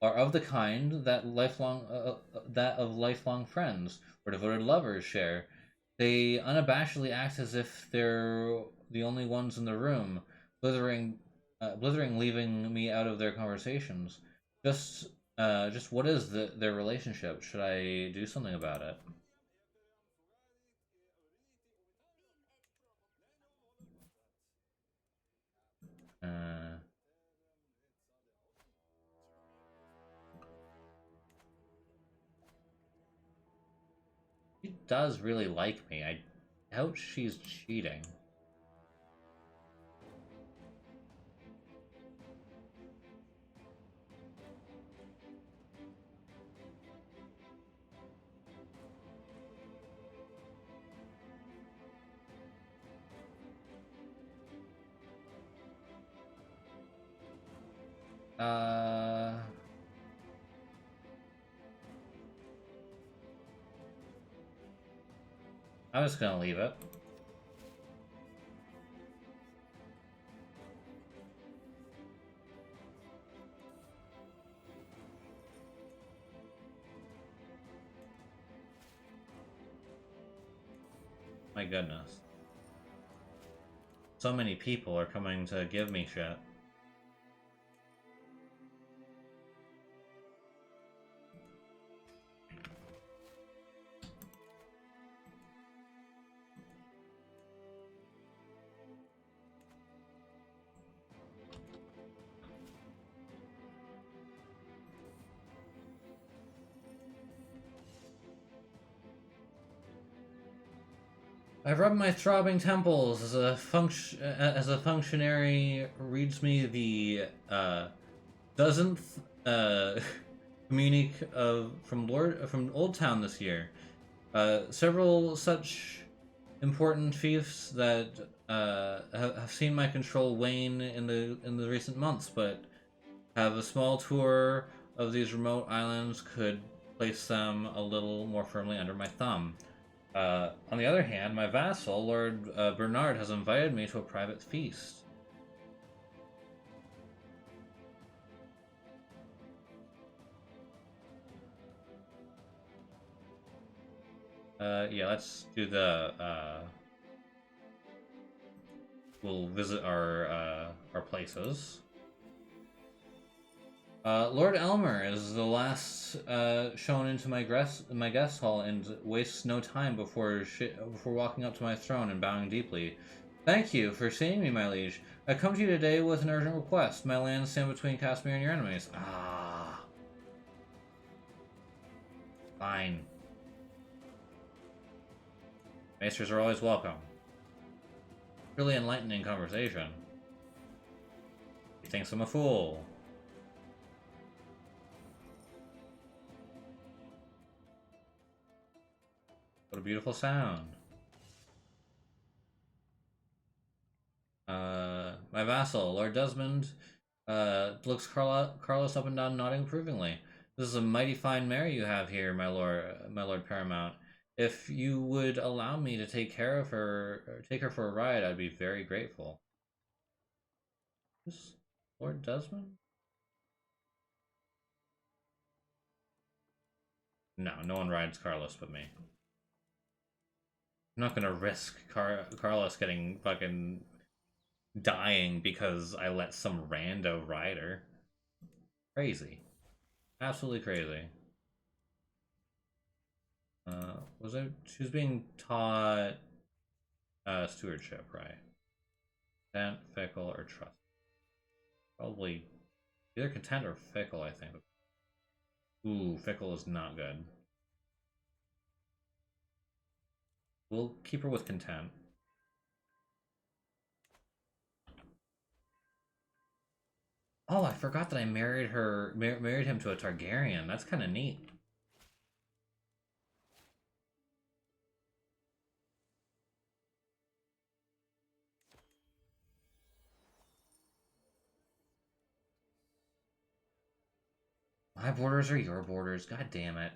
are of the kind that of lifelong friends or devoted lovers share. They unabashedly act as if they're the only ones in the room, blithering, leaving me out of their conversations. Just, just what is their relationship? Should I do something about it? Uh, she does really like me. I doubt she's cheating. Uh... I'm just gonna leave it. My goodness. So many people are coming to give me shit. I rub my throbbing temples as a functionary reads me the dozenth communique of from Old Town this year. Several such important fiefs that have seen my control wane in the recent months, but have a small tour of these remote islands could place them a little more firmly under my thumb. On the other hand, my vassal, Lord Bernard, has invited me to a private feast. Yeah, let's do the, we'll visit our places. Lord Elmer is the last shown into my guest hall and wastes no time before walking up to my throne and bowing deeply. Thank you for seeing me, my liege. I come to you today with an urgent request. My lands stand between Casimir and your enemies. Ah, fine. Maesters are always welcome. Really enlightening conversation. He thinks I'm a fool. What a beautiful sound. My vassal, Lord Desmond, looks Carlos up and down, nodding approvingly. This is a mighty fine mare you have here, my lord Paramount. If you would allow me to take care of her, or take her for a ride, I'd be very grateful. This Lord Desmond? No, no one rides Carlos but me. I'm not gonna risk Carlos getting fucking dying because I let some rando ride her. Crazy. Absolutely crazy. Was it? She was being taught stewardship, right? Content, fickle, or trust? Probably either content or fickle, I think. Ooh, fickle is not good. We'll keep her with content. Oh, I forgot that I married him to a Targaryen. That's kind of neat. My borders are your borders. God damn it.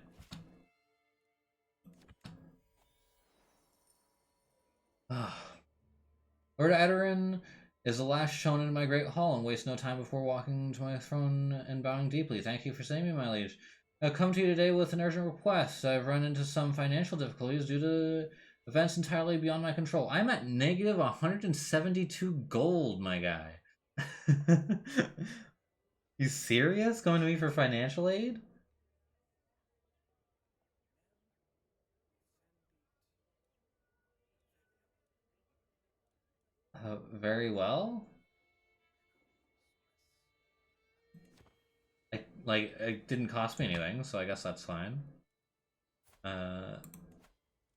Lord Aderin is the last shown in my great hall and wastes no time before walking to my throne and bowing deeply. Thank you for saving me, my liege. I've come to you today with an urgent request. I've run into some financial difficulties due to events entirely beyond my control. I'm at negative 172 gold, my guy. You serious? Coming to me for financial aid? Very well. Like, it didn't cost me anything, so I guess that's fine. Uh,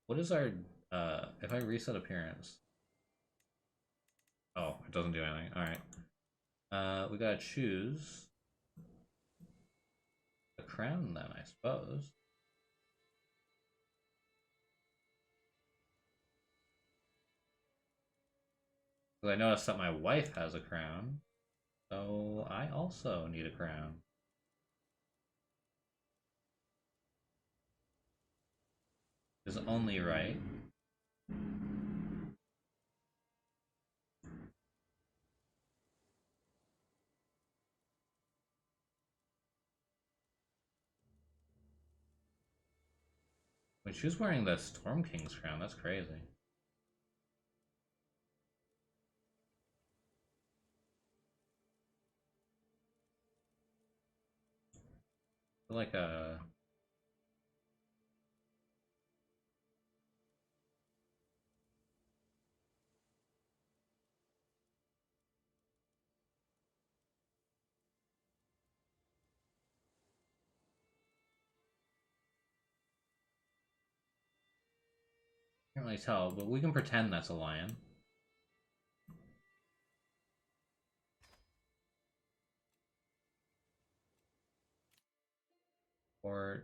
what is our, if I reset appearance? Oh, it doesn't do anything. Alright. We gotta choose a crown then, I suppose. Because I noticed that my wife has a crown. So I also need a crown. Is only right. Wait, she was wearing the Storm King's crown. That's crazy. Like a can't really tell, but we can pretend that's a lion. Or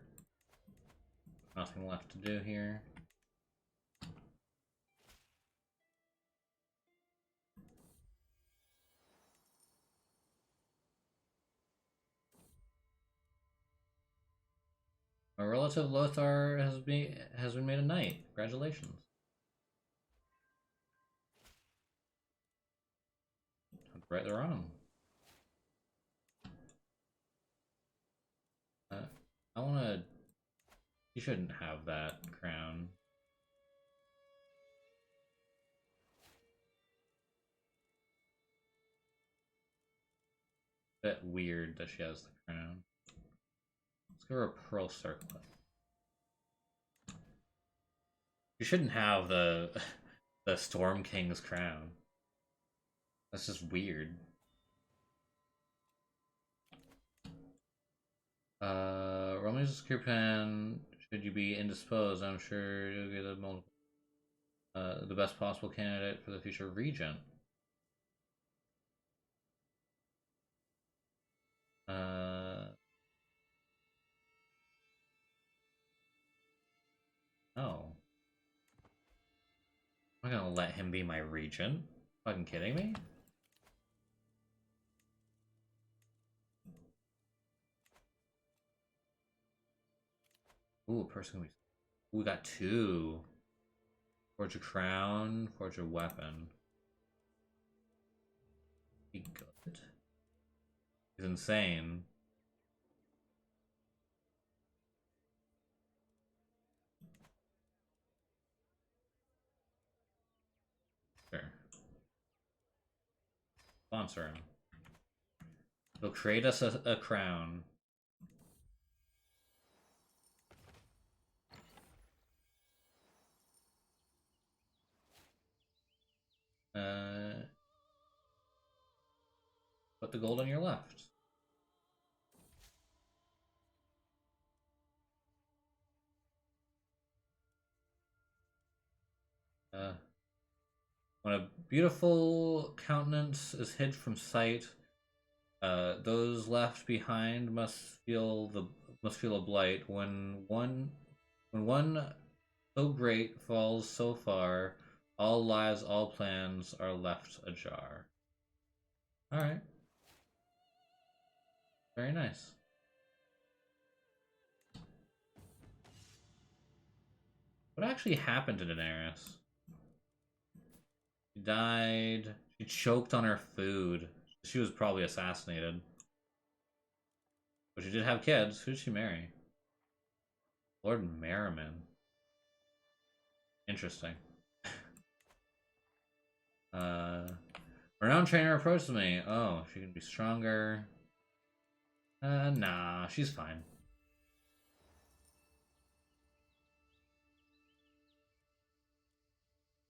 nothing left to do here. My relative Lothar has been made a knight. Congratulations. Right or wrong. I wanna. You shouldn't have that crown. Bit weird that she has the crown. Let's give her a pearl circlet. You shouldn't have the the Storm King's crown. That's just weird. Romulus Kirpan, should you be indisposed, I'm sure you'll get the best possible candidate for the future regent. No. I'm not gonna let him be my regent. Fucking kidding me? Ooh, a person can be. Ooh, we got two. Forge a crown, forge a weapon. Be good. He's insane. Sure. Sponsor him. He'll create us a crown. Put the gold on your left. When a beautiful countenance is hid from sight, those left behind must feel a blight. When one so great falls so far, all lives, all plans are left ajar. All right, very nice. What actually happened to Daenerys? She died. She choked on her food. She was probably assassinated. But she did have kids. Who did she marry? Lord Merriman. Interesting. Renowned trainer approaches me. Oh, she can be stronger. Nah, she's fine.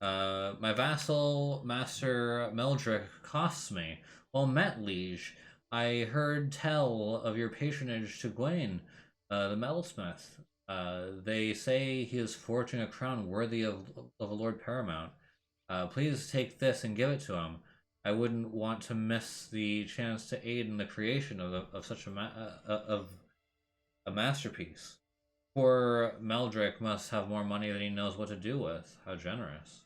My vassal, Master Meldrick, costs me. Well met, liege. I heard tell of your patronage to Gwaine, the metalsmith. They say he is forging a crown worthy of a Lord Paramount. Please take this and give it to him. I wouldn't want to miss the chance to aid in the creation of such of a masterpiece. Poor Meldrick must have more money than he knows what to do with. How generous.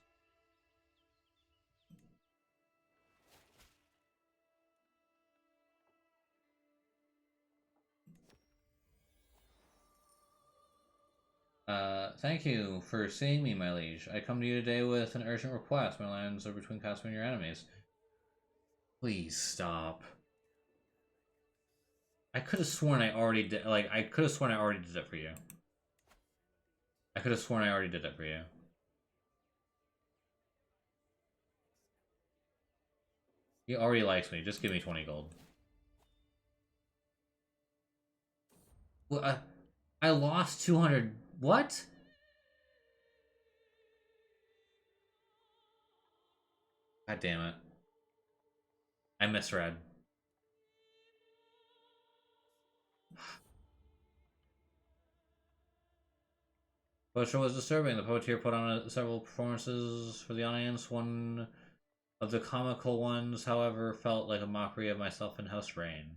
Thank you for seeing me, my liege. I come to you today with an urgent request. My lands are between Casper and your enemies. Please stop. I could have sworn I already did. Like, I could have sworn I already did it for you. I could have sworn I already did it for you. He already likes me. Just give me 20 gold. Well, I lost 200. What? God damn it. I misread. But show was disturbing. The poetier put on several performances for the audience. One of the comical ones, however, felt like a mockery of myself in House Reyne.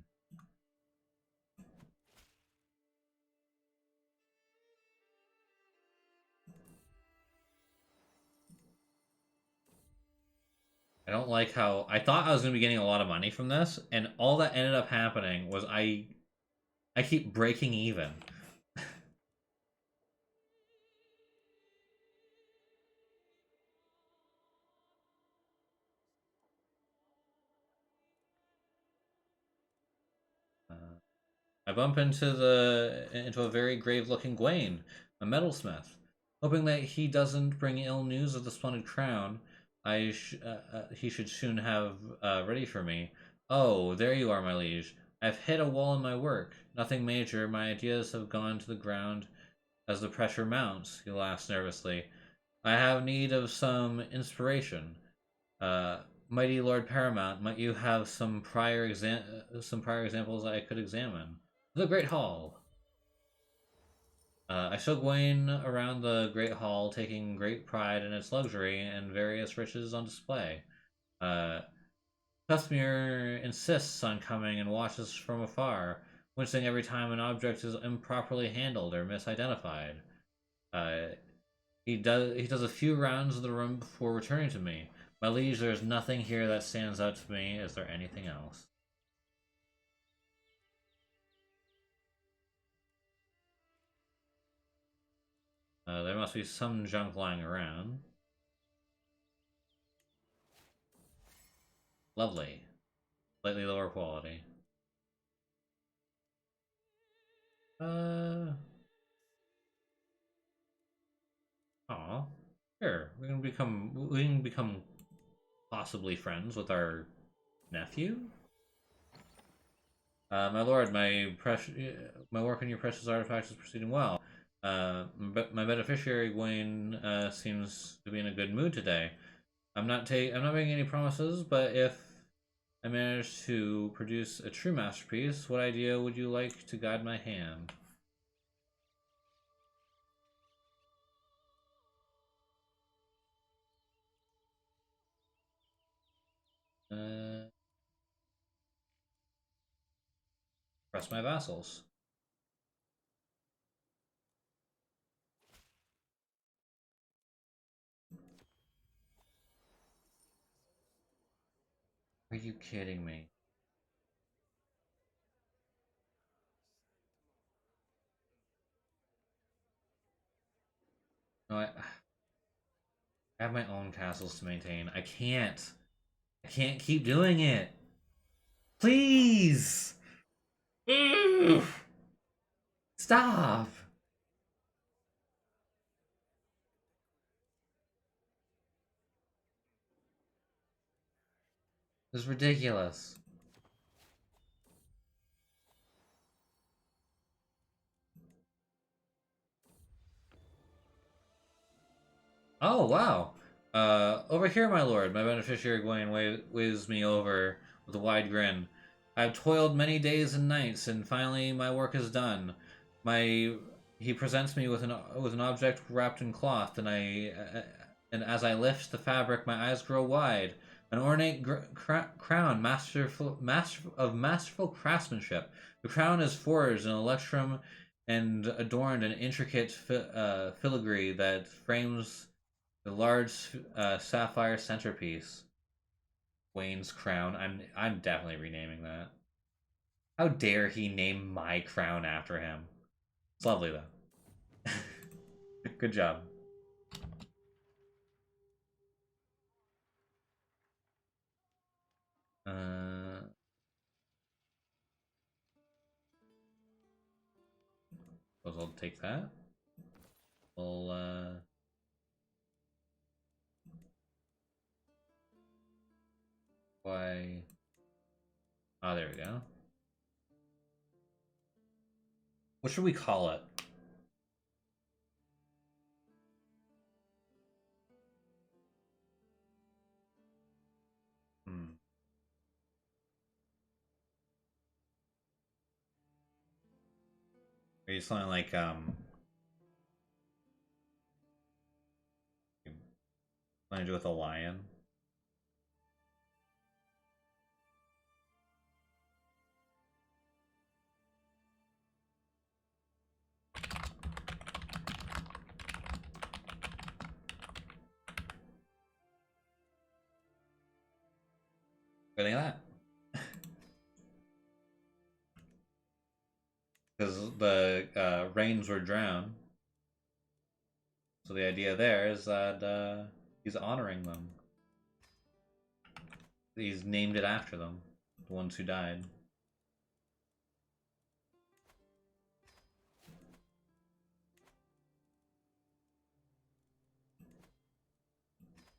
I don't like how I thought I was going to be getting a lot of money from this, and all that ended up happening was I keep breaking even. I bump into a very grave-looking Gwaine, a metalsmith, hoping that he doesn't bring ill news of the splendid crown. He should soon have ready for me. Oh, there you are, my liege. I've hit a wall in my work. Nothing major. My ideas have gone to the ground as the pressure mounts. He laughs nervously. I have need of some inspiration. Uh, Mighty Lord Paramount, might you have some prior examples I could examine? The Great Hall. I show Gwaine around the Great Hall, taking great pride in its luxury and various riches on display. Uh, Cuthmere insists on coming and watches from afar, wincing every time an object is improperly handled or misidentified. Uh, he does a few rounds of the room before returning to me. My liege, there is nothing here that stands out to me. Is there anything else? There must be some junk lying around. Lovely. Slightly lower quality. Uh. Aw. Sure. We can become possibly friends with our nephew. My lord, my work on your precious artifacts is proceeding well. But my beneficiary Gwaine seems to be in a good mood today. I'm not making any promises, but if I manage to produce a true masterpiece, what idea would you like to guide my hand? Uh, Press my vassals. Are you kidding me? No, I have my own castles to maintain. I can't. I can't keep doing it. Please! Ugh. Stop! This is ridiculous. Oh, wow. Over here, my lord. My beneficiary Gwaine waves me over with a wide grin. I've toiled many days and nights, and finally my work is done. My He presents me with an object wrapped in cloth, and as I lift the fabric, my eyes grow wide. An ornate crown, masterful craftsmanship. The crown is forged in electrum and adorned in intricate filigree that frames the large sapphire centerpiece. Wayne's crown. I'm definitely renaming that. How dare he name my crown after him? It's lovely though. Good job. Suppose I'll take that. We'll, why? Oh, there we go. What should we call it? Maybe something like, something to do with a lion. What do you think of that? Because the rains were drowned. So the idea there is that he's honoring them. He's named it after them, the ones who died.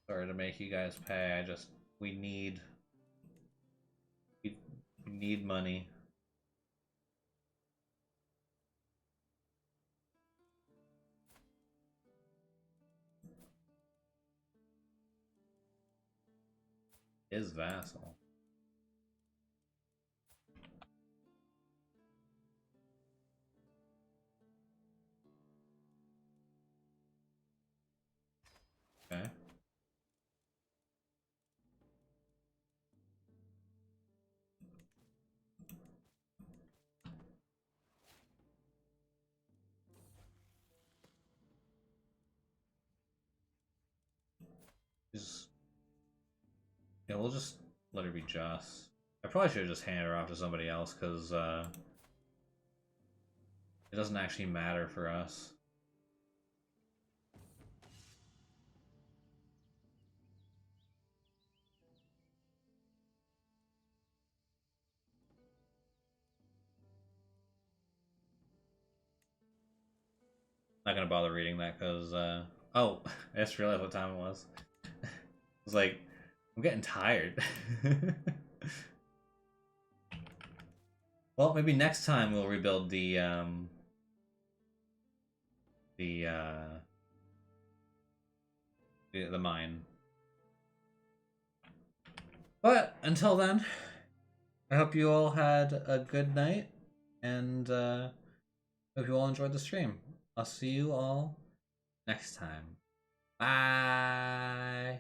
Sorry to make you guys pay. We need money. His vassal. Okay. Yeah, we'll just let her be just. I probably should have just handed her off to somebody else, because it doesn't actually matter for us. Not gonna bother reading that, because, oh, I just realized what time it was. I was like, I'm getting tired. Well, maybe next time we'll rebuild the mine. But until then, I hope you all had a good night, and hope you all enjoyed the stream. I'll see you all next time. Bye!